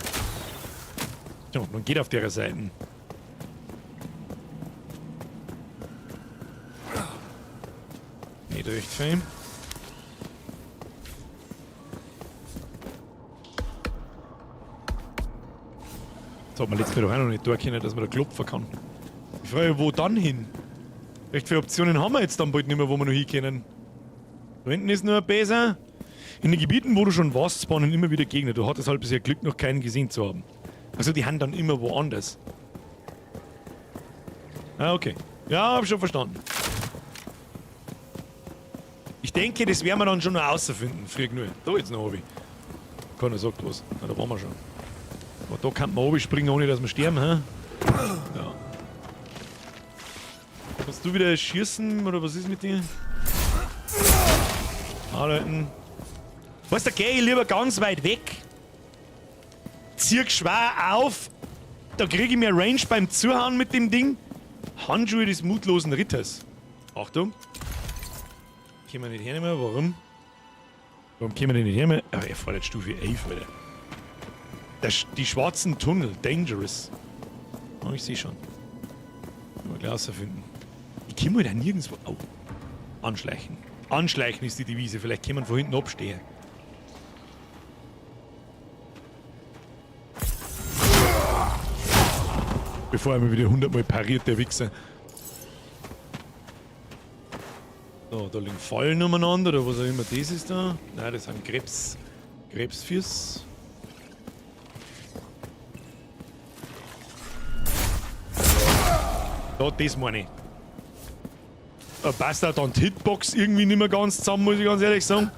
Speaker 1: So, man geht auf der Seite. Nicht recht fein. Das hat man letztes Mal doch auch noch nicht durchgehört, dass man da klopfen kann. Ich frage mich, wo dann hin? Recht viele Optionen haben wir jetzt dann bald nicht mehr, wo wir noch hin können. Da hinten ist nur ein Bäser. In den Gebieten, wo du schon warst, spawnen immer wieder Gegner. Du hattest halt bisher Glück, noch keinen gesehen zu haben. Also die haben dann immer woanders. Ah, okay. Ja, hab schon verstanden. Ich denke, das werden wir dann schon noch rausfinden. Früh genug. Da jetzt noch oben. Keiner sagt was. Na, da waren wir schon. Aber da kann man oben springen, ohne dass wir sterben, hä? Ja. Kannst du wieder schießen, oder was ist mit dir? Anhalten. Weißt du, da geh ich lieber ganz weit weg. Zieh schwer auf. Da kriege ich mehr Range beim Zuhauen mit dem Ding. Handschuhe des mutlosen Ritters. Achtung. Können wir nicht hernehmen? Warum? Warum können wir den nicht hernehmen? Ah, er fordert Stufe 11, Alter. Die schwarzen Tunnel. Dangerous. Oh, ich sehe schon. Mal gleich rausfinden. Ich kann mir da nirgendwo... Oh. Anschleichen. Anschleichen ist die Devise. Vielleicht kann man von hinten abstehen. Bevor er mir wieder 100-mal pariert, der Wichser. So, da liegen Fallen umeinander, oder was auch immer das ist da. Nein, das sind Krebsfüß. Da, das meine ich. Da passt auch dann die Hitbox irgendwie nicht mehr ganz zusammen, muss ich ganz ehrlich sagen.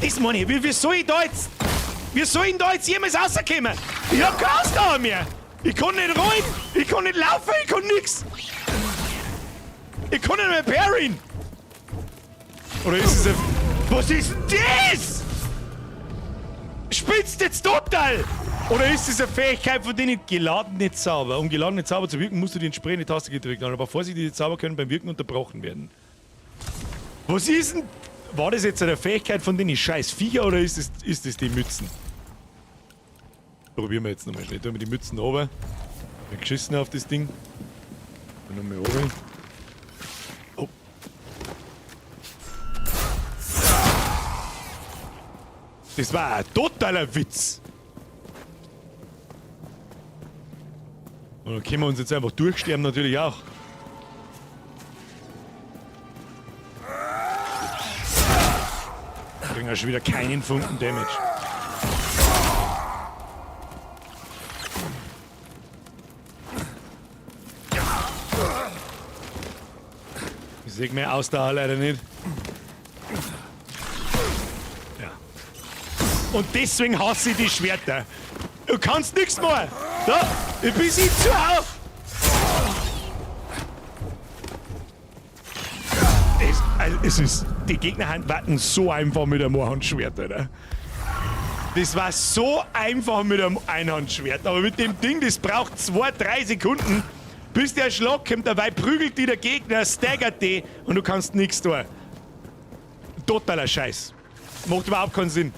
Speaker 1: Das meine ich, wie soll ich da jetzt... Wie soll ich da jetzt jemals rauskommen? Ich hab keine Ausdauer mehr. Ich kann nicht rollen, ich kann nicht laufen, ich kann nix. Ich kann nicht mehr parryen. Oder ist es ein... Was ist das? Spitzt jetzt total! Oder ist es eine Fähigkeit, von denen geladene Zauber? Um geladene Zauber zu wirken, musst du die entsprechende Taste gedrückt haben. Aber Vorsicht, die Zauber können beim Wirken unterbrochen werden. Was ist denn... War das jetzt eine Fähigkeit von denen scheiß Viecher oder ist es die Mützen? Probieren wir jetzt nochmal schnell. Tun wir die Mützen runter. Wir geschissen auf das Ding. Und nochmal runter. Oh. Das war ein totaler Witz. Und dann können wir uns jetzt einfach durchsterben natürlich auch. Kriegen wir schon wieder keinen Funken Damage. Ich sehe mehr Ausdauer leider nicht. Ja. Und deswegen hasse ich die Schwerter. Du kannst nichts mehr. Da, ich bin sie zu auf. Es ist, die Gegner warten so einfach mit einem Einhandschwert, oder? Das war so einfach mit einem Einhandschwert, aber mit dem Ding, das braucht 2-3 Sekunden, bis der Schlag kommt, dabei prügelt die der Gegner, staggert die und du kannst nichts tun. Totaler Scheiß. Macht überhaupt keinen Sinn.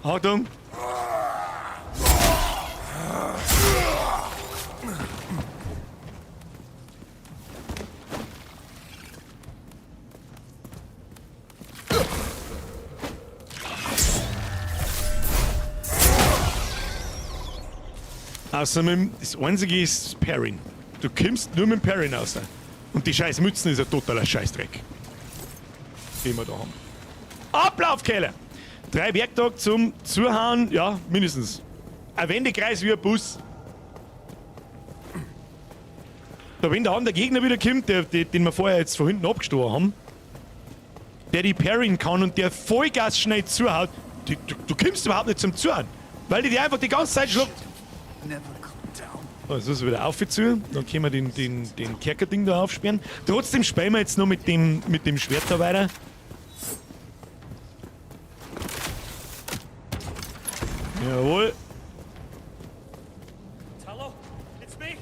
Speaker 1: Achtung. Außerdem, das einzige ist Parrying. Du kommst nur mit dem Parrying raus. Und die scheiß Mützen ist ein totaler Scheißdreck. Den wir da haben. Ablaufkeller! 3 Werktage zum Zuhauen, ja, mindestens. Ein Wendekreis wie ein Bus. Da wenn der Gegner wieder kommt, den wir vorher jetzt von hinten abgestoßen haben, der die parryen kann und der Vollgas schnell zuhaut, du kommst überhaupt nicht zum Zuhauen. Weil die einfach die ganze Zeit schluckt. Also ist wieder aufgezogen, dann können wir den Kerkerding da aufsperren. Trotzdem spielen wir jetzt noch mit dem Schwert da weiter. Jawohl.
Speaker 7: Hello? It's me?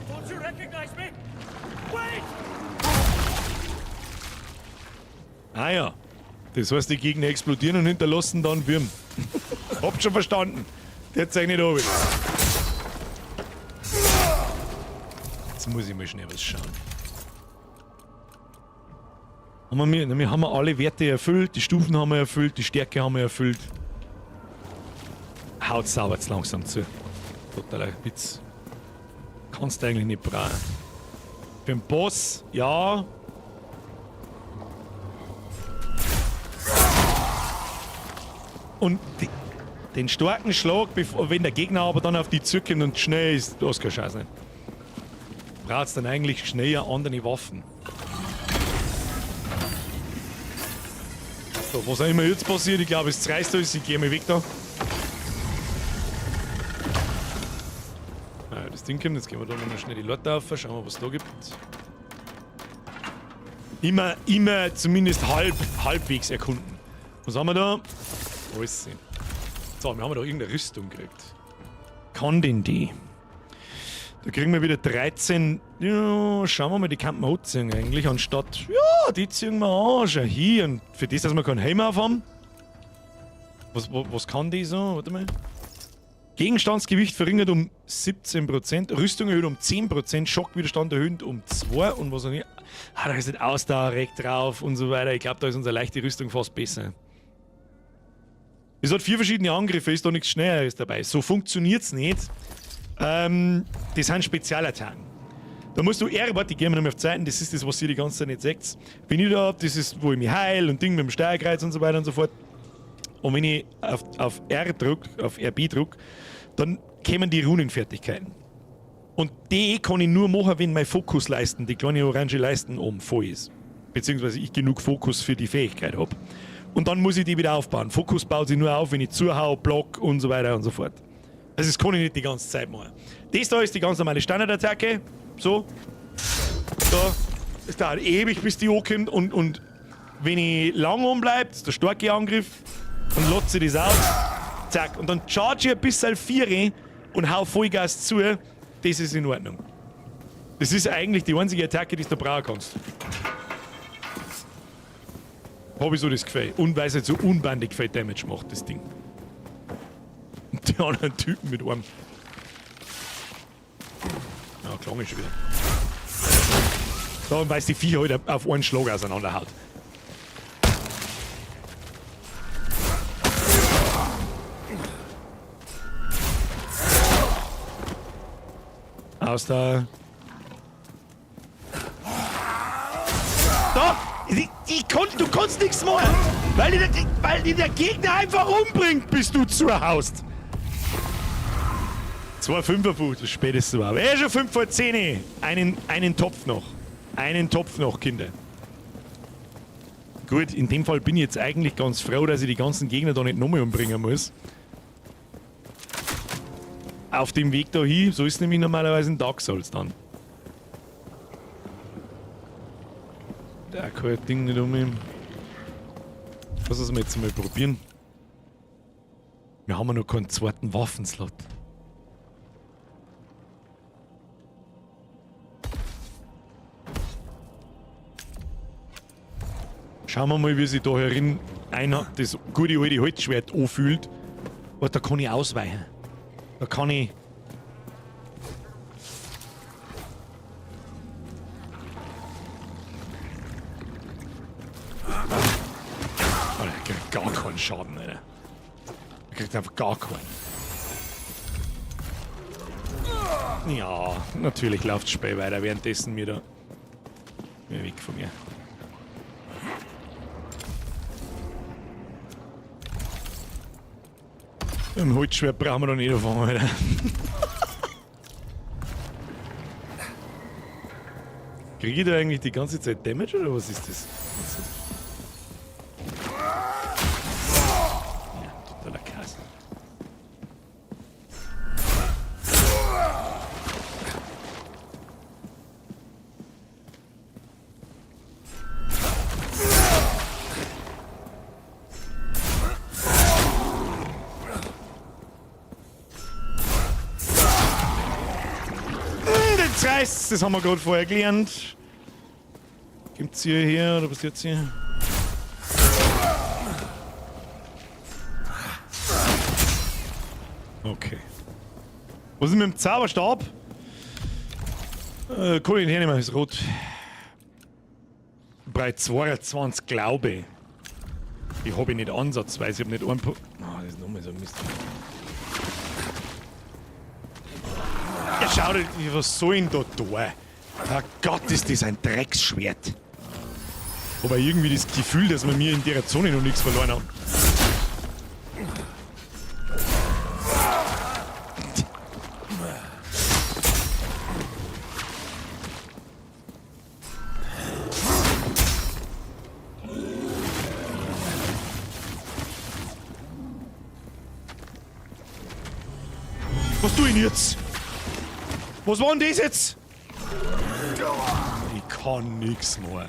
Speaker 7: Don't you recognize me? Wait!
Speaker 1: Ah ja. Das heißt, die Gegner explodieren und hinterlassen dann Würm. Habt schon verstanden. Der zeigt nicht oben. Jetzt muss ich mal schnell was schauen. Wir haben alle Werte erfüllt, die Stufen haben wir erfüllt, die Stärke haben wir erfüllt. Haut sauber jetzt langsam zu. Totaler Witz. Kannst du eigentlich nicht brauchen. Für den Boss, ja. Und den starken Schlag, wenn der Gegner aber dann auf die zukommt und schnell ist, du hast keine Chance nicht. Brauchst dann eigentlich schnell andere Waffen. So, was auch immer jetzt passiert, ich glaube, es zerreißt alles, ich gehe mal weg da. Ja, das Ding kommt, jetzt gehen wir da noch schnell die Leute auf, schauen wir, was es da gibt. Immer zumindest halbwegs erkunden. Was haben wir da? Alles sehen. So, wir haben da irgendeine Rüstung gekriegt. Kann denn die? Da kriegen wir wieder 13. Ja, schauen wir mal, die kann man anziehen eigentlich, anstatt. Ja, die ziehen wir an, schau hier. Und für das, dass wir keinen Helm auf haben. Was kann die so? Warte mal. Gegenstandsgewicht verringert um 17%, Rüstung erhöht um 10%, Schockwiderstand erhöht um 2% und was auch nicht. Ah, da ist nicht Ausdauer drauf und so weiter. Ich glaube, da ist unsere leichte Rüstung fast besser. Es hat 4 verschiedene Angriffe, ist da nichts Schnelleres dabei. So funktioniert es nicht. Das sind Spezialattacken. Da musst du warte, ich gehe mal noch mal auf die Seiten, das ist das, was ihr die ganze Zeit nicht seht. Wenn ich da hab, das ist, wo ich mich heil und Ding mit dem Steuerkreuz und so weiter und so fort. Und wenn ich auf R drücke, auf RB drücke, dann kommen die Runenfertigkeiten. Und die kann ich nur machen, wenn mein Fokusleisten, die kleine orange Leisten oben voll ist. Beziehungsweise ich genug Fokus für die Fähigkeit habe. Und dann muss ich die wieder aufbauen. Fokus baut sich nur auf, wenn ich zuhau, block und so weiter und so fort. Also das kann ich nicht die ganze Zeit machen. Das da ist die ganz normale Standardattacke. So. So. Es dauert ewig, bis die ankommt. Und wenn ich lang umbleibe, ist der starke Angriff, dann lotze ich das aus. Zack. Und dann charge ich ein bisschen 4 und hau Vollgas zu. Das ist in Ordnung. Das ist eigentlich die einzige Attacke, die du brauchen kannst. Habe ich so das Gefühl. Und weil es halt so unbandig viel Damage macht, das Ding. Und die anderen Typen mit einem. Ja, klang ich schon wieder. So, und weil es die Viecher halt auf einen Schlag auseinanderhaut. Aus der. Da! Du kannst nichts machen! Weil die der Gegner einfach umbringt, bis du zuhaust! 2 5er-Fuß, das spätestens war. Aber schon 5 vor 10. Einen Topf noch. Einen Topf noch, Kinder. Gut, in dem Fall bin ich jetzt eigentlich ganz froh, dass ich die ganzen Gegner da nicht nochmal umbringen muss. Auf dem Weg dahin, so ist es nämlich normalerweise in Dark Souls dann. Da kann ich das Ding nicht umnehmen. Lass uns jetzt mal probieren. Wir haben ja noch keinen zweiten Waffenslot. Schauen wir mal, wie sich da herin das gute alte Holzschwert anfühlt. Aber da kann ich ausweichen. Da kann ich. Alter, ich krieg gar keinen Schaden, Alter. Ich krieg einfach gar keinen. Ja, natürlich läuft das Spiel weiter, währenddessen wir da. Weg von mir. Ein Holzschwert brauchen wir doch nicht davon, Alter. Kriege ich da eigentlich die ganze Zeit Damage oder was ist das? Ja, totaler Kass. Schutzreis, das haben wir gerade vorher gelernt. Gibt's hier oder was jetzt hier? Okay. Was ist mit dem Zauberstab? Kann ich ihn hernehmen, ist rot. Breit 22, glaube ich. Ich habe ihn nicht ansatzweise, ich habe nicht einen. Oh, das ist nochmal so ein Mist. Ja, schau dir, was soll denn da tun? Herrgott, ist das ein Drecksschwert. Aber irgendwie das Gefühl, dass wir mir in der Zone noch nichts verloren haben. Was tue ich denn jetzt? Was war denn das jetzt? Ich kann nix mehr.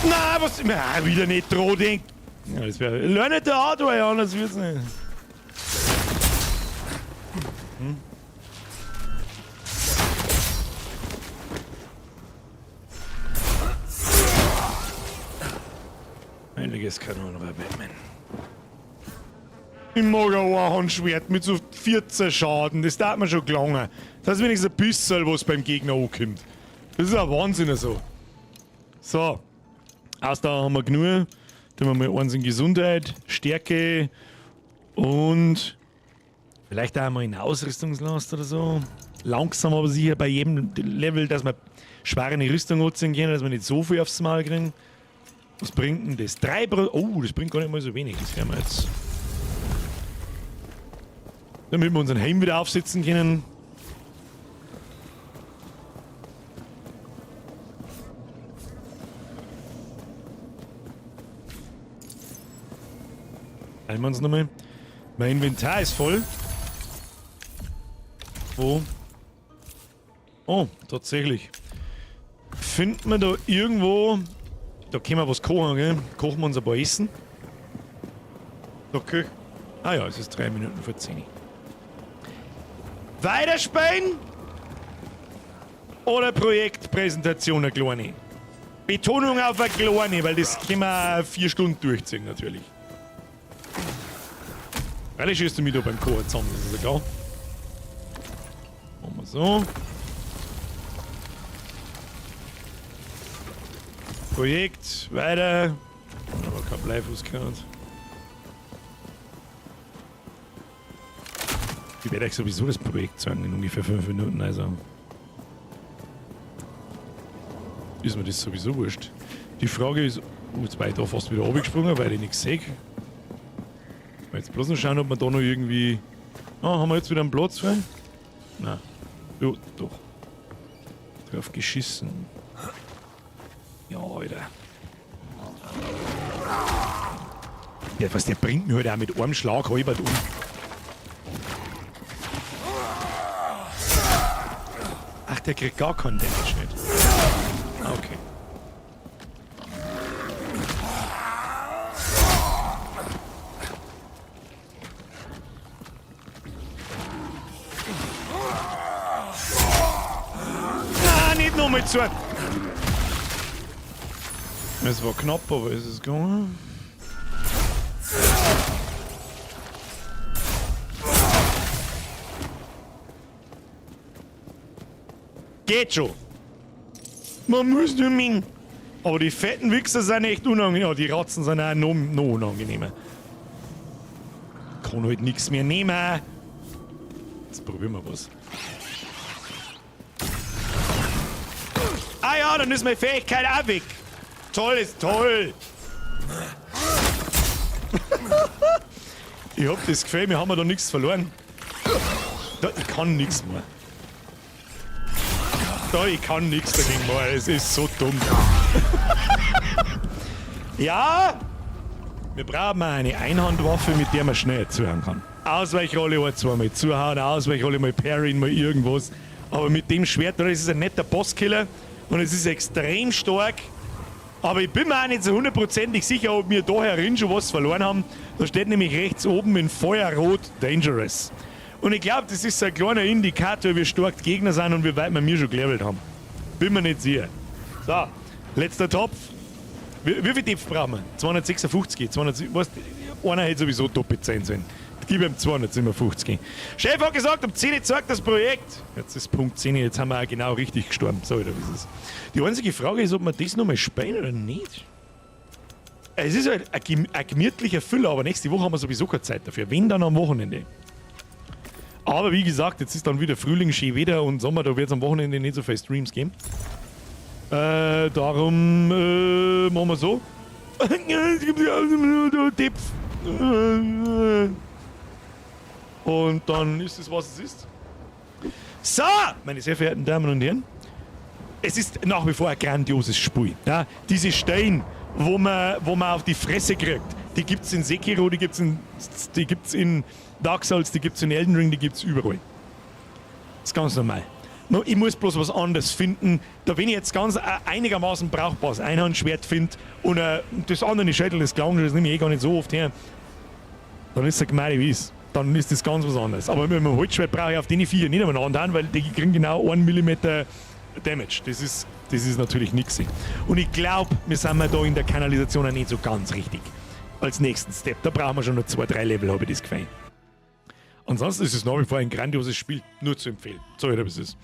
Speaker 1: Nein, was? Nein, wieder nicht drohen. Ja, das wäre. Lern nicht der Hardware, anders wird's nicht. Hm? Einiges Kanon bei Batman. Ich mag ein Einhandschwert mit so 14 Schaden, das darf man schon gelangen. Das ist wenigstens ein bisschen, was beim Gegner ankommt. Das ist ein Wahnsinn so. So. Ausdauer haben wir genug. Dann haben wir mal eins in Gesundheit, Stärke und vielleicht auch mal in Ausrüstungslast oder so. Langsam aber sicher bei jedem Level, dass wir schwere Rüstung anziehen können, dass wir nicht so viel aufs Mal kriegen. Was bringt denn das? 3%. Oh, das bringt gar nicht mal so wenig. Das werden wir jetzt. Damit wir unseren Helm wieder aufsetzen können. Teilen wir uns nochmal. Mein Inventar ist voll. Wo? Oh, tatsächlich. Finden wir da irgendwo. Da können wir was kochen, gell? Kochen wir uns ein paar Essen. Okay. Ah ja, es ist 3 Minuten vor 10. Weiterspielen? Oder Projektpräsentation eine kleine? Betonung auf eine kleine, weil das können wir 4 Stunden durchziehen natürlich. Weil ich schießt du mich da beim Kochen zusammen, das ist ja klar. Machen wir so. Projekt, weiter. Aber kein Bleifuß gehabt. Ich werde euch sowieso das Projekt sagen in ungefähr 5 Minuten, also. Ist mir das sowieso wurscht. Die Frage ist, jetzt war ich da fast wieder runtergesprungen, weil ich nichts sehe. Jetzt bloß noch schauen, ob wir da noch irgendwie. Ah, haben wir jetzt wieder einen Platz frei? Nein. Jo, doch. Drauf geschissen. Ja, Alter. Ja, was der bringt mir heute auch mit einem Schlag halbert um. Ach, der kriegt gar keinen Damage nicht. Okay. Ah, nicht nochmal zu. Es war knapp, aber ist es gegangen? Geht schon. Man muss nur min. Aber die fetten Wichser sind echt unangenehm. Ja, die Ratzen sind auch noch unangenehmer. Kann halt nichts mehr nehmen. Jetzt probieren wir was. Ah ja, dann ist meine Fähigkeit auch weg. Toll ist toll. Ich hab das Gefühl, wir haben da nichts verloren. Da, ich kann nichts mehr. Da, ich kann nichts dagegen machen. Es ist so dumm. Ja, wir brauchen eine Einhandwaffe, mit der man schnell zuhauen kann. Ausweichrolle ein, zweimal zuhauen, Ausweichrolle mal parryen, mal irgendwas. Aber mit dem Schwert, das ist ein netter Bosskiller und es ist extrem stark. Aber ich bin mir auch nicht so hundertprozentig sicher, ob wir da herin schon was verloren haben. Da steht nämlich rechts oben in Feuerrot Dangerous. Und ich glaube, das ist so ein kleiner Indikator, wie stark die Gegner sind und wie weit wir schon gelevelt haben. Bin mir nicht sicher. So, letzter Topf. Wie viel Topf brauchen wir? 256. 200, weißt, einer hätte sowieso Top 10 sein. Gib ihm 257. Chef hat gesagt, um 10 Uhr zeigt das Projekt. Jetzt ist Punkt 10, jetzt haben wir auch genau richtig gestorben. So, oder wie ist es? Die einzige Frage ist, ob wir das nochmal spielen oder nicht. Es ist halt ein gemütlicher Füller, aber nächste Woche haben wir sowieso keine Zeit dafür. Wenn, dann am Wochenende. Aber wie gesagt, jetzt ist dann wieder Frühling, schön Wetter und Sommer, da wird es am Wochenende nicht so viele Streams geben. Darum machen wir so. Es gibt ja nur Tipps. Und dann ist es, was es ist. So, meine sehr verehrten Damen und Herren. Es ist nach wie vor ein grandioses Spiel. Ja? Diese Steine, wo man auf die Fresse kriegt, die gibt es in Sekiro, die gibt's in Dark Souls, die gibt es in Elden Ring, die gibt es überall. Das ist ganz normal. No, ich muss bloß was anderes finden. Da wenn ich jetzt ganz einigermaßen brauchbares Einhandschwert finde und das andere Schädel des Clowns, das nehme ich gar nicht so oft her, dann ist es gemein wie es. Dann ist das ganz was anderes. Aber mit einem Holzschwert brauche ich auf die Viecher nicht einmal an, weil die kriegen genau 1 mm Damage. Das ist natürlich nix. Und ich glaube, wir sind da in der Kanalisation auch nicht so ganz richtig. Als nächsten Step. Da brauchen wir schon noch 2-3 Level, habe ich das Gefühl. Ansonsten ist es nach wie vor ein grandioses Spiel. Nur zu empfehlen. So, wie es ist.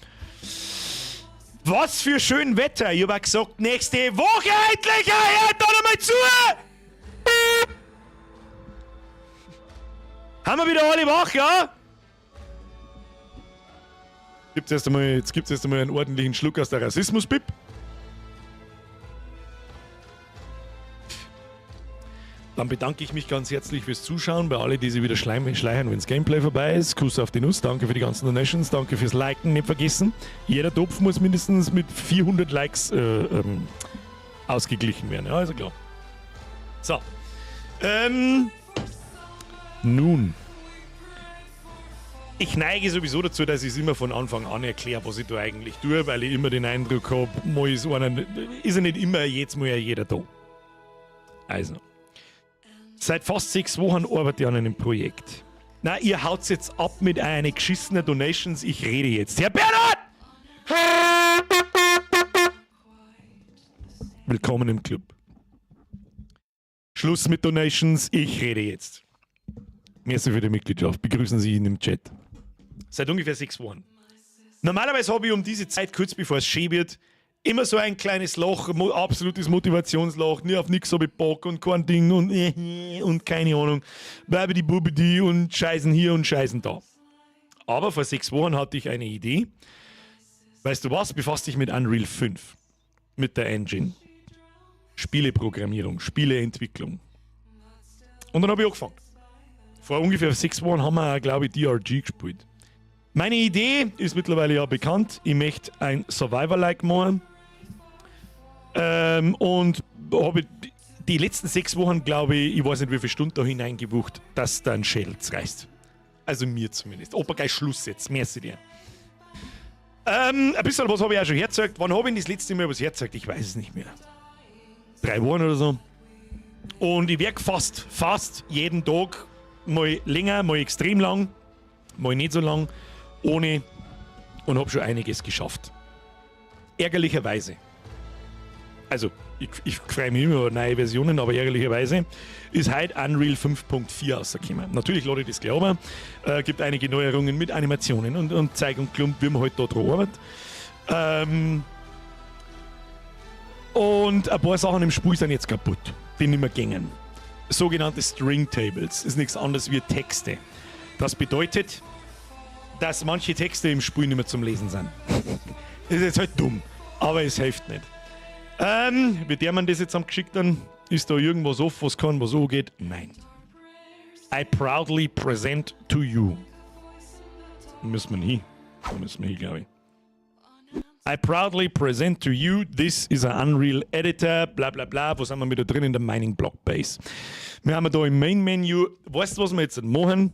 Speaker 1: Was für schön Wetter. Ich habe gesagt, nächste Woche endlich! Hört da nochmal zu! Haben wir wieder alle wach, ja? Jetzt gibt's erst einmal einen ordentlichen Schluck aus der Rassismus-Bib. Dann bedanke ich mich ganz herzlich fürs Zuschauen, bei allen, die sich wieder schleichen, wenn das Gameplay vorbei ist. Kuss auf die Nuss, danke für die ganzen Donations, danke fürs Liken, nicht vergessen. Jeder Topf muss mindestens mit 400 Likes ausgeglichen werden, ja, also klar. So. Nun. Ich neige sowieso dazu, dass ich es immer von Anfang an erkläre, was ich da eigentlich tue, weil ich immer den Eindruck habe, mal ist ja nicht immer jetzt mal jeder da. Also. Seit fast 6 Wochen arbeite ich an einem Projekt. Na, ihr haut's jetzt ab mit einer geschissenen Donations, ich rede jetzt. Herr Bernhard! Willkommen im Club. Schluss mit Donations, ich rede jetzt. Merci für die Mitgliedschaft. Begrüßen Sie ihn im Chat. Seit ungefähr 6 Wochen. Normalerweise habe ich um diese Zeit, kurz bevor es schön wird, immer so ein kleines Loch, absolutes Motivationsloch, nie auf nix habe ich Bock und kein Ding und keine Ahnung, bleibe die Bubidi und scheißen hier und scheißen da. Aber vor 6 Wochen hatte ich eine Idee. Weißt du was? Befasst dich mit Unreal 5. Mit der Engine. Spieleprogrammierung, Spieleentwicklung. Und dann habe ich angefangen. Vor ungefähr 6 Wochen haben wir, glaube ich, DRG gespielt. Meine Idee ist mittlerweile ja bekannt. Ich möchte ein Survivor-like machen. Und habe die letzten 6 Wochen, glaube ich weiß nicht wie viele Stunden da hineingebucht, dass da ein Schädel reißt. Also mir zumindest. Opa, gleich Schluss jetzt. Merci dir. Ein bisschen was habe ich auch schon hergezeigt. Wann habe ich das letzte Mal was hergezeigt? Ich weiß es nicht mehr. 3 Wochen oder so. Und ich werke fast jeden Tag, mal länger, mal extrem lang, mal nicht so lang, ohne, und habe schon einiges geschafft. Ärgerlicherweise. Also, ich freue mich immer über neue Versionen, aber ärgerlicherweise ist heute Unreal 5.4 rausgekommen. Natürlich lade ich das glauben. Gibt einige Neuerungen mit Animationen und Zeig und Klump, wie man halt da dran arbeitet. Und ein paar Sachen im Spiel sind jetzt kaputt, die nicht mehr gängen. Sogenannte String Tables ist nichts anderes wie Texte. Das bedeutet, dass manche Texte im Spiel nicht mehr zum Lesen sind. Das ist jetzt halt dumm, aber es hilft nicht. Wie der man das jetzt am geschickt hat, ist da irgendwas off, was kann, was so geht? Nein. I proudly present to you. Da müssen wir hin, glaube ich. I proudly present to you, this is an Unreal Editor, bla bla bla. Wo sind wir wieder drin? In der Mining Block Base. Wir haben da im Main Menu, weißt du, was wir jetzt machen?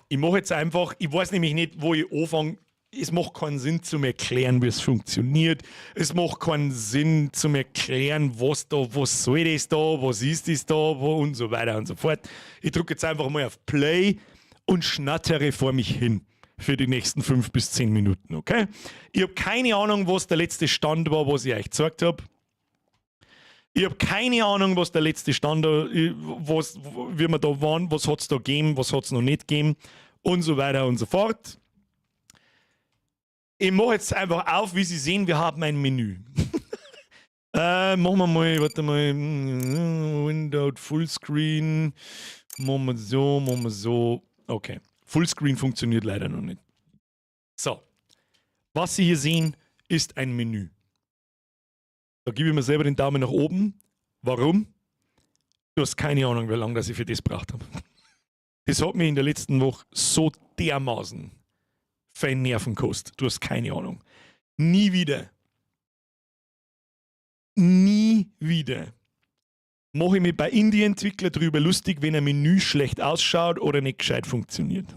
Speaker 1: Ich mache jetzt einfach, ich weiß nämlich nicht, wo ich anfange es macht keinen Sinn zum Erklären, wie es funktioniert. Es macht keinen Sinn zum Erklären, was soll das da, was ist das da, und so weiter und so fort. Ich drücke jetzt einfach mal auf Play und schnattere vor mich hin für die nächsten 5 bis 10 Minuten, okay? Ich habe keine Ahnung, was der letzte Stand war, was ich euch gezeigt habe. Ich habe keine Ahnung, was der letzte Stand war, wie wir da waren, was hat es da gegeben, was hat es noch nicht gegeben und so weiter und so fort. Ich mache jetzt einfach auf, wie Sie sehen, wir haben ein Menü. Machen wir mal, warte mal, Window, Fullscreen, machen wir so. Okay, Fullscreen funktioniert leider noch nicht. So, was Sie hier sehen, ist ein Menü. Da gebe ich mir selber den Daumen nach oben. Warum? Du hast keine Ahnung, wie lange ich für das gebraucht habe. Das hat mich in der letzten Woche so dermaßen fein Nerven gekostet. Du hast keine Ahnung. Nie wieder mache ich mich bei Indie-Entwicklern darüber lustig, wenn ein Menü schlecht ausschaut oder nicht gescheit funktioniert.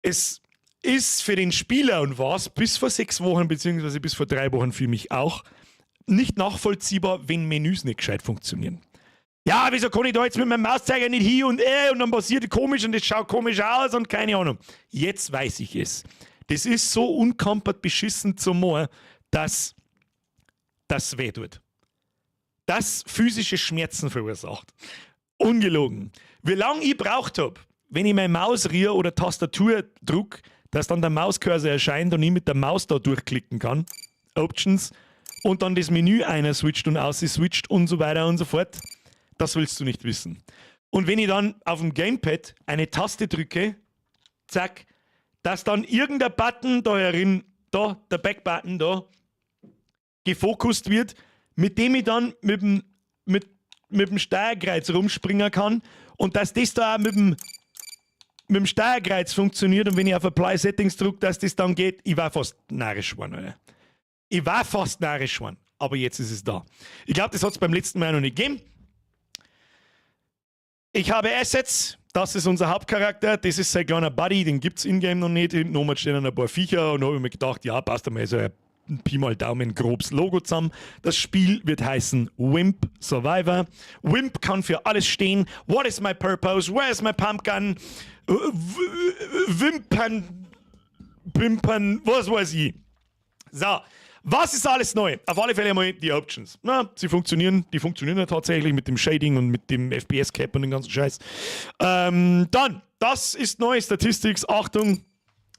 Speaker 1: Es ist für den Spieler und was bis vor 6 Wochen bzw. bis vor 3 Wochen für mich auch nicht nachvollziehbar, wenn Menüs nicht gescheit funktionieren. Ja, wieso kann ich da jetzt mit meinem Mauszeiger nicht hier und dann passiert komisch und das schaut komisch aus und keine Ahnung. Jetzt weiß ich es. Das ist so unkampert beschissen zum Moor, dass das weh tut. Das physische Schmerzen verursacht. Ungelogen. Wie lange ich braucht habe, wenn ich meine Maus rühre oder Tastatur drücke, dass dann der Mauscursor erscheint und ich mit der Maus da durchklicken kann. Options. Und dann das Menü einer switcht und ausswitcht und so weiter und so fort. Das willst du nicht wissen. Und wenn ich dann auf dem Gamepad eine Taste drücke, zack, dass dann irgendein Button da herin, da, der Back-Button da, gefokust wird, mit dem ich dann mit dem Steuerkreuz rumspringen kann und dass das da auch mit dem Steuerkreuz funktioniert und wenn ich auf Apply Settings drücke, dass das dann geht, ich war fast narrisch geworden, Alter. Ich war fast narrisch geworden, aber jetzt ist es da. Ich glaube, das hat es beim letzten Mal noch nicht gegeben. Ich habe Assets, das ist unser Hauptcharakter, das ist sein kleiner Buddy, den gibt es in-game noch nicht. Hinten oben stehen ein paar Viecher und da habe ich mir gedacht, ja, passt einmal so ein Pi mal Daumen grobes Logo zusammen. Das Spiel wird heißen Wimp Survivor. Wimp kann für alles stehen. What is my purpose? Where is my pumpkin? Wimpern, was weiß ich. So. Was ist alles neu? Auf alle Fälle mal die Options. Na, die funktionieren ja tatsächlich mit dem Shading und mit dem FPS-Cap und dem ganzen Scheiß. Dann, das ist neue Statistics. Achtung,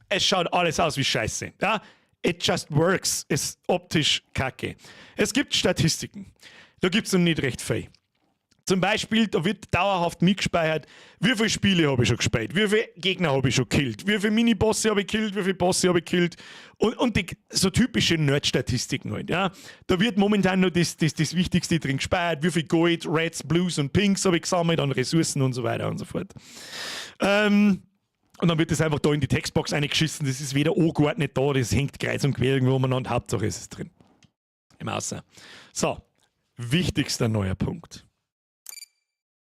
Speaker 1: es schaut alles aus wie Scheiße. Ja? It just works. Ist optisch kacke. Es gibt Statistiken. Da gibt es noch nicht recht viel. Zum Beispiel, da wird dauerhaft mitgespeichert, wie viele Spiele habe ich schon gespielt, wie viele Gegner habe ich schon gekillt, wie viele Mini-Bosse habe ich gekillt, wie viele Bosse habe ich gekillt und die, so typische Nerd-Statistiken halt, ja. Da wird momentan nur das Wichtigste drin gespeichert, wie viel Gold, Reds, Blues und Pinks habe ich gesammelt an Ressourcen und so weiter und so fort. Und dann wird das einfach da in die Textbox eingeschissen, das ist weder angeordnet da, das hängt kreuz und quer irgendwo umeinander, Hauptsache ist es drin. Im Außer. So, wichtigster neuer Punkt.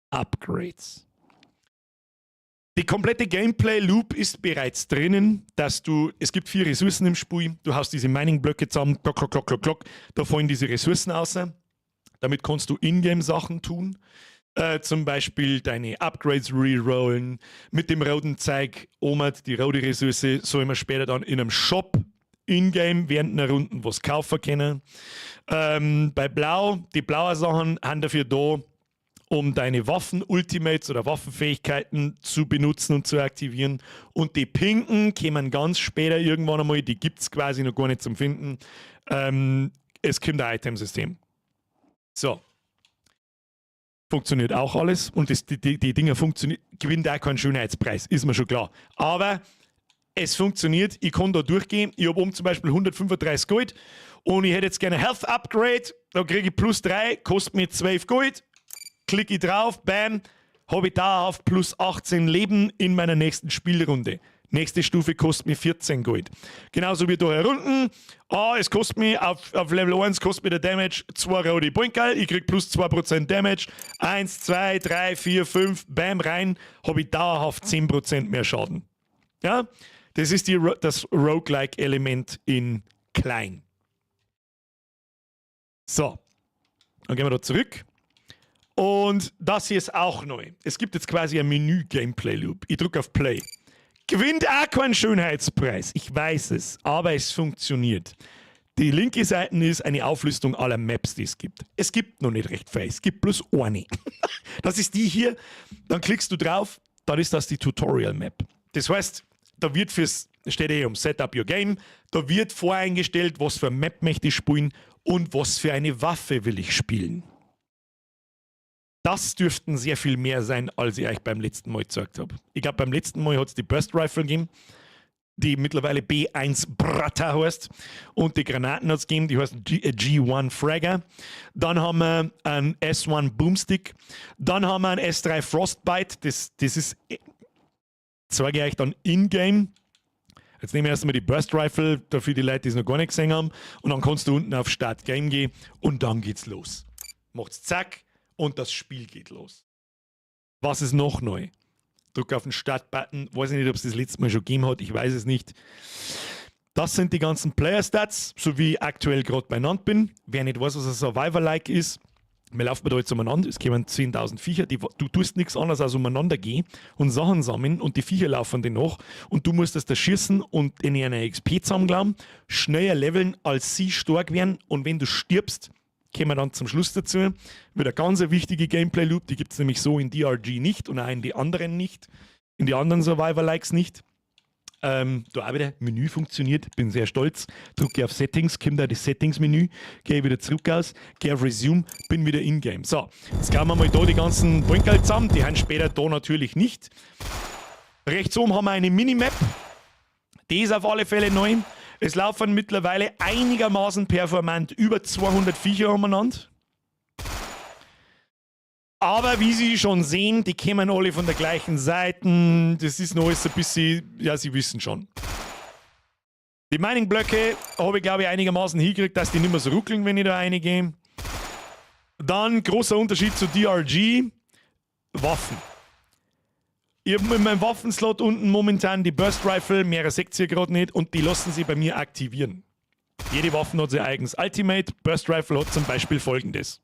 Speaker 1: Upgrades. Die komplette Gameplay-Loop ist bereits drinnen, dass es gibt 4 Ressourcen im Spiel, du hast diese Mining-Blöcke zusammen, klock, da fallen diese Ressourcen aus. Damit kannst du Ingame-Sachen tun, zum Beispiel deine Upgrades rerollen, mit dem roten Zeig, die rote Ressource, soll man später dann in einem Shop Ingame während einer Runde was kaufen können. Bei Blau, die blauen Sachen haben dafür da, um deine Waffen-Ultimates oder Waffenfähigkeiten zu benutzen und zu aktivieren. Und die pinken kämen ganz später irgendwann einmal, die gibt es quasi noch gar nicht zum Finden. Es kommt ein Item-System. So. Funktioniert auch alles und die Dinger gewinnen auch keinen Schönheitspreis, ist mir schon klar. Aber es funktioniert, ich kann da durchgehen. Ich habe oben zum Beispiel 135 Gold und ich hätte jetzt gerne Health Upgrade, da kriege ich plus 3, kostet mir 12 Gold. Klicke ich drauf, bam, habe ich dauerhaft plus 18 Leben in meiner nächsten Spielrunde. Nächste Stufe kostet mir 14 Gold. Genauso wie da herunten. Es kostet mir auf Level 1 kostet mir der Damage 2 rote Pointgal. Ich kriege plus 2% Damage. 1, 2, 3, 4, 5, bam, rein. Habe ich dauerhaft 10% mehr Schaden. Ja? Das ist das Roguelike-Element in klein. So, dann gehen wir da zurück. Und das hier ist auch neu. Es gibt jetzt quasi ein Menü-Gameplay-Loop. Ich drücke auf Play. Gewinnt auch keinen Schönheitspreis. Ich weiß es, aber es funktioniert. Die linke Seite ist eine Auflistung aller Maps, die es gibt. Es gibt noch nicht recht viel. Es gibt bloß eine. Das ist die hier. Dann klickst du drauf, dann ist das die Tutorial-Map. Das heißt, da wird steht um Setup Your Game, da wird voreingestellt, was für eine Map möchte ich spielen und was für eine Waffe will ich spielen. Das dürften sehr viel mehr sein, als ich euch beim letzten Mal gezeigt habe. Ich glaube, beim letzten Mal hat es die Burst Rifle gegeben, die mittlerweile B1 Brata heißt. Und die Granaten hat es gegeben, die heißt G1 Fragger. Dann haben wir einen S1 Boomstick. Dann haben wir einen S3 Frostbite. Das ist, zeige ich euch dann in-game. Jetzt nehmen wir erstmal die Burst Rifle, dafür die Leute, die es noch gar nicht gesehen haben. Und dann kannst du unten auf Start Game gehen und dann geht's los. Macht's zack und das Spiel geht los. Was ist noch neu? Drück auf den Start-Button. Weiß ich nicht, ob es das letzte Mal schon gegeben hat. Ich weiß es nicht. Das sind die ganzen Player-Stats, so wie ich aktuell gerade benannt bin. Wer nicht weiß, was ein Survivor-like ist, wir laufen da jetzt umeinander. Es kommen 10.000 Viecher. Du tust nichts anderes als umeinander gehen und Sachen sammeln und die Viecher laufen dir nach. Und du musst das da schießen und in einer XP zusammenklauen, schneller leveln, als sie stark werden. Und wenn du stirbst, kommen wir dann zum Schluss dazu. Wieder ganz eine wichtige Gameplay-Loop, die gibt es nämlich so in DRG nicht und auch in die anderen nicht. In die anderen Survivor-Likes nicht. Da auch wieder, Menü funktioniert, bin sehr stolz. Drücke auf Settings, kommt da das Settings-Menü, gehe wieder zurück aus, gehe auf Resume, bin wieder in-game. So, jetzt gehen wir mal da die ganzen Bunker zusammen, die haben später da natürlich nicht. Rechts oben haben wir eine Minimap, die ist auf alle Fälle neu. Es laufen mittlerweile einigermaßen performant über 200 Viecher umeinander. Aber wie Sie schon sehen, die kommen alle von der gleichen Seite. Das ist noch alles ein bisschen, ja, Sie wissen schon. Die Mining-Blöcke habe ich, glaube ich, einigermaßen hingekriegt, dass die nicht mehr so ruckeln, wenn ich da reingehe. Dann großer Unterschied zu DRG. Waffen. Ich habe in meinem Waffenslot unten momentan die Burst Rifle, mehr seht ihr gerade nicht, und die lassen sie bei mir aktivieren. Jede Waffe hat sein eigenes Ultimate. Burst Rifle hat zum Beispiel folgendes.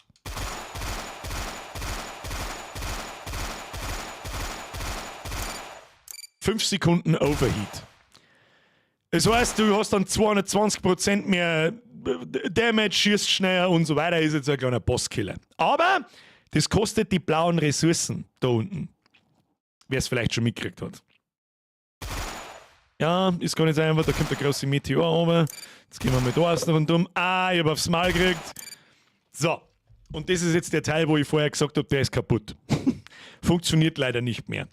Speaker 1: Fünf Sekunden Overheat. Das heißt, du hast dann 220% mehr Damage, schießt schneller und so weiter, ist jetzt ein kleiner Bosskiller. Aber das kostet die blauen Ressourcen da unten. Wer es vielleicht schon mitgekriegt hat. Ja, ist gar nicht so einfach, da kommt der große Meteor runter. Jetzt gehen wir mal da außen rundum. Ah, ich habe aufs Mal gekriegt. So, und das ist jetzt der Teil, wo ich vorher gesagt habe, der ist kaputt. Funktioniert leider nicht mehr.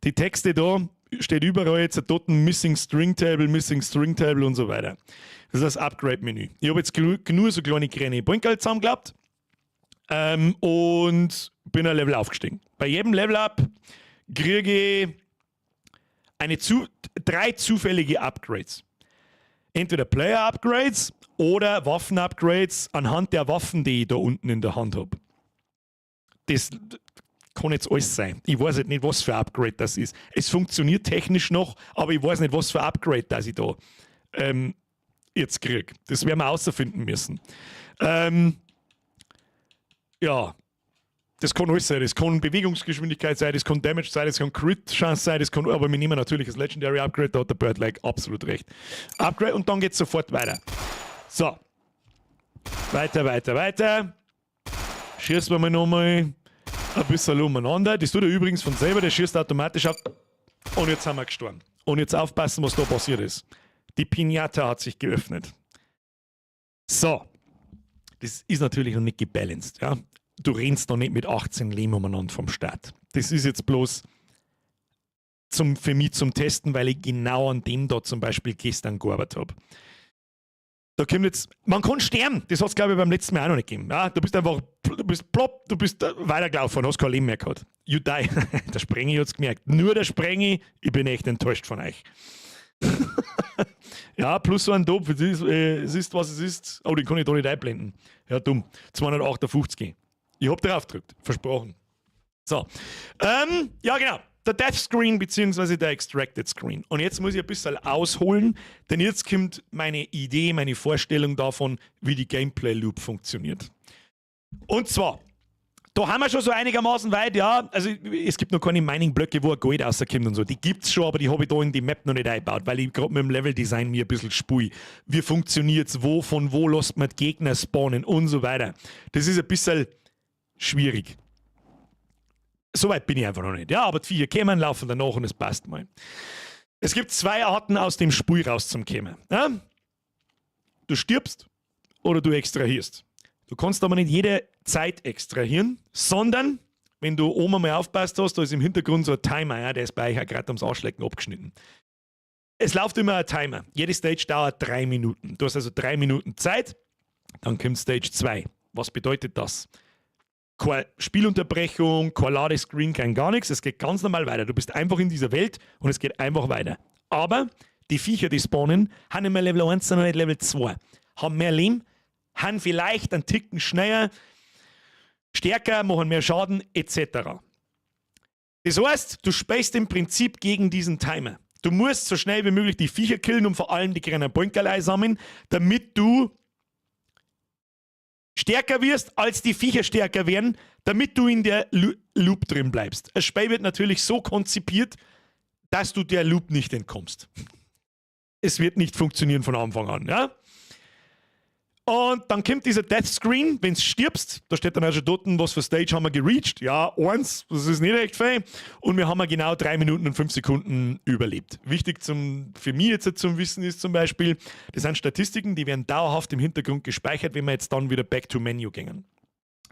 Speaker 1: Die Texte da, steht überall jetzt dort ein Missing String Table und so weiter. Das ist das Upgrade-Menü. Ich habe jetzt genug so kleine grüne Bunkerl zusammengeklappt und bin ein Level aufgestiegen. Bei jedem Level-Up kriege ich 3 zufällige Upgrades. Entweder Player-Upgrades oder Waffen-Upgrades anhand der Waffen, die ich da unten in der Hand habe. Das kann jetzt alles sein. Ich weiß nicht, was für ein Upgrade das ist. Es funktioniert technisch noch, aber ich weiß nicht, was für ein Upgrade das ich da jetzt kriege. Das werden wir herausfinden müssen. Ja, das kann alles sein. Das kann Bewegungsgeschwindigkeit sein, das kann Damage sein, das kann Crit-Chance sein, das kann, aber wir nehmen natürlich das Legendary Upgrade, da hat der Birdlike absolut recht. Upgrade und dann geht es sofort weiter. So. Weiter. Schießen wir mal nochmal ein bisschen umeinander. Das tut er übrigens von selber, der schießt automatisch ab. Und jetzt haben wir gestorben. Und jetzt aufpassen, was da passiert ist. Die Pinata hat sich geöffnet. So. Das ist natürlich noch nicht gebalanced, ja. Du rennst noch nicht mit 18 Leben umeinander vom Start. Das ist jetzt bloß für mich zum Testen, weil ich genau an dem da zum Beispiel gestern gearbeitet habe. Da kommt jetzt, man kann sterben, das hat es glaube ich beim letzten Mal auch noch nicht gegeben. Ja, du bist einfach, du bist plopp, du bist weitergelaufen, hast kein Leben mehr gehabt. You die. Der Sprengi hat es gemerkt. Nur der Sprengi, ich bin echt enttäuscht von euch. Ja, plus so ein Dope, es ist, was es ist. Oh, den kann ich da nicht einblenden. Ja, dumm. 258. Ich hab drauf gedrückt. Versprochen. So. Ja, genau. der Death Screen bzw. der Extracted Screen. Und jetzt muss ich ein bisschen ausholen, denn jetzt kommt meine Idee, meine Vorstellung davon, wie die Gameplay Loop funktioniert. Und zwar, da haben wir schon so einigermaßen weit, ja, also es gibt noch keine Mining-Blöcke, wo ein Gold rauskommt und so. Die gibt's schon, aber die habe ich da in die Map noch nicht eingebaut, weil ich gerade mit dem Level-Design mir ein bisschen spui. Wie funktioniert's, von wo lässt man die Gegner spawnen und so weiter. Das ist ein bisschen schwierig. Soweit bin ich einfach noch nicht. Ja, aber die Viecher kommen, laufen danach und es passt mal. Es gibt 2 Arten, aus dem Spiel rauszukommen. Ja? Du stirbst oder du extrahierst. Du kannst aber nicht jede Zeit extrahieren, sondern, wenn du oben mal aufpasst hast, da ist im Hintergrund so ein Timer, ja, der ist bei euch auch gerade ums Ausschlecken abgeschnitten. Es läuft immer ein Timer. Jede Stage dauert 3 Minuten. Du hast also 3 Minuten Zeit, dann kommt Stage 2. Was bedeutet das? Keine Spielunterbrechung, kein Ladescreen, kein gar nichts. Es geht ganz normal weiter. Du bist einfach in dieser Welt und es geht einfach weiter. Aber die Viecher, die spawnen, haben nicht mehr Level 1, sondern nicht Level 2. Haben mehr Leben, haben vielleicht einen Ticken schneller, stärker, machen mehr Schaden, etc. Das heißt, du spielst im Prinzip gegen diesen Timer. Du musst so schnell wie möglich die Viecher killen und vor allem die kleinen Bunkerlei sammeln, damit du stärker wirst, als die Viecher stärker werden, damit du in der Loop drin bleibst. Das Spiel wird natürlich so konzipiert, dass du der Loop nicht entkommst. Es wird nicht funktionieren von Anfang an, ja? Und dann kommt dieser Death Screen, wenn du stirbst, da steht dann auch schon dort, was für Stage haben wir gereached. Ja, 1, das ist nicht recht viel. Und wir haben genau 3 Minuten und 5 Sekunden überlebt. Wichtig für mich jetzt zum Wissen ist zum Beispiel, das sind Statistiken, die werden dauerhaft im Hintergrund gespeichert, wenn wir jetzt dann wieder back to Menu gehen.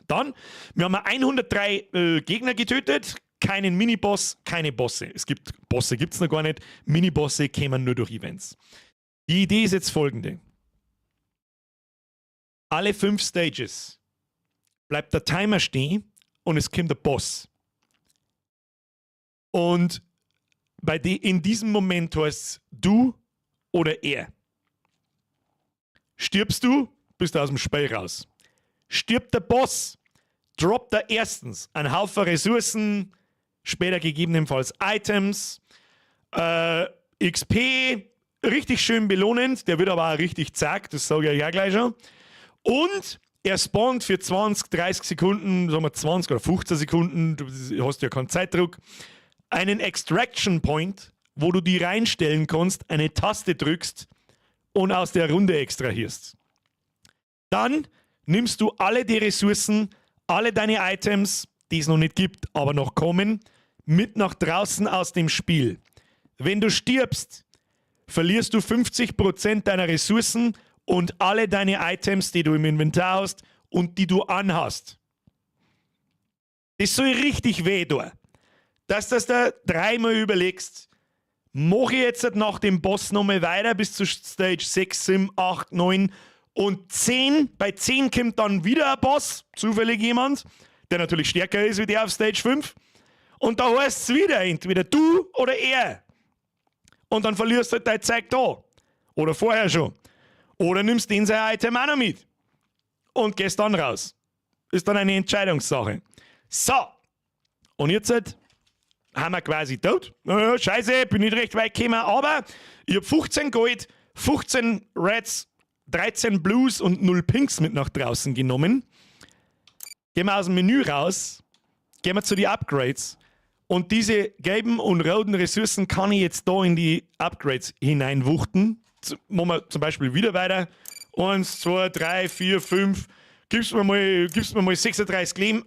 Speaker 1: Dann, wir haben 103 Gegner getötet, keinen Miniboss, keine Bosse. Bosse gibt es noch gar nicht, Minibosse kämen nur durch Events. Die Idee ist jetzt folgende. Alle 5 Stages bleibt der Timer stehen und es kommt der Boss. Und in diesem Moment heißt es du oder er. Stirbst du, bist du aus dem Spiel raus. Stirbt der Boss, droppt er erstens einen Haufen Ressourcen, später gegebenenfalls Items, XP, richtig schön belohnend, der wird aber auch richtig zack, das sage ich euch auch gleich schon. Und er spawnt für 20, 30 Sekunden, sagen wir 20 oder 15 Sekunden, du hast ja keinen Zeitdruck, einen Extraction Point, wo du die reinstellen kannst, eine Taste drückst und aus der Runde extrahierst. Dann nimmst du alle die Ressourcen, alle deine Items, die es noch nicht gibt, aber noch kommen, mit nach draußen aus dem Spiel. Wenn du stirbst, verlierst du 50% deiner Ressourcen und alle deine Items, die du im Inventar hast und die du anhast. Das soll richtig weh tun. Dass du das da 3-mal überlegst, mache ich jetzt nach dem Boss nochmal weiter bis zu Stage 6, 7, 8, 9 und 10. Bei 10 kommt dann wieder ein Boss, zufällig jemand, der natürlich stärker ist wie der auf Stage 5. Und da heißt es wieder, entweder du oder er. Und dann verlierst du halt deine Zeit da. Oder vorher schon. Oder nimmst den sein Item auch noch mit. Und gehst dann raus. Ist dann eine Entscheidungssache. So. Und jetzt haben wir quasi tot. Scheiße, bin nicht recht weit gekommen. Aber ich habe 15 Gold, 15 Reds, 13 Blues und 0 Pinks mit nach draußen genommen. Gehen wir aus dem Menü raus. Gehen wir zu den Upgrades. Und diese gelben und roten Ressourcen kann ich jetzt da in die Upgrades hineinwuchten. Machen wir zum Beispiel wieder weiter. 1, 2, 3, 4, 5. Gibst mir mal 36 Leben.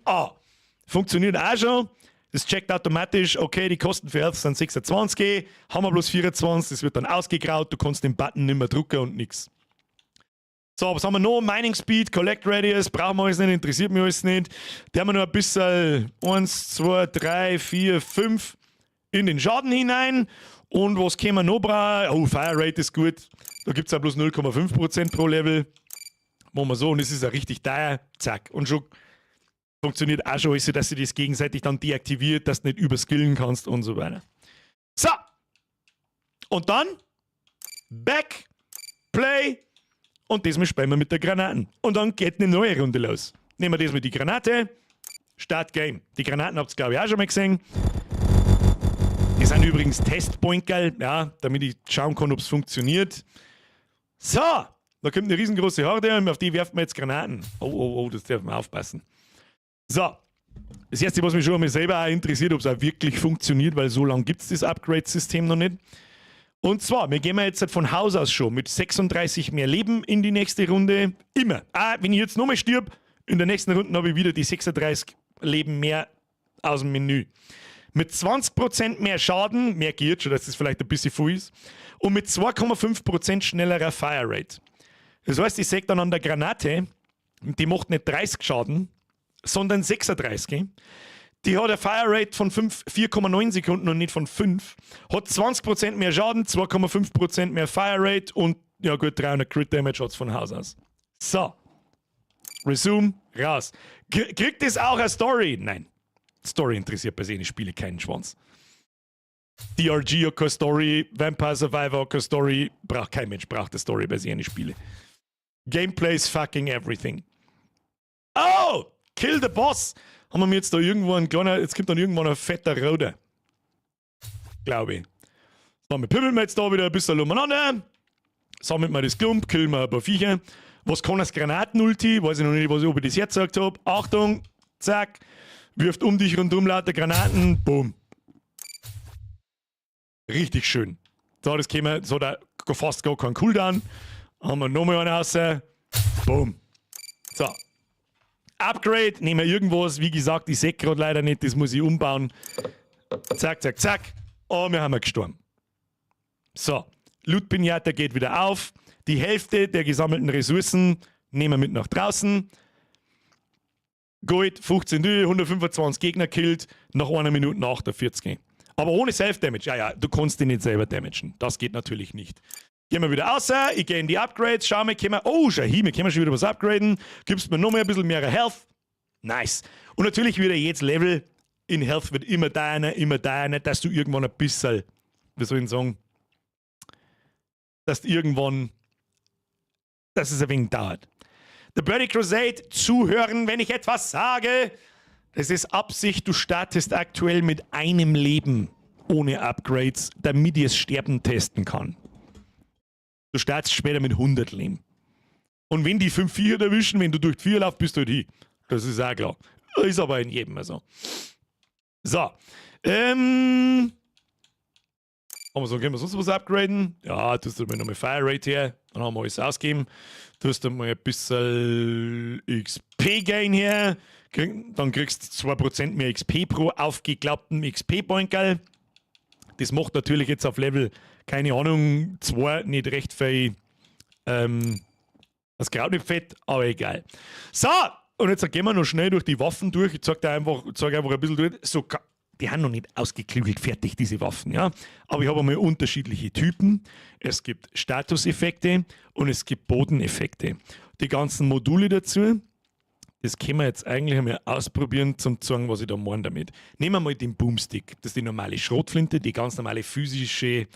Speaker 1: Funktioniert auch schon. Das checkt automatisch. Okay, die Kosten für Health sind 26. Haben wir bloß 24. Das wird dann ausgegraut. Du kannst den Button nicht mehr drücken und nichts. So, was haben wir noch? Mining Speed, Collect Radius. Brauchen wir alles nicht, interessiert mich alles nicht. Da haben wir noch ein bisschen 1, 2, 3, 4, 5 in den Schaden hinein. Und was können wir noch brauchen? Fire Rate ist gut. Da gibt es ja bloß 0,5% pro Level. Machen wir so. Und es ist ja richtig teuer. Zack. Und schon funktioniert auch schon alles, dass sie das gegenseitig dann deaktiviert, dass du nicht überskillen kannst und so weiter. So. Und dann Back, Play und das spielen wir mit der Granaten. Und dann geht eine neue Runde los. Nehmen wir das mit die Granate. Start Game. Die Granaten habt ihr, glaube ich, auch schon mal gesehen. Das sind übrigens Testpointerl, ja, damit ich schauen kann, ob es funktioniert. So, da kommt eine riesengroße Horde und auf die werfen wir jetzt Granaten. Oh, das darf man aufpassen. So, das erste, was mich schon einmal selber auch interessiert, ob es auch wirklich funktioniert, weil so lange gibt es das Upgrade-System noch nicht. Und zwar, wir gehen jetzt von Haus aus schon mit 36 mehr Leben in die nächste Runde. Immer. Wenn ich jetzt nochmal stirb, in der nächsten Runde habe ich wieder die 36 Leben mehr aus dem Menü. Mit 20% mehr Schaden, merke ich jetzt schon, dass das vielleicht ein bisschen viel ist, und mit 2,5% schnellerer Fire Rate. Das heißt, ich säge dann an der Granate, die macht nicht 30 Schaden, sondern 36. Die hat eine Fire Rate von 4,9 Sekunden und nicht von 5. Hat 20% mehr Schaden, 2,5% mehr Fire Rate und ja gut, 300 Crit Damage hat es von Haus aus. So. Resume, raus. Kriegt das auch eine Story? Nein. Story interessiert bei den Spielen keinen Schwanz. DRG hat keine Story, Vampire Survivor hat keine Story, braucht kein Mensch, braucht eine Story bei seinen Spielen. Gameplay is fucking everything. Oh! Kill the Boss! Haben wir jetzt da irgendwo einen kleiner, jetzt gibt dann irgendwann ein fetter Roder. Glaube ich. So, wir pimmeln jetzt da wieder ein bisschen umeinander. Sammeln wir das Klump, killen wir ein paar Viecher. Was kann das Granaten-Ulti? Weiß ich noch nicht, ob ich das jetzt gesagt habe. Achtung, zack. Wirft um dich rundum lauter Granaten. Boom. Richtig schön. So, das käme, so da fast gar kein Cooldown. Haben wir nochmal einen raus. Boom. So. Upgrade, nehmen wir irgendwas. Wie gesagt, ich sehe gerade leider nicht, das muss ich umbauen. Zack, zack, zack. Oh, wir haben gestorben. So. Loot Pinata geht wieder auf. Die Hälfte der gesammelten Ressourcen nehmen wir mit nach draußen. Gold, 15 Dü, 125 Gegner killt, nach 1 Minute 48. Aber ohne Self-Damage. Ja, du kannst dich nicht selber damagen. Das geht natürlich nicht. Gehen wir wieder raus, ich gehe in die Upgrades, schau mal, wir können schon wieder was upgraden. Gibst mir noch mal ein bisschen mehr Health. Nice. Und natürlich wieder jedes Level in Health wird immer deiner, dass du irgendwann ein bisschen, wie soll ich sagen, dass es ein wenig dauert. The Bloody Crusade, zuhören, wenn ich etwas sage. Das ist Absicht, du startest aktuell mit einem Leben ohne Upgrades, damit ich das Sterben testen kann. Du startest später mit 100 Leben. Und wenn die 5 Viecher erwischen, wenn du durch die 4 laufst, bist du halt hin. Das ist auch klar. Ist aber in jedem so. So. Können wir sonst was upgraden? Ja, tust du mir nochmal Fire Rate her. Dann haben wir alles ausgeben. Tust du mal ein bisschen XP-Gain her. Dann kriegst du 2% mehr XP pro aufgeklappten XP-Pointerl. Das macht natürlich jetzt auf Level, keine Ahnung, 2 nicht recht viel. Das Kraut nicht fett, aber egal. So, und jetzt gehen wir noch schnell durch die Waffen durch. Ich zeige einfach ein bisschen durch. So, die haben noch nicht ausgeklügelt fertig, diese Waffen, ja. Aber ich habe einmal unterschiedliche Typen. Es gibt Statuseffekte und es gibt Bodeneffekte. Die ganzen Module dazu, das können wir jetzt eigentlich einmal ausprobieren, zum zu sagen, was ich da meine damit. Nehmen wir mal den Boomstick. Das ist die normale Schrotflinte, die ganz normale Physical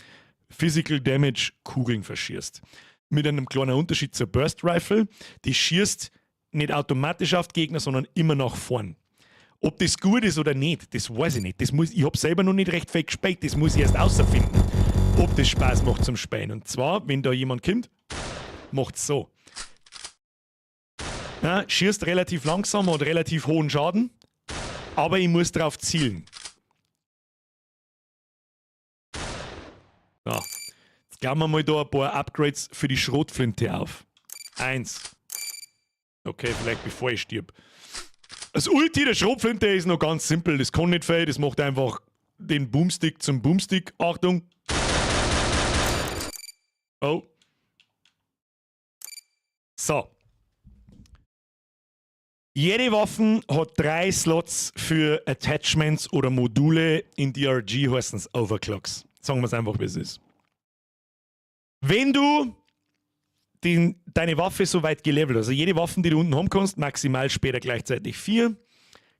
Speaker 1: Damage Kugeln verschießt. Mit einem kleinen Unterschied zur Burst Rifle, die schießt nicht automatisch auf Gegner, sondern immer nach vorn. Ob das gut ist oder nicht, das weiß ich nicht. Ich habe selber noch nicht recht viel gespielt, das muss ich erst rausfinden, ob das Spaß macht zum Spielen. Und zwar, wenn da jemand kommt, macht es so. Ja, schießt relativ langsam und relativ hohen Schaden, aber ich muss drauf zielen. Ja. Jetzt klappen wir mal da ein paar Upgrades für die Schrotflinte auf. 1. Okay, vielleicht bevor ich stirb. Das Ulti der Schrotflinte ist noch ganz simpel. Das kann nicht viel, das macht einfach den Boomstick zum Boomstick. Achtung! Oh. So. Jede Waffe hat 3 Slots für Attachments oder Module. In DRG heißen es Overclocks. Sagen wir es einfach, wie es ist. Wenn du deine Waffe so weit gelevelt, also jede Waffe, die du unten haben kannst, maximal später gleichzeitig 4,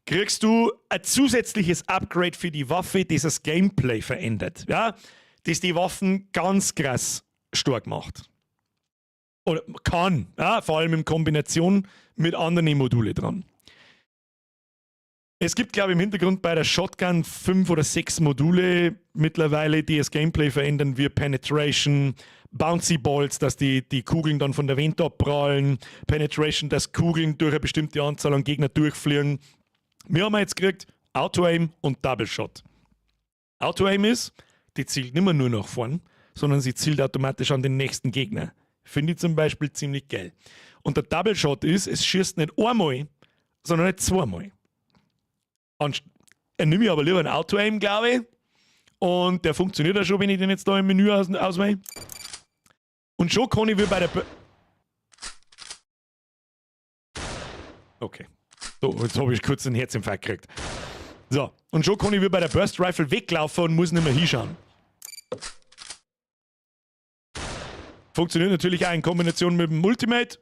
Speaker 1: kriegst du ein zusätzliches Upgrade für die Waffe, das das Gameplay verändert. Ja? Das die Waffen ganz krass stark macht. Oder kann, ja? Vor allem in Kombination mit anderen Module dran. Es gibt, glaube ich, im Hintergrund bei der Shotgun 5 oder 6 Module mittlerweile, die das Gameplay verändern, wie Penetration, Bouncy Balls, dass die Kugeln dann von der Wand abprallen, Penetration, dass Kugeln durch eine bestimmte Anzahl an Gegner durchfliegen. Wir haben jetzt gekriegt Auto-Aim und Double Shot. Auto-Aim ist, die zielt nicht mehr nur nach vorn, sondern sie zielt automatisch an den nächsten Gegner. Finde ich zum Beispiel ziemlich geil. Und der Double Shot ist, es schießt nicht einmal, sondern nicht zweimal. Nehme ich aber lieber ein Auto-Aim, glaube ich. Und der funktioniert ja schon, wenn ich den jetzt da im Menü auswähle. Und schon kann ich wie bei der... Okay. So, jetzt habe ich kurz einen Herzinfarkt gekriegt. So, und schon kann ich wie bei der Burst Rifle weglaufen und muss nicht mehr hinschauen. Funktioniert natürlich auch in Kombination mit dem Ultimate.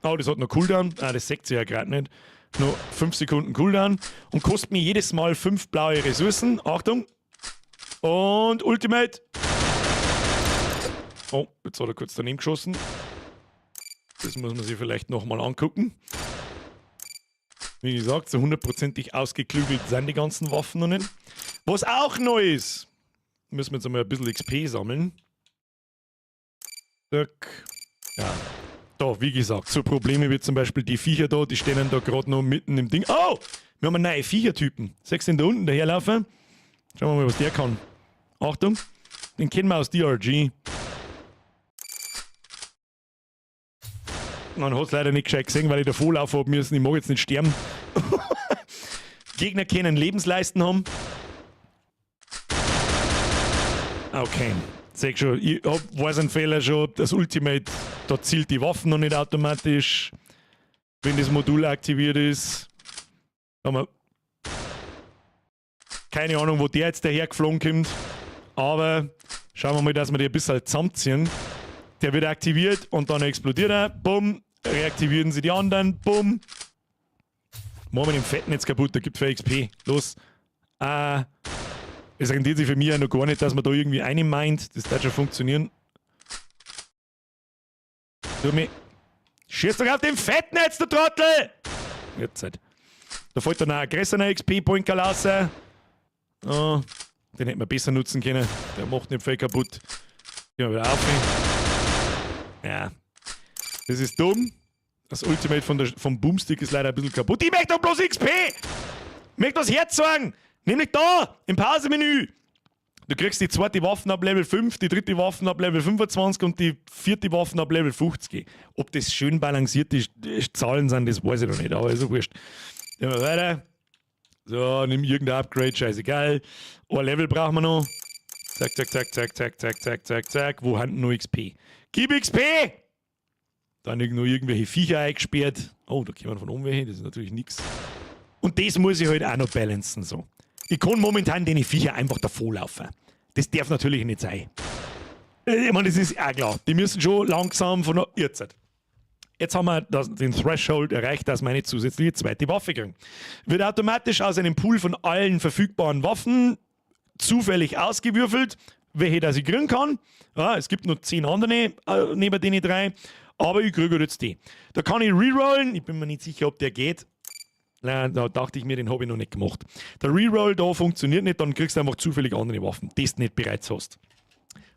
Speaker 1: Oh, das hat noch Cooldown. Ah, das sagt sie ja gerade nicht. Nur 5 Sekunden Cooldown und kostet mir jedes Mal 5 blaue Ressourcen. Achtung. Und Ultimate. Oh, jetzt hat er kurz daneben geschossen. Das muss man sich vielleicht nochmal angucken. Wie gesagt, so 100%ig ausgeklügelt sind die ganzen Waffen noch nicht. Was auch neu ist, müssen wir jetzt einmal ein bisschen XP sammeln. Zack. Ja. Da, wie gesagt, so Probleme wie zum Beispiel die Viecher da, die stehen da gerade noch mitten im Ding. Oh! Wir haben einen neuen Viechertypen. Sechs da unten daherlaufen. Schauen wir mal, was der kann. Achtung, den kennen wir aus DRG. Man hat es leider nicht gescheit gesehen, weil ich da Volllauf haben müssen. Ich mag jetzt nicht sterben. Gegner können Lebensleisten haben. Okay. Sag schon, ich weiß einen Fehler schon, das Ultimate, da zielt die Waffen noch nicht automatisch, wenn das Modul aktiviert ist. Aber keine Ahnung, wo der jetzt dahergeflogen kommt, aber schauen wir mal, dass wir den ein bisschen zusammenziehen. Der wird aktiviert und dann explodiert er, bumm, reaktivieren sie die anderen, bumm. Machen wir den Fetten jetzt kaputt, der gibt für XP, los. Es rentiert sich für mich ja noch gar nicht, dass man da irgendwie einen meint. Das wird schon funktionieren. Schieß doch auf den Fetten jetzt, du Trottel! Jetzt halt. Da fällt dann ein aggressiver XP-Point raus. Oh, den hätten wir besser nutzen können. Der macht nicht viel kaputt. Gehen wir wieder auf. Ja. Das ist dumm. Das Ultimate vom Boomstick ist leider ein bisschen kaputt. Ich möchte doch bloß XP! Ich möchte das Herz sagen! Nämlich da, im Pausemenü. Du kriegst die zweite Waffe ab Level 5, die dritte Waffe ab Level 25 und die vierte Waffe ab Level 50. Ob das schön balancierte Zahlen sind, das weiß ich noch nicht, aber ist so wurscht. Gehen wir weiter. So, nimm irgendein Upgrade, scheißegal. Ein Level brauchen wir noch. Zack, zack, zack, zack, zack, zack, zack, zack, zack. Wo haben nur XP? Gib XP! Dann nur irgendwelche Viecher eingesperrt. Oh, da kommen von oben welche, das ist natürlich nichts. Und das muss ich halt auch noch balancen, so. Ich kann momentan den Viecher einfach davonlaufen. Das darf natürlich nicht sein. Ich meine, das ist auch klar. Die müssen schon langsam von der... Jetzt haben wir den Threshold erreicht, dass wir eine zusätzliche zweite Waffe kriegen. Wird automatisch aus einem Pool von allen verfügbaren Waffen zufällig ausgewürfelt, welche das ich kriegen kann. Ja, es gibt noch 10 andere neben den 3, aber ich kriege jetzt die. Da kann ich rerollen. Ich bin mir nicht sicher, ob der geht. Nein, da dachte ich mir, den habe ich noch nicht gemacht. Der Reroll da funktioniert nicht, dann kriegst du einfach zufällig andere Waffen, die du nicht bereits hast.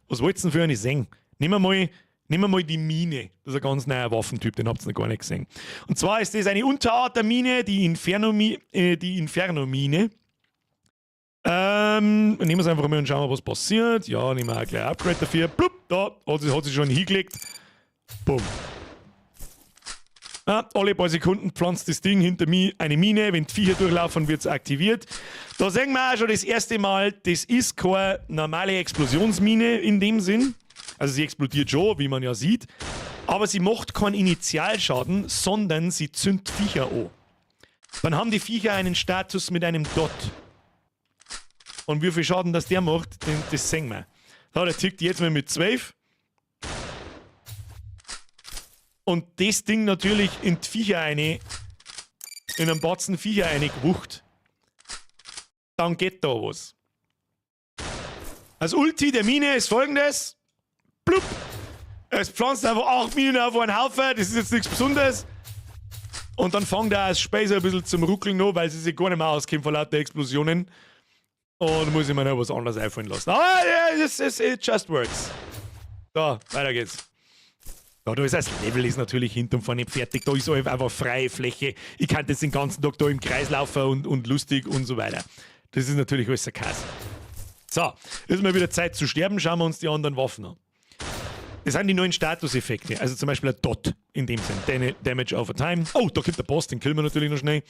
Speaker 1: Was wolltest du denn für eine sehen? Nehmen wir mal die Mine. Das ist ein ganz neuer Waffentyp, den habt ihr noch gar nicht gesehen. Und zwar ist das eine Unterart der Mine, die Inferno-Mine. Nehmen wir es einfach mal und schauen, was passiert. Ja, nehmen wir ein kleines Upgrade dafür. Blub, da hat sie schon hingelegt. Bumm. Alle paar Sekunden pflanzt das Ding hinter mir eine Mine. Wenn die Viecher durchlaufen, wird es aktiviert. Da sehen wir auch schon das erste Mal, das ist keine normale Explosionsmine in dem Sinn. Also sie explodiert schon, wie man ja sieht. Aber sie macht keinen Initialschaden, sondern sie zündet Viecher an. Dann haben die Viecher einen Status mit einem Dot. Und wie viel Schaden das der macht, das sehen wir. Da, der tickt jetzt mal mit 12. Und das Ding natürlich in die Viecher in einen Batzen Viecher gewucht. Dann geht da was. Das Ulti der Mine ist folgendes. Blub. Es pflanzt einfach 8 Minen auf einen Haufen. Das ist jetzt nichts Besonderes. Und dann fängt der Spacer ein bisschen zum Ruckeln an, weil sie sich gar nicht mehr auskennen von lauter Explosionen. Und muss ich mir noch was anderes einfallen lassen. Aber ja, it just works. So, weiter geht's. Ja, da ist das Level ist natürlich hinten und vorne fertig. Da ist einfach freie Fläche. Ich kann jetzt den ganzen Tag da im Kreis laufen und lustig und so weiter. Das ist natürlich alles Sarkasmus. So, ist mal wieder Zeit zu sterben. Schauen wir uns die anderen Waffen an. Das sind die neuen Statuseffekte. Also zum Beispiel ein Dot in dem Sinn. Damage over Time. Oh, da kommt der Boss, den killen wir natürlich noch schnell.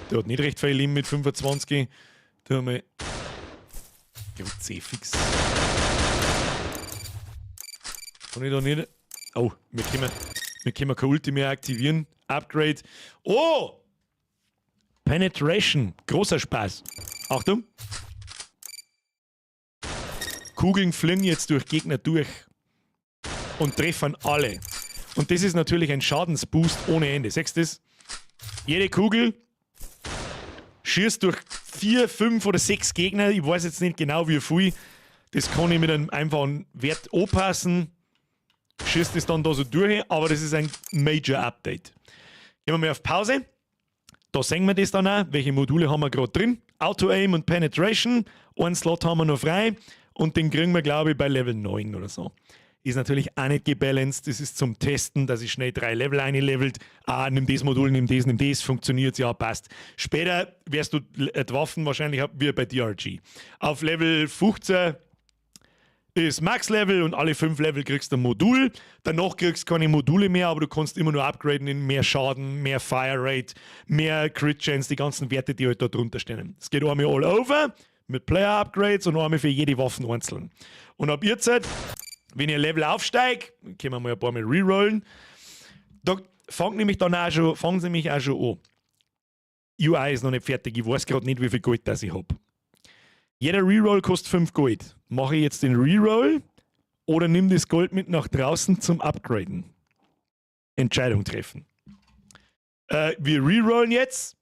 Speaker 1: Der hat nicht recht viel Leben mit 25. Da haben wir. C-Fix. Kann ich da nicht. Oh, wir können kein Ulti mehr aktivieren. Upgrade. Oh! Penetration. Großer Spaß. Achtung. Kugeln fliegen jetzt durch Gegner durch und treffen alle. Und das ist natürlich ein Schadensboost ohne Ende. Siehst du das? Jede Kugel schießt durch 4, 5 oder 6 Gegner. Ich weiß jetzt nicht genau wie viel. Das kann ich mit einem einfachen Wert anpassen. Schießt das dann da so durch, aber das ist ein Major Update. Gehen wir mal auf Pause. Da sehen wir das dann auch. Welche Module haben wir gerade drin? Auto-Aim und Penetration. Einen Slot haben wir noch frei. Und den kriegen wir, glaube ich, bei Level 9 oder so. Ist natürlich auch nicht gebalanced. Das ist zum Testen, dass ich schnell 3 Level einlevelt. Ah, nimm das Modul, nimm das. Funktioniert, ja, passt. Später wirst du die Waffen wahrscheinlich wie bei DRG. Auf Level 15 ist Max-Level und alle 5 Level kriegst du ein Modul. Danach kriegst du keine Module mehr, aber du kannst immer nur upgraden in mehr Schaden, mehr Fire Rate, mehr Crit Chance, die ganzen Werte, die halt da drunter stehen. Es geht einmal all over mit Player-Upgrades und einmal für jede Waffe einzeln. Und ab jetzt, wenn ihr Level aufsteigt, können wir mal ein paar Mal rerollen, da fangen sie mich auch schon an. UI ist noch nicht fertig, ich weiß gerade nicht, wie viel Gold das ich habe. Jeder Reroll kostet 5 Gold. Mache ich jetzt den Reroll oder nimm das Gold mit nach draußen zum Upgraden? Entscheidung treffen. Wir rerollen jetzt.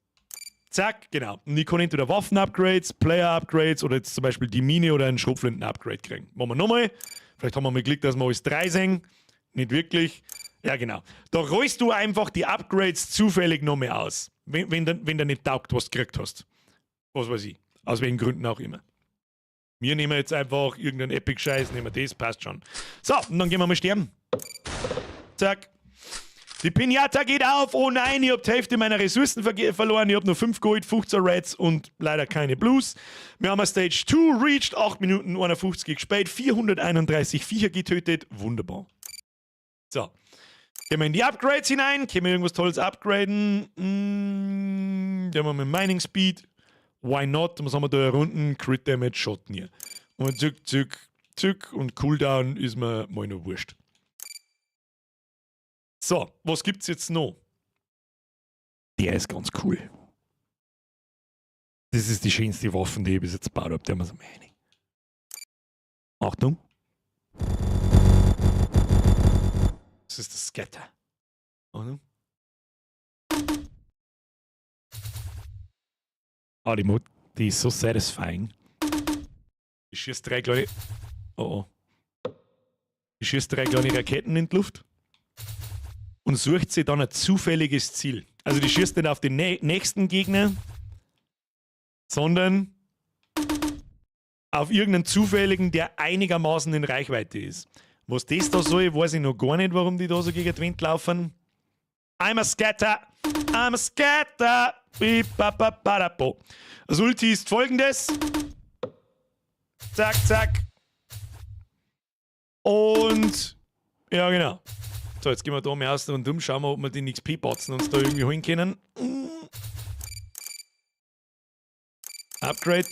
Speaker 1: Zack, genau. Und ich kann entweder Waffen-Upgrades, Player-Upgrades oder jetzt zum Beispiel die Mine oder einen Schrotflinten-Upgrade kriegen. Machen wir nochmal. Vielleicht haben wir mal Glück, dass wir alles 3 sehen. Nicht wirklich. Ja, genau. Da rollst du einfach die Upgrades zufällig nochmal aus. Wenn der nicht taugt, was du gekriegt hast. Was weiß ich. Aus welchen Gründen auch immer. Wir nehmen jetzt einfach irgendeinen Epic-Scheiß, nehmen das, passt schon. So, und dann gehen wir mal sterben. Zack. Die Pinata geht auf. Oh nein, ich habe die Hälfte meiner Ressourcen verloren. Ich habe nur 5 Gold, 15 Reds und leider keine Blues. Wir haben Stage 2 reached, 8 Minuten 51 gespielt, 431 Viecher getötet. Wunderbar. So. Gehen wir in die Upgrades hinein. Können wir irgendwas Tolles upgraden? Gehen wir mit Mining Speed. Why not? Was haben wir da unten? Crit Damage, Schotten hier. Und zück und Cooldown ist mir mal noch wurscht. So, was gibt's jetzt noch? Der ist ganz cool. Das ist die schönste Waffe, die ich bis jetzt gebaut habe. Der muss so meine. Achtung. Das ist das Scatter. Achtung. Ah, die Mod, die ist so satisfying. Ich schieße 3 kleine. Oh. Ich schieße 3 kleine Raketen in die Luft und sucht sich dann ein zufälliges Ziel. Also die schießt nicht auf den nächsten Gegner, sondern auf irgendeinen zufälligen, der einigermaßen in Reichweite ist. Was das da soll, weiß ich noch gar nicht, warum die da so gegen die Wind laufen. I'm a scatter. I'm a scatter. Das Ulti ist folgendes. Zack, zack. Und ja, genau. So, jetzt gehen wir da mal aus und um, schauen wir, ob wir den XP-Batzen uns da irgendwie holen können. Upgrade.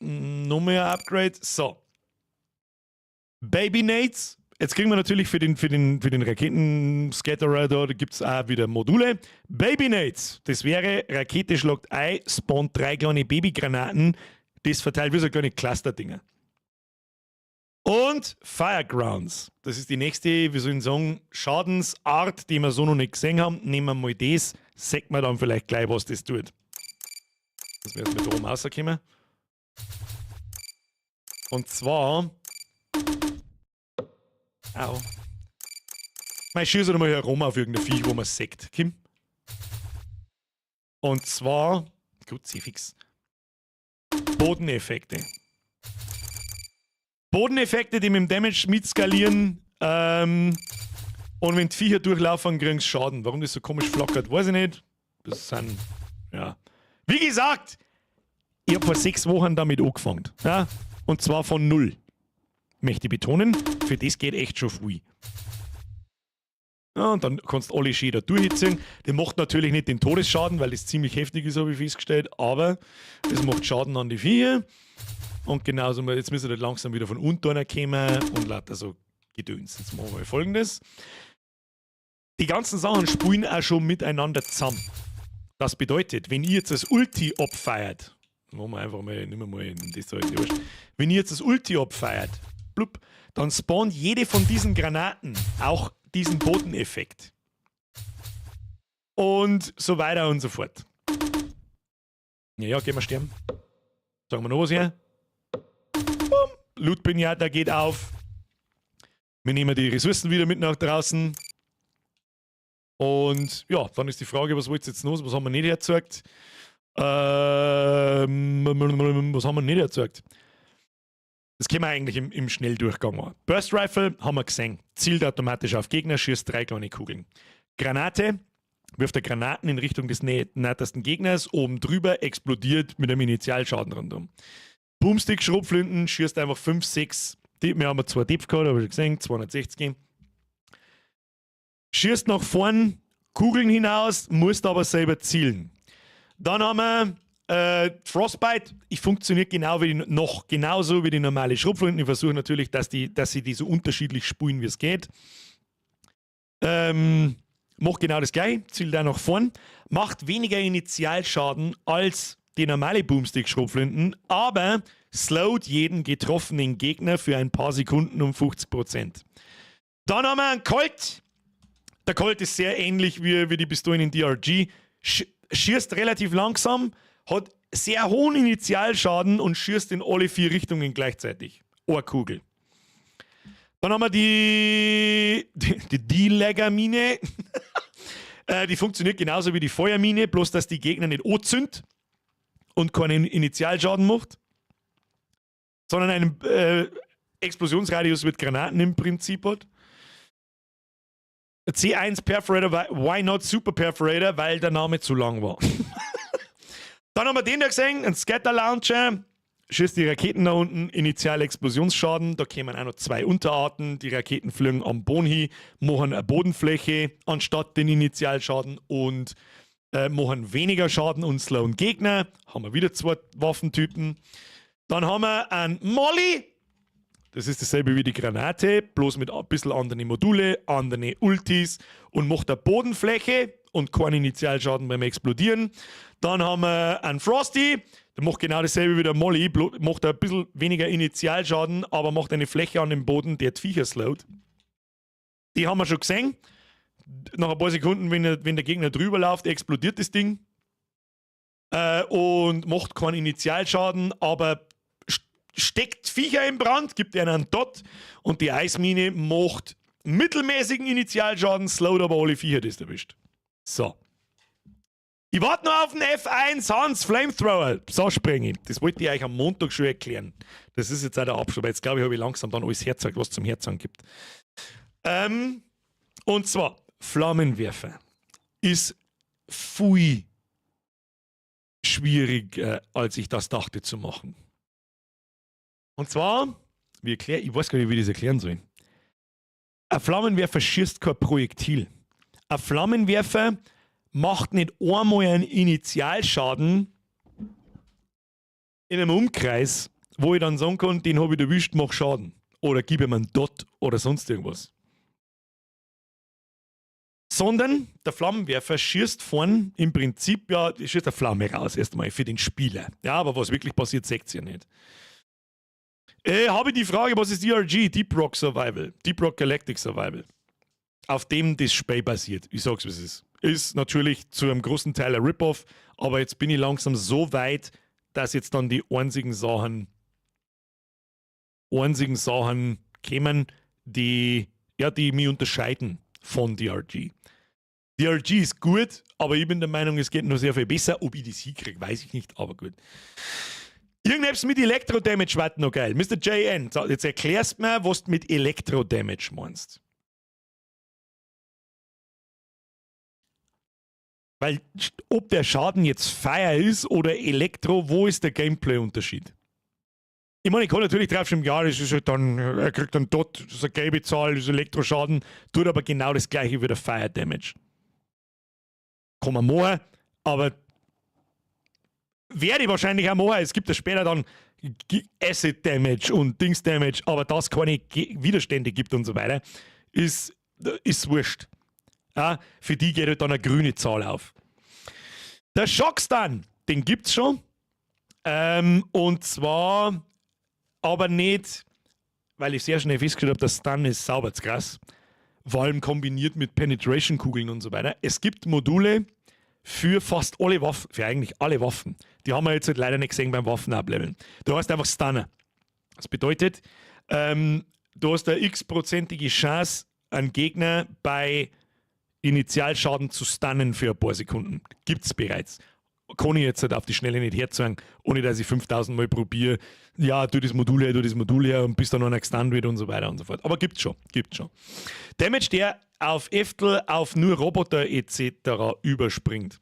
Speaker 1: Noch mehr Upgrade. So. Baby Nades. Jetzt kriegen wir natürlich für den Raketen-Scatterer da gibt es auch wieder Module. Baby Nades. Das wäre, Rakete schlagt ein, spawnt 3 kleine Babygranaten. Das verteilt wie so kleine Cluster-Dinger. Und Firegrounds. Das ist die nächste, wie soll ich sagen, Schadensart, die wir so noch nicht gesehen haben. Nehmen wir mal das, sagt man dann vielleicht gleich, was das tut. Das werden wir da oben rauskommen. Und zwar. Au. Ich schieße mal herum auf irgendein Viech, wo man es sieht. Kim? Und zwar, Kruzifix, Bodeneffekte. Bodeneffekte, die mit dem Damage mitskalieren. Und wenn die Viecher durchlaufen, kriegen sie Schaden. Warum das so komisch flackert, weiß ich nicht. Das sind, ja. Wie gesagt, ich habe vor 6 Wochen damit angefangen. Ja? Und zwar von 0. Möchte ich betonen, für das geht echt schon viel. Ja, und dann kannst du alle Schäden durchhitzen. Der macht natürlich nicht den Todesschaden, weil das ziemlich heftig ist, habe ich festgestellt. Aber das macht Schaden an die Viecher. Und genauso, jetzt müssen wir langsam wieder von unten kommen und lauter so Gedöns. Jetzt machen wir Folgendes. Die ganzen Sachen spielen auch schon miteinander zusammen. Das bedeutet, wenn ihr jetzt das Ulti abfeiert, machen wir einfach mal, nehmen wir mal das da jetzt wurscht. Wenn ihr jetzt das Ulti abfeiert, blub, dann spawnt jede von diesen Granaten auch diesen Bodeneffekt. Und so weiter und so fort. Ja, gehen wir sterben. Sagen wir noch was hier. Boom. Loot-Pinata geht auf. Wir nehmen die Ressourcen wieder mit nach draußen. Und ja, dann ist die Frage, was wollt ihr jetzt noch? Was haben wir nicht erzeugt? Was haben wir nicht erzeugt? Das können wir eigentlich im Schnelldurchgang an. Burst Rifle haben wir gesehen. Zielt automatisch auf Gegner, schießt 3 kleine Kugeln. Granate, wirft der Granaten in Richtung des nähersten Gegners, oben drüber, explodiert mit einem Initialschaden rundum. Boomstick, Schrotflinten, schießt einfach 5, 6. Wir haben 2 Depth gehabt, habe ich gesehen, 260. Schießt nach vorn, Kugeln hinaus, musst aber selber zielen. Dann haben wir Frostbite. Ich funktioniert genauso wie die normale Schrotflinte. Ich versuche natürlich, dass sie die so unterschiedlich spulen, wie es geht. Macht genau das gleiche, zielt da nach vorn. Macht weniger Initialschaden als die normale Boomstick-Schrotflinten, aber slowt jeden getroffenen Gegner für ein paar Sekunden um 50%. Dann haben wir einen Colt. Der Colt ist sehr ähnlich wie die Pistolen in DRG. Schießt relativ langsam, hat sehr hohen Initialschaden und schießt in alle 4 Richtungen gleichzeitig. Eine Kugel. Dann haben wir die D-Lagger-Mine. Die funktioniert genauso wie die Feuermine, bloß dass die Gegner nicht anzündet und keinen Initialschaden macht, sondern einen Explosionsradius mit Granaten im Prinzip hat. C1 Perforator, why not Super Perforator? Weil der Name zu lang war. Dann haben wir den da gesehen, ein Scatter Launcher, schießt die Raketen da unten, initial Explosionsschaden, da kämen auch noch 2 Unterarten, die Raketen fliegen am Boden hin, machen eine Bodenfläche anstatt den Initialschaden und machen weniger Schaden und slowen Gegner, haben wir wieder 2 Waffentypen. Dann haben wir einen Molly. Das ist dasselbe wie die Granate, bloß mit ein bisschen anderen Module, anderen Ultis und macht eine Bodenfläche und keinen Initialschaden beim Explodieren. Dann haben wir einen Frosty, der macht genau dasselbe wie der Molly, macht ein bisschen weniger Initialschaden, aber macht eine Fläche an dem Boden, der die Viecher slowt. Die haben wir schon gesehen. Nach ein paar Sekunden, wenn der Gegner drüber läuft, explodiert das Ding. Und macht keinen Initialschaden, aber steckt Viecher in Brand, gibt ihnen einen Dot und die Eismine macht mittelmäßigen Initialschaden, slowt aber alle Viecher, das erwischt. So. Ich warte noch auf den F1 Hans Flamethrower. So springe ich. Das wollte ich euch am Montag schon erklären. Das ist jetzt auch der Abschluss, aber jetzt glaube ich, habe ich langsam dann alles hergezeigt, was zum Herzagen gibt. Und zwar, Flammenwerfer ist viel schwierig, als ich das dachte zu machen. Und zwar, ich weiß gar nicht, wie ich das erklären soll. Ein Flammenwerfer schießt kein Projektil. Ein Flammenwerfer macht nicht einmal einen Initialschaden in einem Umkreis, wo ich dann sagen kann, den habe ich erwischt, mach Schaden. Oder gib ihm einen Dot oder sonst irgendwas. Sondern der Flammenwerfer schießt vorn im Prinzip, ja, schießt eine Flamme raus erstmal für den Spieler. Ja, aber was wirklich passiert, seht ihr nicht. Habe ich die Frage, was ist DRG? Deep Rock Survival. Deep Rock Galactic Survival. Auf dem das Spiel basiert. Ich sag's, was es ist. Ist natürlich zu einem großen Teil ein Rip-Off, aber jetzt bin ich langsam so weit, dass jetzt dann die einzigen Sachen kämen, die mich unterscheiden von DRG. DRG ist gut, aber ich bin der Meinung, es geht noch sehr viel besser. Ob ich das hinkriege, weiß ich nicht, aber gut. Irgendetwas mit Elektro-Damage war noch geil. Mr. JN, so, jetzt erklärst mir, was du mit Elektro-Damage meinst. Weil, ob der Schaden jetzt Fire ist oder Elektro, wo ist der Gameplay-Unterschied? Ich meine, ich kann natürlich draufschreiben, ja, das ist halt dann, er kriegt dann dort, das ist eine gelbe Zahl, das ist Elektroschaden, tut aber genau das gleiche wie der Fire Damage. Kann man machen, aber werde ich wahrscheinlich auch machen. Es gibt ja später dann Acid Damage und Dings Damage, aber das keine Widerstände gibt und so weiter, ist wurscht. Ja, für die geht halt dann eine grüne Zahl auf. Der Schockstun, den gibt's schon. Und zwar aber nicht, weil ich sehr schnell festgestellt habe, dass Stun ist sauber zu krass. Vor allem kombiniert mit Penetration-Kugeln und so weiter. Es gibt Module für fast alle Waffen, für eigentlich alle Waffen. Die haben wir jetzt halt leider nicht gesehen beim Waffenableveln. Du hast einfach Stunner. Das bedeutet, du hast eine x-prozentige Chance, einen Gegner bei Initialschaden zu stunnen für ein paar Sekunden. Gibt's bereits. Kann ich jetzt halt auf die Schnelle nicht herzeigen, ohne dass ich 5000 Mal probiere, ja, tu das Modul her und bis dann einer gestunt wird und so weiter und so fort. Aber gibt's schon. Damage, der auf Eftel, auf nur Roboter etc. überspringt.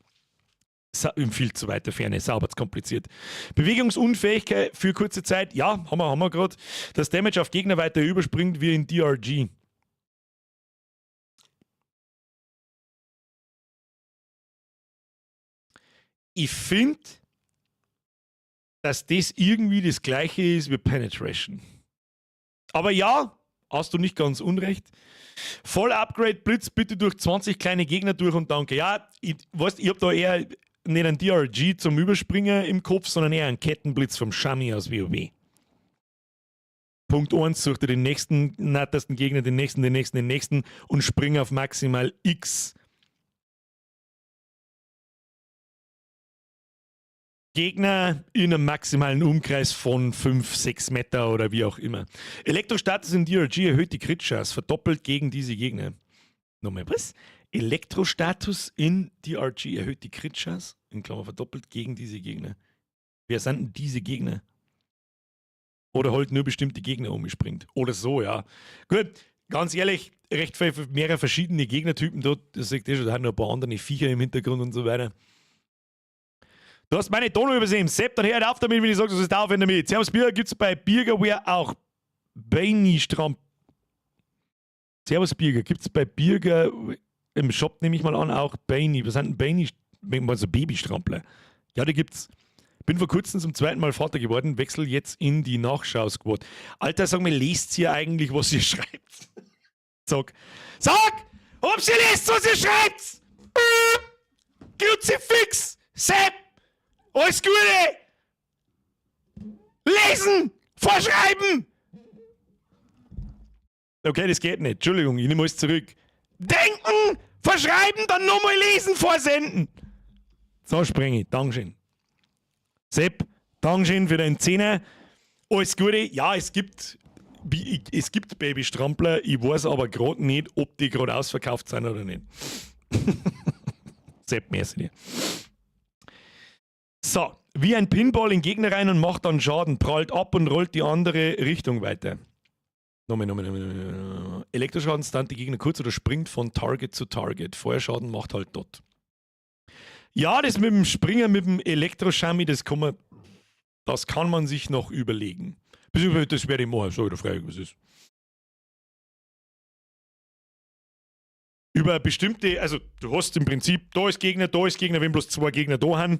Speaker 1: Viel zu weiter Ferne, sauber zu kompliziert. Bewegungsunfähigkeit für kurze Zeit, ja, haben wir gerade. Das Damage auf Gegner weiter überspringt wie in DRG. Ich finde, dass das irgendwie das gleiche ist wie Penetration. Aber ja, hast du nicht ganz unrecht. Voll Upgrade Blitz bitte durch 20 kleine Gegner durch und danke. Ja, ich habe da eher nicht einen DRG zum Überspringen im Kopf, sondern eher einen Kettenblitz vom Shami aus WoW. Punkt 1, such dir den nächsten nettesten Gegner, den nächsten und spring auf maximal X Gegner in einem maximalen Umkreis von 5, 6 Meter oder wie auch immer. Elektrostatus in DRG erhöht die Crit-Chance, verdoppelt gegen diese Gegner. Nochmal, was? Elektrostatus in DRG erhöht die Crit-Chance, in Klammer verdoppelt gegen diese Gegner. Wer sind denn diese Gegner? Oder halt nur bestimmte Gegner umspringt. Oder so, ja. Gut, ganz ehrlich, recht viel mehrere verschiedene Gegnertypen dort. Das sagt ihr schon, da haben noch ein paar andere Viecher im Hintergrund und so weiter. Du hast meine Tonung übersehen. Sepp, dann hört auf damit, wenn ich sage, du sollst aufhören damit. Servus Birger, gibt es bei Birgerware auch Beini-Stramp. Servus Birger, gibt es bei Birger im Shop, nehme ich mal an, auch Beini. Was sind denn Beini? Also Babystrampler. Ja, die gibt's. Bin vor kurzem zum zweiten Mal Vater geworden, wechsel jetzt in die Nachschau-Squad. Alter, sag mal, lest ihr eigentlich, was ihr schreibt? Sag, ob sie lest, was ihr schreibt! Kruzifix! Sepp! Alles Gute! Lesen! Vorschreiben! Okay, das geht nicht. Entschuldigung, ich nehme alles zurück. Denken! Verschreiben, dann nochmal lesen, vorsenden! So springe ich. Dankeschön. Sepp, Dankeschön für deinen Zehner. Alles Gute. Ja, es gibt Babystrampler. Ich weiß aber gerade nicht, ob die gerade ausverkauft sind oder nicht. Sepp, merci dir. So, wie ein Pinball in Gegner rein und macht dann Schaden, prallt ab und rollt die andere Richtung weiter. Nochmal. Elektroschaden stunt die Gegner kurz oder springt von Target zu Target. Feuerschaden macht halt dort. Ja, das mit dem Springen, mit dem Elektroschami, das kann man sich noch überlegen. Beziehungsweise das werde ich machen, so oder frage, was ist. Über bestimmte, also du hast im Prinzip, da ist Gegner, wenn bloß 2 Gegner da haben,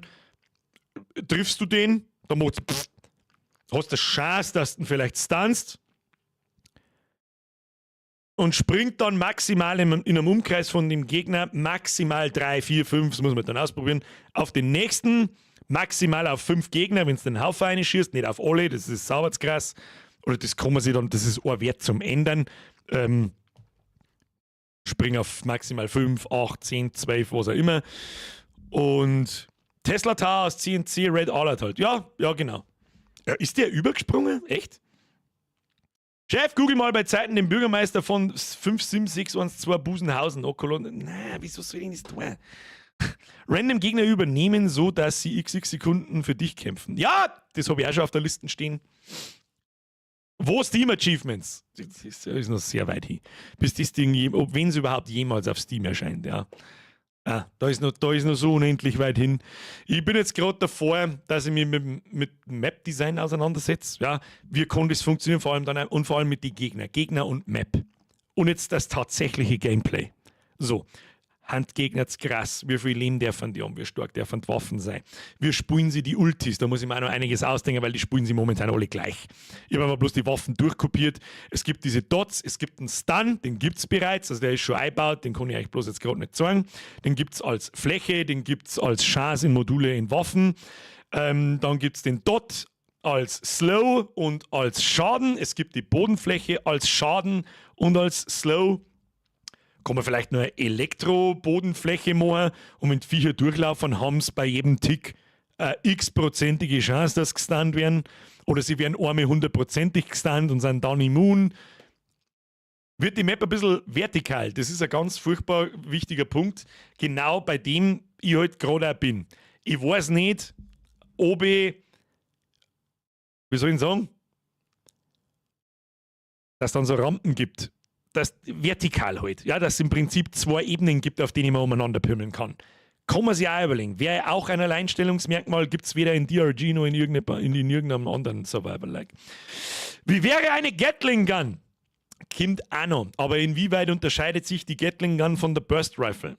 Speaker 1: triffst du den, dann machst du hast du Chance, dass du ihn vielleicht stunst und springt dann maximal in einem Umkreis von dem Gegner, maximal 3, 4, 5, das muss man dann ausprobieren, auf den nächsten, maximal auf 5 Gegner, wenn es den Haufen reinschießt, nicht auf alle, das ist sauber krass, oder das kann man sich dann, das ist ein Wert zum Ändern, spring auf maximal 5, 8, 10, 12, was auch immer, und Tesla Tower aus CNC Red Alert halt, ja, genau. Ist der übergesprungen? Echt? Chef, google mal bei Zeiten den Bürgermeister von 57612 Busenhausen. Na, wieso soll ich das tun? Random Gegner übernehmen, so dass sie xx Sekunden für dich kämpfen. Ja, das habe ich auch schon auf der Liste stehen. Wo Steam Achievements? Das ist noch sehr weit hin. Bis das Ding, wenn es überhaupt jemals auf Steam erscheint, ja. Da ist noch so unendlich weit hin. Ich bin jetzt gerade davor, dass ich mich mit Map-Design auseinandersetze. Ja, wie kann das funktionieren, vor allem mit den Gegnern. Gegner und Map. Und jetzt das tatsächliche Gameplay. So. Handgegner ist krass, wie viel Leben dürfen die haben, wie stark dürfen die Waffen sein. Wie spulen sie die Ultis? Da muss ich mir auch noch einiges ausdenken, weil die spulen sie momentan alle gleich. Ich habe aber bloß die Waffen durchkopiert. Es gibt diese Dots, es gibt einen Stun, den gibt es bereits, also der ist schon eingebaut, den kann ich euch bloß jetzt gerade nicht sagen. Den gibt es als Fläche, den gibt es als Chance in Module in Waffen. Dann gibt es den Dot als Slow und als Schaden. Es gibt die Bodenfläche als Schaden und als Slow. Kann man vielleicht nur eine Elektro-Bodenfläche machen und wenn die Viecher durchlaufen, haben sie bei jedem Tick eine x-prozentige Chance, dass sie gestunt werden. Oder sie werden einmal 100%ig gestunt und sind dann immun. Wird die Map ein bisschen vertikal. Das ist ein ganz furchtbar wichtiger Punkt. Genau bei dem ich halt gerade auch bin. Ich weiß nicht, ob ich, wie soll ich sagen, dass es dann so Rampen gibt. Das vertikal halt, ja, dass es im Prinzip 2 Ebenen gibt, auf denen man umeinander pimmeln kann. Kann man sich auch überlegen. Wäre auch ein Alleinstellungsmerkmal, gibt es weder in DRG noch in irgendeinem anderen Survival-like. Wie wäre eine Gatling Gun? Kommt auch noch. Aber inwieweit unterscheidet sich die Gatling Gun von der Burst Rifle?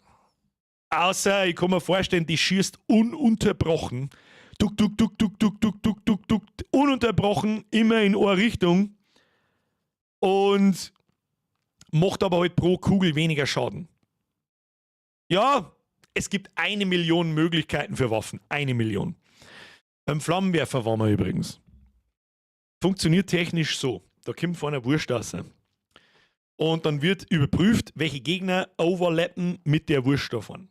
Speaker 1: Außer, ich kann mir vorstellen, die schießt ununterbrochen. Duck, duck, duck, duck, duck, duck, duck, duck, duck. Ununterbrochen, immer in eine Richtung. Und macht aber halt pro Kugel weniger Schaden. Ja, es gibt 1 Million Möglichkeiten für Waffen. 1 Million. Beim Flammenwerfer waren wir übrigens. Funktioniert technisch so. Da kommt vorne eine Wurst raus. Und dann wird überprüft, welche Gegner overlappen mit der Wurst davon.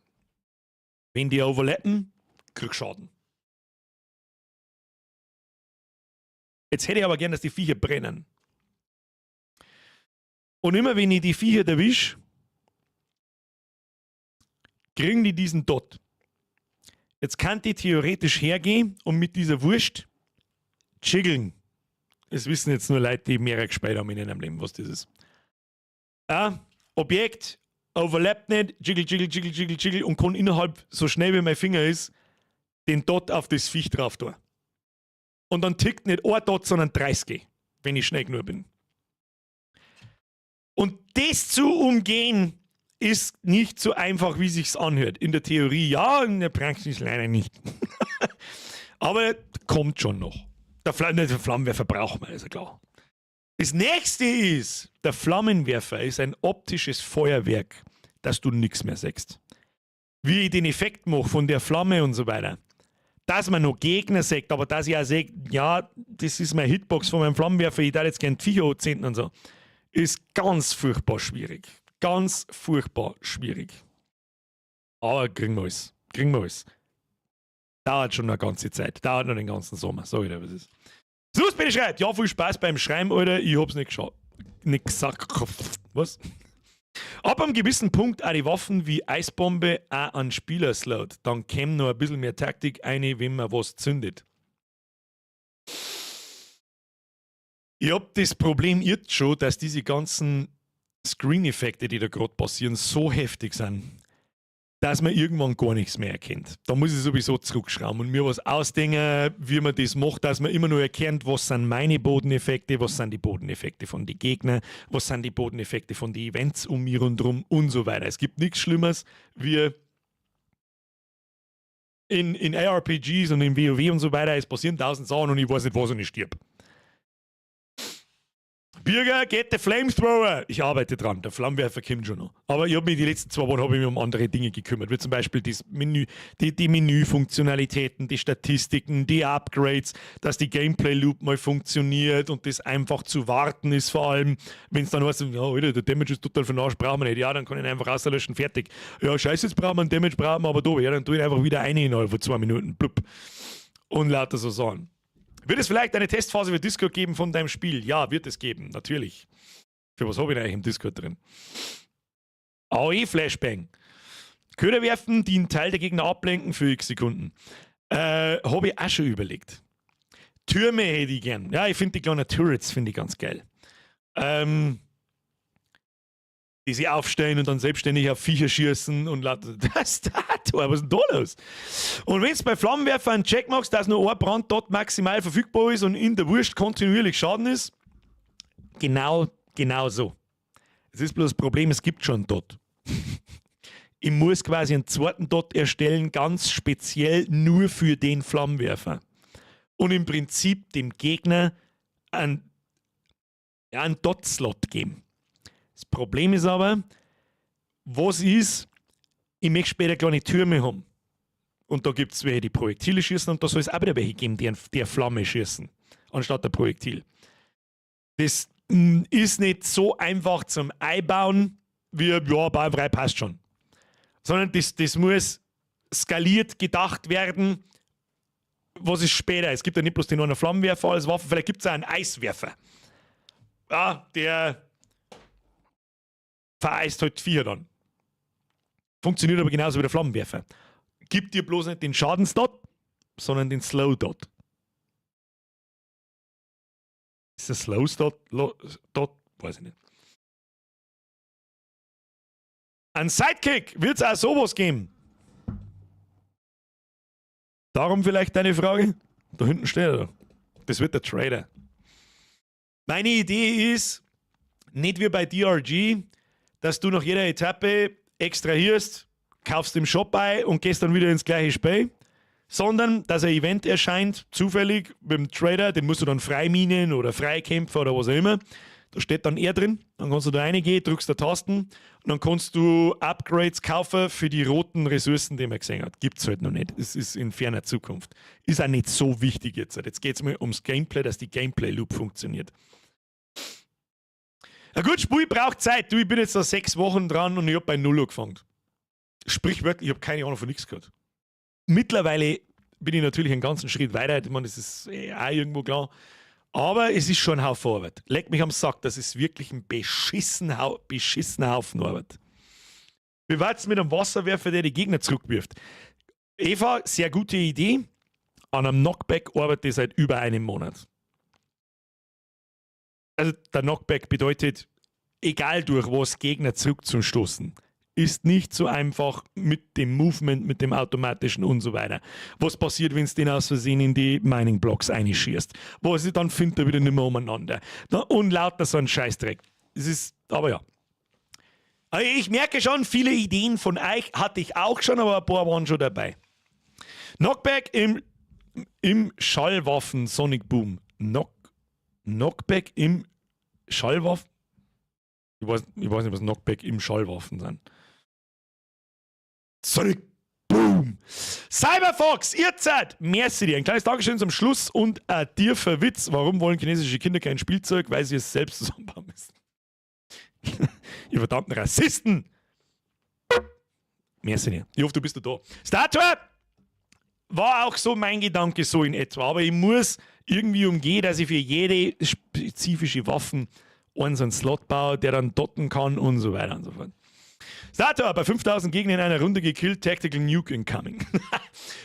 Speaker 1: Wenn die overlappen, krieg Schaden. Jetzt hätte ich aber gern, dass die Viecher brennen. Und immer wenn ich die Viecher erwische, kriegen die diesen Dot. Jetzt kann die theoretisch hergehen und mit dieser Wurst jiggeln. Das wissen jetzt nur Leute, die mehrere gespielt haben in ihrem Leben, was das ist. Objekt, overlappt nicht, jiggle, jiggle, jiggle, jiggle, jiggle und kann innerhalb, so schnell wie mein Finger ist, den Dot auf das Viech drauf tun. Und dann tickt nicht ein Dot, sondern 30, wenn ich schnell genug bin. Und das zu umgehen, ist nicht so einfach, wie sich's anhört. In der Theorie ja, in der Praxis leider nicht. Aber kommt schon noch. Der Flammenwerfer braucht man, ist ja klar. Das nächste ist, der Flammenwerfer ist ein optisches Feuerwerk, dass du nichts mehr siehst. Wie ich den Effekt mache von der Flamme und so weiter. Dass man noch Gegner sagt, aber dass ich auch sage, ja, das ist meine Hitbox von meinem Flammenwerfer, ich darf jetzt gerne die Viecher anzünden und so. Ist ganz furchtbar schwierig. Ganz furchtbar schwierig. Aber kriegen wir alles. Kriegen wir alles. Dauert schon eine ganze Zeit. Dauert noch den ganzen Sommer. Sag ich dir, was ist. Sus bitte schreibt. Ja, viel Spaß beim Schreiben, Alter. Ich hab's nicht geschaut. Nicht gesagt. Was? Ab einem gewissen Punkt auch die Waffen wie Eisbombe auch an Spieler slowt. Dann käme noch ein bisschen mehr Taktik rein, wenn man was zündet. Ich hab das Problem jetzt schon, dass diese ganzen Screen-Effekte, die da gerade passieren, so heftig sind, dass man irgendwann gar nichts mehr erkennt. Da muss ich sowieso zurückschrauben und mir was ausdenken, wie man das macht, dass man immer nur erkennt, was sind meine Bodeneffekte, was sind die Bodeneffekte von den Gegnern, was sind die Bodeneffekte von den Events um mich rundherum und so weiter. Es gibt nichts Schlimmeres wie in ARPGs und in WoW und so weiter, es passieren 1000 Sachen und ich weiß nicht, was und ich stirb. Bürger, get the Flamethrower! Ich arbeite dran, der Flammenwerfer kommt schon noch. Aber ich habe mich die letzten 2 Wochen mich um andere Dinge gekümmert, wie zum Beispiel das Menü, die Menüfunktionalitäten, die Statistiken, die Upgrades, dass die Gameplay-Loop mal funktioniert und das einfach zu warten ist, vor allem, wenn es dann heißt, ja, Alter, der Damage ist total für den Arsch, brauchen wir nicht. Ja, dann kann ich ihn einfach rauslöschen, fertig. Ja, scheiße, jetzt brauchen wir einen Damage, brauchen wir aber da. Ja, dann tue ich einfach wieder eine innerhalb von 2 Minuten. Blub. Und lauter so Sachen. Wird es vielleicht eine Testphase für Discord geben von deinem Spiel? Ja, wird es geben, natürlich. Für was habe ich denn eigentlich im Discord drin? AOE-Flashbang. Köder werfen, die einen Teil der Gegner ablenken für x Sekunden. Habe ich auch schon überlegt. Türme hätte ich gern. Ja, ich finde die kleinen Turrets finde ich ganz geil. Die sie aufstellen und dann selbstständig auf Viecher schießen und das was ist denn da los? Und wenn du bei Flammenwerfer einen Check machst, dass nur ein Brand dort maximal verfügbar ist und in der Wurst kontinuierlich Schaden ist, genau so. Es ist bloß das Problem, es gibt schon einen Dot. Ich muss quasi einen zweiten Dot erstellen, ganz speziell nur für den Flammenwerfer. Und im Prinzip dem Gegner einen Dot-Slot geben. Das Problem ist aber, was ist, ich möchte später kleine Türme haben. Und da gibt es welche, die Projektile schießen und da soll es auch wieder welche geben, die Flamme schießen, anstatt der Projektil. Das ist nicht so einfach zum Einbauen, wie, ja, bauerfrei passt schon. Sondern das muss skaliert gedacht werden, was ist später. Es gibt ja nicht bloß den einen Flammenwerfer als Waffe, vielleicht gibt es auch einen Eiswerfer. Ja, der vereist halt Viecher dann. Funktioniert aber genauso wie der Flammenwerfer. Gibt dir bloß nicht den Schadensdot, sondern den Slow-Dot. Ist der Slow-Dot? Weiß ich nicht. Ein Sidekick wird es auch sowas geben. Darum vielleicht deine Frage? Da hinten steht er. Das wird der Trader. Meine Idee ist, nicht wie bei DRG, dass du nach jeder Etappe extrahierst, kaufst im Shop ein und gehst dann wieder ins gleiche Spiel, sondern dass ein Event erscheint, zufällig mit dem Trader, den musst du dann freiminen oder Freikämpfer oder was auch immer. Da steht dann er drin, dann kannst du da reingehen, drückst da Tasten und dann kannst du Upgrades kaufen für die roten Ressourcen, die man gesehen hat. Gibt es halt noch nicht. Es ist in ferner Zukunft. Ist auch nicht so wichtig jetzt. Jetzt geht es mir ums Gameplay, dass die Gameplay-Loop funktioniert. Ein gutes Spiel braucht Zeit. Du, ich bin jetzt da 6 Wochen dran und ich habe bei 0 angefangen. Sprichwörtlich, ich habe keine Ahnung von nichts gehört. Mittlerweile bin ich natürlich einen ganzen Schritt weiter. Ich meine, das ist auch irgendwo klar. Aber es ist schon ein Haufen Arbeit. Leck mich am Sack, das ist wirklich ein beschissener Haufen Arbeit. Wie war es mit einem Wasserwerfer, der die Gegner zurückwirft? Eva, sehr gute Idee. An einem Knockback arbeite ich seit über einem Monat. Also der Knockback bedeutet, egal durch was Gegner zurückzustoßen, ist nicht so einfach mit dem Movement, mit dem automatischen und so weiter. Was passiert, wenn es den aus Versehen in die Mining-Blocks einschießt? Was ich dann findet er wieder nicht mehr umeinander. Und lauter so ein Scheißdreck. Das ist, aber ja. Also ich merke schon, viele Ideen von euch hatte ich auch schon, aber ein paar waren schon dabei. Knockback im Schallwaffen Sonic Boom. Knockback im Schallwaffen? Ich weiß nicht, was Knockback im Schallwaffen sind. Sonic Boom! Cyberfox, ihr seid! Merci dir. Ein kleines Dankeschön zum Schluss und ein tiefer Witz. Warum wollen chinesische Kinder kein Spielzeug? Weil sie es selbst zusammenbauen müssen. Ihr verdammten Rassisten! Merci dir. Ich hoffe, du bist da. Statue! War auch so mein Gedanke, so in etwa. Aber ich muss irgendwie umgehen, dass ich für jede spezifische Waffen so einen Slot baue, der dann dotten kann und so weiter und so fort. Statue, bei 5000 Gegner in einer Runde gekillt, Tactical Nuke incoming.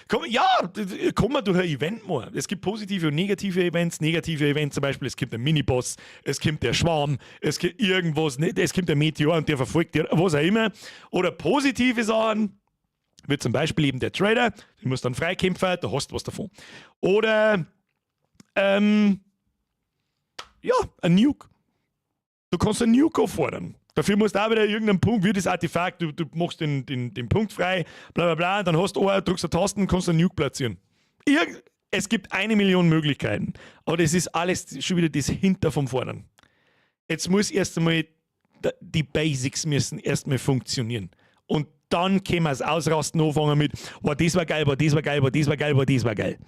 Speaker 1: Komm mal durch ein Event mal. Es gibt positive und negative Events. Negative Events zum Beispiel, es gibt einen Miniboss, es gibt der Schwarm, es gibt irgendwas, es gibt der Meteor und der verfolgt dir, was auch immer. Oder positive Sachen, wie zum Beispiel eben der Trader, du musst dann Freikämpfer, da hast du was davon. Oder, ein Nuke. Du kannst einen Nuke auffordern. Dafür musst du auch wieder irgendeinen Punkt, wie das Artefakt, du machst den Punkt frei, bla bla bla, dann hast du drückst du Tasten, kannst einen Nuke platzieren. Es gibt 1 Million Möglichkeiten, aber das ist alles schon wieder das Hinter vom Vorderen. Jetzt muss erst einmal, die Basics müssen erstmal funktionieren. Und dann können wir es ausrasten, anfangen mit, das war geil, das war geil, das war geil, das war geil.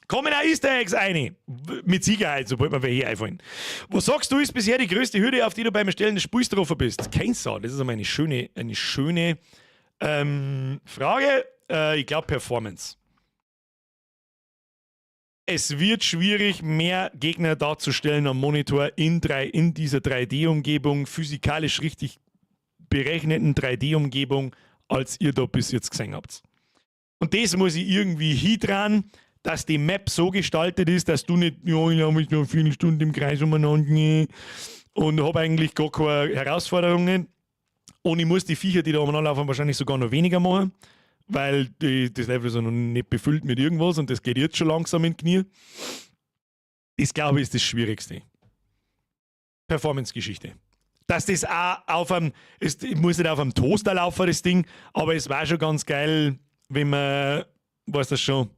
Speaker 1: Kommen auch Easter Eggs rein. Mit Sicherheit, sobald wir hier einfallen. Was sagst du, ist bisher die größte Hürde, auf die du beim Erstellen des Spiels getroffen bist? Kein Sau. Das ist aber eine schöne Frage. Ich glaube Performance. es wird schwierig, mehr Gegner darzustellen am Monitor in dieser 3D-Umgebung, physikalisch richtig berechneten 3D-Umgebung, als ihr da bis jetzt gesehen habt. Und das muss ich irgendwie hindran, dass die Map so gestaltet ist, dass du nicht, ja, ich habe mich noch viele Stunden im Kreis umeinander und habe eigentlich gar keine Herausforderungen. Und ich muss die Viecher, die da umeinander laufen, wahrscheinlich sogar noch weniger machen, weil das Level ist ja noch nicht befüllt mit irgendwas und das geht jetzt schon langsam in die Knie. Das, glaube ich, ist das Schwierigste. Performance-Geschichte. Dass das auch auf einem, ich muss nicht auf einem Toaster laufen, das Ding, aber es war schon ganz geil, wenn man, weißt du schon,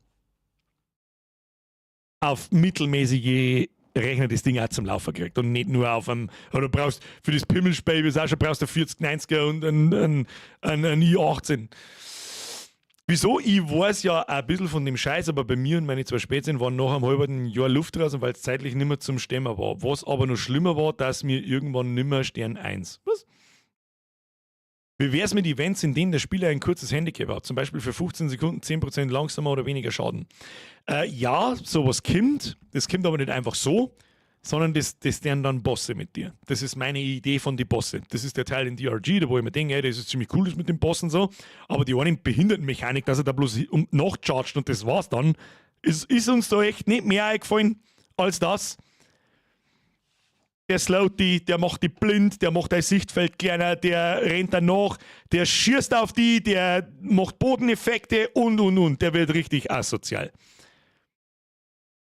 Speaker 1: auf mittelmäßige Rechner das Ding auch zum Laufen kriegt und nicht nur auf einem, oder du brauchst für das Pimmelspiel, wie du auch schon brauchst, du 4090er und ein i18. Wieso? Ich weiß ja ein bisschen von dem Scheiß, aber bei mir und meine zwei Spätzchen waren nach einem halben Jahr Luft raus, weil es zeitlich nicht mehr zum Stemmen war. Was aber noch schlimmer war, dass mir irgendwann nicht mehr Stern 1. Was? Wie wäre es mit Events, in denen der Spieler ein kurzes Handicap hat? Zum Beispiel für 15 Sekunden 10% langsamer oder weniger Schaden. Ja, sowas kommt. Das kommt aber nicht einfach so, sondern das wären dann Bosse mit dir. Das ist meine Idee von den Bosse. Das ist der Teil in DRG, da wo ich mir denke, ey, das ist ziemlich cool das mit den Bossen so, aber die eine Behindertenmechanik, dass er da bloß nachchargt und das war's dann, ist uns da echt nicht mehr eingefallen als das. Der slowt die, der macht die blind, der macht dein Sichtfeld kleiner, der rennt dann nach, der schießt auf die, der macht Bodeneffekte und. Der wird richtig asozial.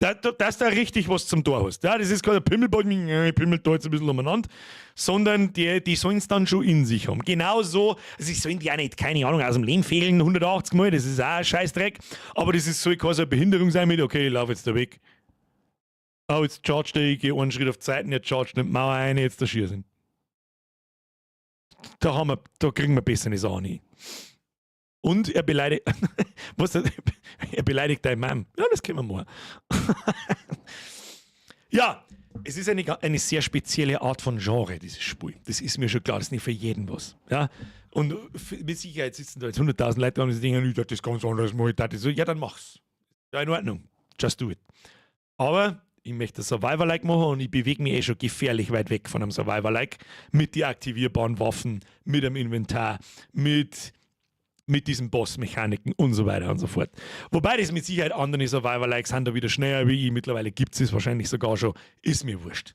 Speaker 1: Dass da richtig was zum Tor hast. Ja, das ist kein Pimmelball, ich pimmelt da jetzt ein bisschen umeinander, sondern die sollen es dann schon in sich haben. Genauso, also ich sollen die auch nicht, keine Ahnung, aus dem Leben fehlen 180 Mal, das ist auch ein Scheißdreck, aber das soll keine so eine Behinderung sein mit, okay, ich laufe jetzt da weg. Oh, jetzt charge ich gehe einen Schritt auf die Seiten, jetzt charge nicht die Mauer ein, jetzt der Schießen. Da kriegen wir besser eine Sache hin. Und er beleidigt, er beleidigt deine Mom. Ja, das können wir mal. Ja, es ist eine sehr spezielle Art von Genre, dieses Spiel. Das ist mir schon klar, das ist nicht für jeden was. Ja? Und mit Sicherheit sitzen da jetzt 100.000 Leute und sie denken, das ist ganz anders, so, ja, dann mach's. Ja, in Ordnung. Just do it. Aber ich möchte Survivor-like machen und ich bewege mich schon gefährlich weit weg von einem Survivor-like mit den aktivierbaren Waffen, mit dem Inventar, mit diesen Boss-Mechaniken und so weiter und so fort. Wobei das mit Sicherheit andere Survivor-Likes sind da wieder schneller wie ich. Mittlerweile gibt es wahrscheinlich sogar schon. Ist mir wurscht.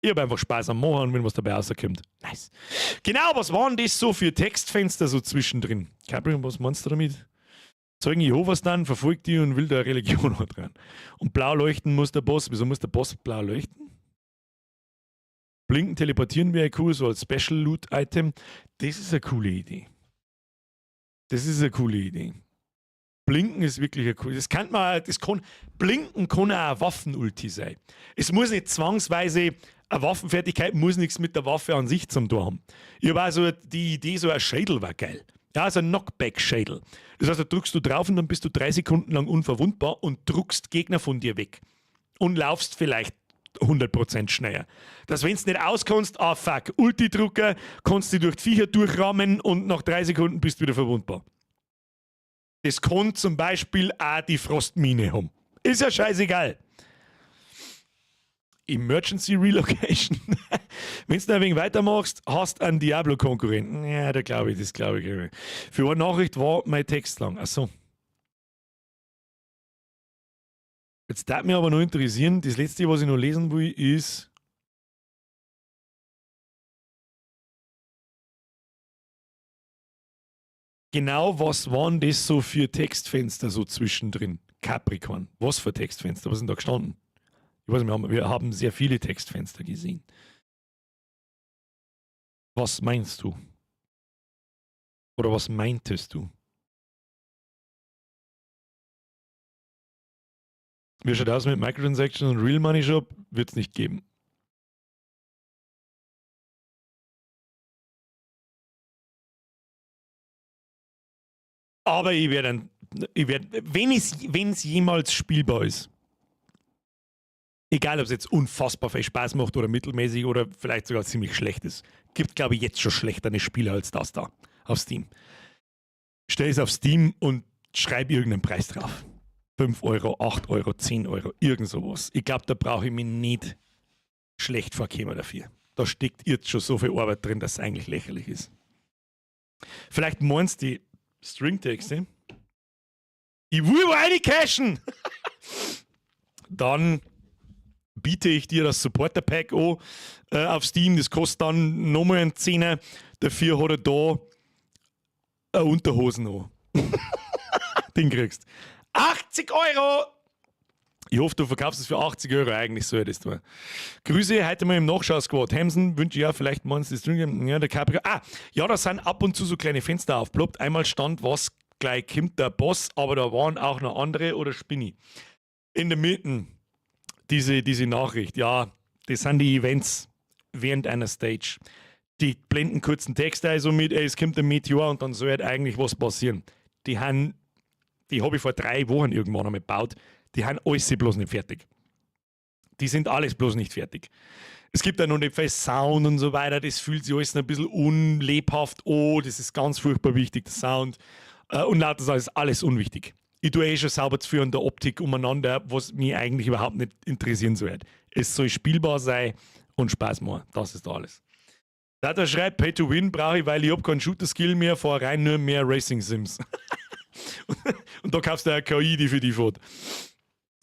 Speaker 1: Ich habe einfach Spaß am Machen, wenn was dabei rauskommt. Nice. Genau, was waren das so für Textfenster so zwischendrin? Gabriel, was meinst du damit? Zeugen Jehovas dann, verfolgt die und will da Religion dran. Und blau leuchten muss der Boss. Wieso muss der Boss blau leuchten? Blinken, teleportieren wäre cool, so als Special-Loot-Item. Das ist eine coole Idee. Blinken ist wirklich eine coole. Blinken kann auch eine Waffenulti sein. Es muss nicht zwangsweise, eine Waffenfertigkeit muss nichts mit der Waffe an sich zum Tor haben. Ich habe also die Idee, so ein Schädel war geil. Ja, also ein Knockback-Schädel. Das heißt, da drückst du drauf und dann bist du 3 Sekunden lang unverwundbar und druckst Gegner von dir weg. Und laufst vielleicht 100% schneller. Dass wenn du nicht auskommst, fuck, Ulti-Drucker, kannst du durch die Viecher durchrammen und nach 3 Sekunden bist du wieder verwundbar. Das kann zum Beispiel auch die Frostmine haben. Ist ja scheißegal. Emergency Relocation. Wenn du ein wenig weitermachst, hast du einen Diablo-Konkurrenten. Ja, das glaube ich. Für eine Nachricht war mein Text lang. Achso. Jetzt darf mich aber noch interessieren, das letzte, was ich noch lesen will, ist genau, was waren das so für Textfenster so zwischendrin? Capricorn. Was für Textfenster? Was sind da gestanden? Ich weiß nicht, wir haben sehr viele Textfenster gesehen. Was meinst du? Oder was meintest du? Wie schaut aus mit Microtransactions und Real Money Shop? Wird es nicht geben. Aber wenn es jemals spielbar ist, egal ob es jetzt unfassbar viel Spaß macht oder mittelmäßig oder vielleicht sogar ziemlich schlecht ist, gibt, glaube ich, jetzt schon schlechtere Spiele als das da auf Steam. Stell es auf Steam und schreib irgendeinen Preis drauf. 5 Euro, 8 Euro, 10 Euro, irgend sowas. Ich glaube, da brauche ich mich nicht schlecht vorkommen dafür. Da steckt jetzt schon so viel Arbeit drin, dass es eigentlich lächerlich ist. Vielleicht meinst du die Stringtexte. Ich will eine cashen! Dann biete ich dir das Supporter-Pack an auf Steam. Das kostet dann nochmal einen Zehner. Dafür hat er da eine Unterhosen an. Den kriegst 80 Euro! Ich hoffe, du verkaufst es für 80 Euro. Eigentlich soll das tun. Grüße, heute mal im Nachschau-Squad. Hamsen wünsche ich ja, vielleicht meinst du das drin. Ja, der Capri. Ja, da sind ab und zu so kleine Fenster aufgeploppt. Einmal stand, was gleich kommt, der Boss, aber da waren auch noch andere oder Spinni. In der Mitte diese Nachricht. Ja, das sind die Events während einer Stage. Die blenden kurzen Text ein, so mit, es kommt ein Meteor und dann soll halt eigentlich was passieren. Die habe ich vor 3 Wochen irgendwann einmal gebaut. Die haben alles bloß nicht fertig. Die sind alles bloß nicht fertig. Es gibt ja noch nicht viel Sound und so weiter. Das fühlt sich alles ein bisschen unlebhaft. Oh, das ist ganz furchtbar wichtig, der Sound. Und lauter das ist alles unwichtig. Ich tue schon sauber zu führen der Optik umeinander, was mich eigentlich überhaupt nicht interessieren soll. Es soll spielbar sein und Spaß machen. Das ist alles. Da schreibt, Pay to Win brauche ich, weil ich habe keinen Shooter-Skill mehr, fahre rein nur mehr Racing-Sims. Und da kaufst du eine KI, die für dich fährt.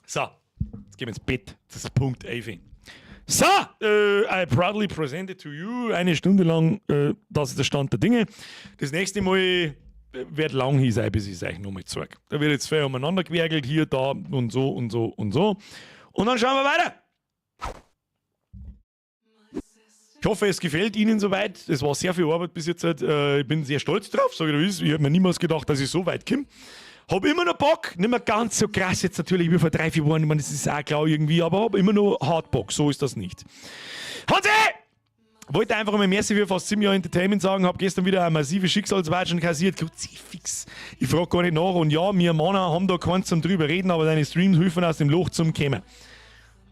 Speaker 1: So, jetzt gehen wir ins Bett. Das ist Punkt 11. So, I proudly present it to you. 1 Stunde lang, das ist der Stand der Dinge. Das nächste Mal wird lang hier sein, bis ich es euch nochmal zeige. Da wird jetzt viel umeinander gewerkelt, hier, da und so und so und so. Und dann schauen wir weiter. Ich hoffe, es gefällt Ihnen soweit. Es war sehr viel Arbeit bis jetzt. Ich bin sehr stolz drauf, sage ich das. Ich habe mir niemals gedacht, dass ich so weit komme. Habe immer noch Bock, nicht mehr ganz so krass jetzt natürlich wie vor 3-4 Wochen. Ich meine, das ist auch klar irgendwie, aber habe immer noch hart Bock. So ist das nicht. Hansi! Wollte einfach mal merci für fast 7 Jahre Entertainment sagen. Habe gestern wieder eine massive Schicksalswatschen kassiert. Kruzifix. Ich frage gar nicht nach. Und ja, wir Männer haben da keins zum drüber reden, aber deine Streams helfen aus dem Loch zum Kommen.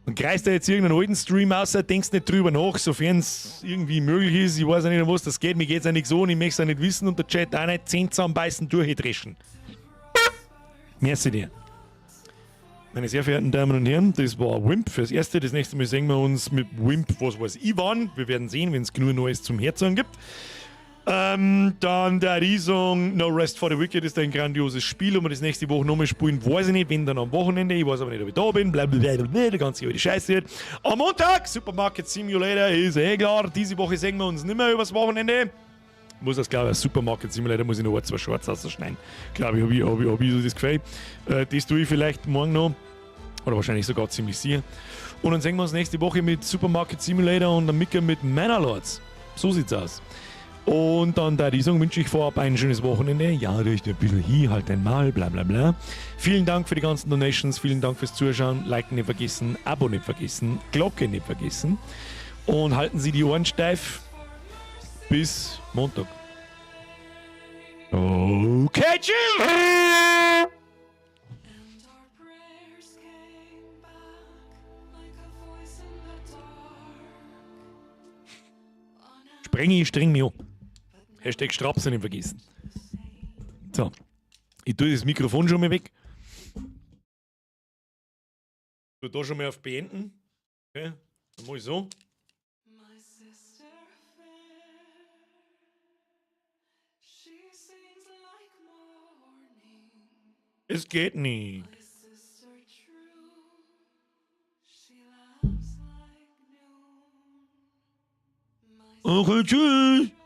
Speaker 1: Und kreist da jetzt irgendeinen alten Stream aus, denkst nicht drüber nach, sofern es irgendwie möglich ist. Ich weiß ja nicht, was das geht. Mir geht es ja nicht so und ich möchte es ja nicht wissen und der Chat auch nicht 10 zusammenbeißen, durchdreschen. Merci dir. Meine sehr verehrten Damen und Herren, das war Wimp fürs Erste. Das nächste Mal sehen wir uns mit Wimp, was weiß ich wann. Wir werden sehen, wenn es genug Neues zum Herzogen gibt. Dann der Riesung No Rest for the Wicked ist ein grandioses Spiel, und wir das nächste Woche nochmal spielen, weiß ich nicht, wenn dann am Wochenende, ich weiß aber nicht, ob ich da bin, blablabla, die ganze alte Scheiße wird. Am Montag, Supermarket Simulator, ist klar, diese Woche sehen wir uns nicht mehr übers Wochenende. Muss das, glaube ich, Supermarket Simulator, muss ich noch 2 Shorts ausschneiden. Glaube ich, hab ich so das Gefühl. Das tue ich vielleicht morgen noch, oder wahrscheinlich sogar ziemlich sicher. Und dann sehen wir uns nächste Woche mit Supermarket Simulator und dann mit Manor-Lords. So sieht's aus. Und dann der Riesung wünsche ich vorab ein schönes Wochenende. Ja, richte ein bisschen hier, halt einmal, bla bla bla. Vielen Dank für die ganzen Donations, vielen Dank fürs Zuschauen. Liken nicht vergessen, Abo nicht vergessen, Glocke nicht vergessen. Und halten Sie die Ohren steif. Bis Montag. Okay, tschüss! Spreng mich an. Hashtag Strapsen nicht vergessen. So. Ich tue das Mikrofon schon mal weg. Ich tue da schon mal auf Beenden. Okay. Dann mache ich so. Es geht nicht. Okay, tschüss.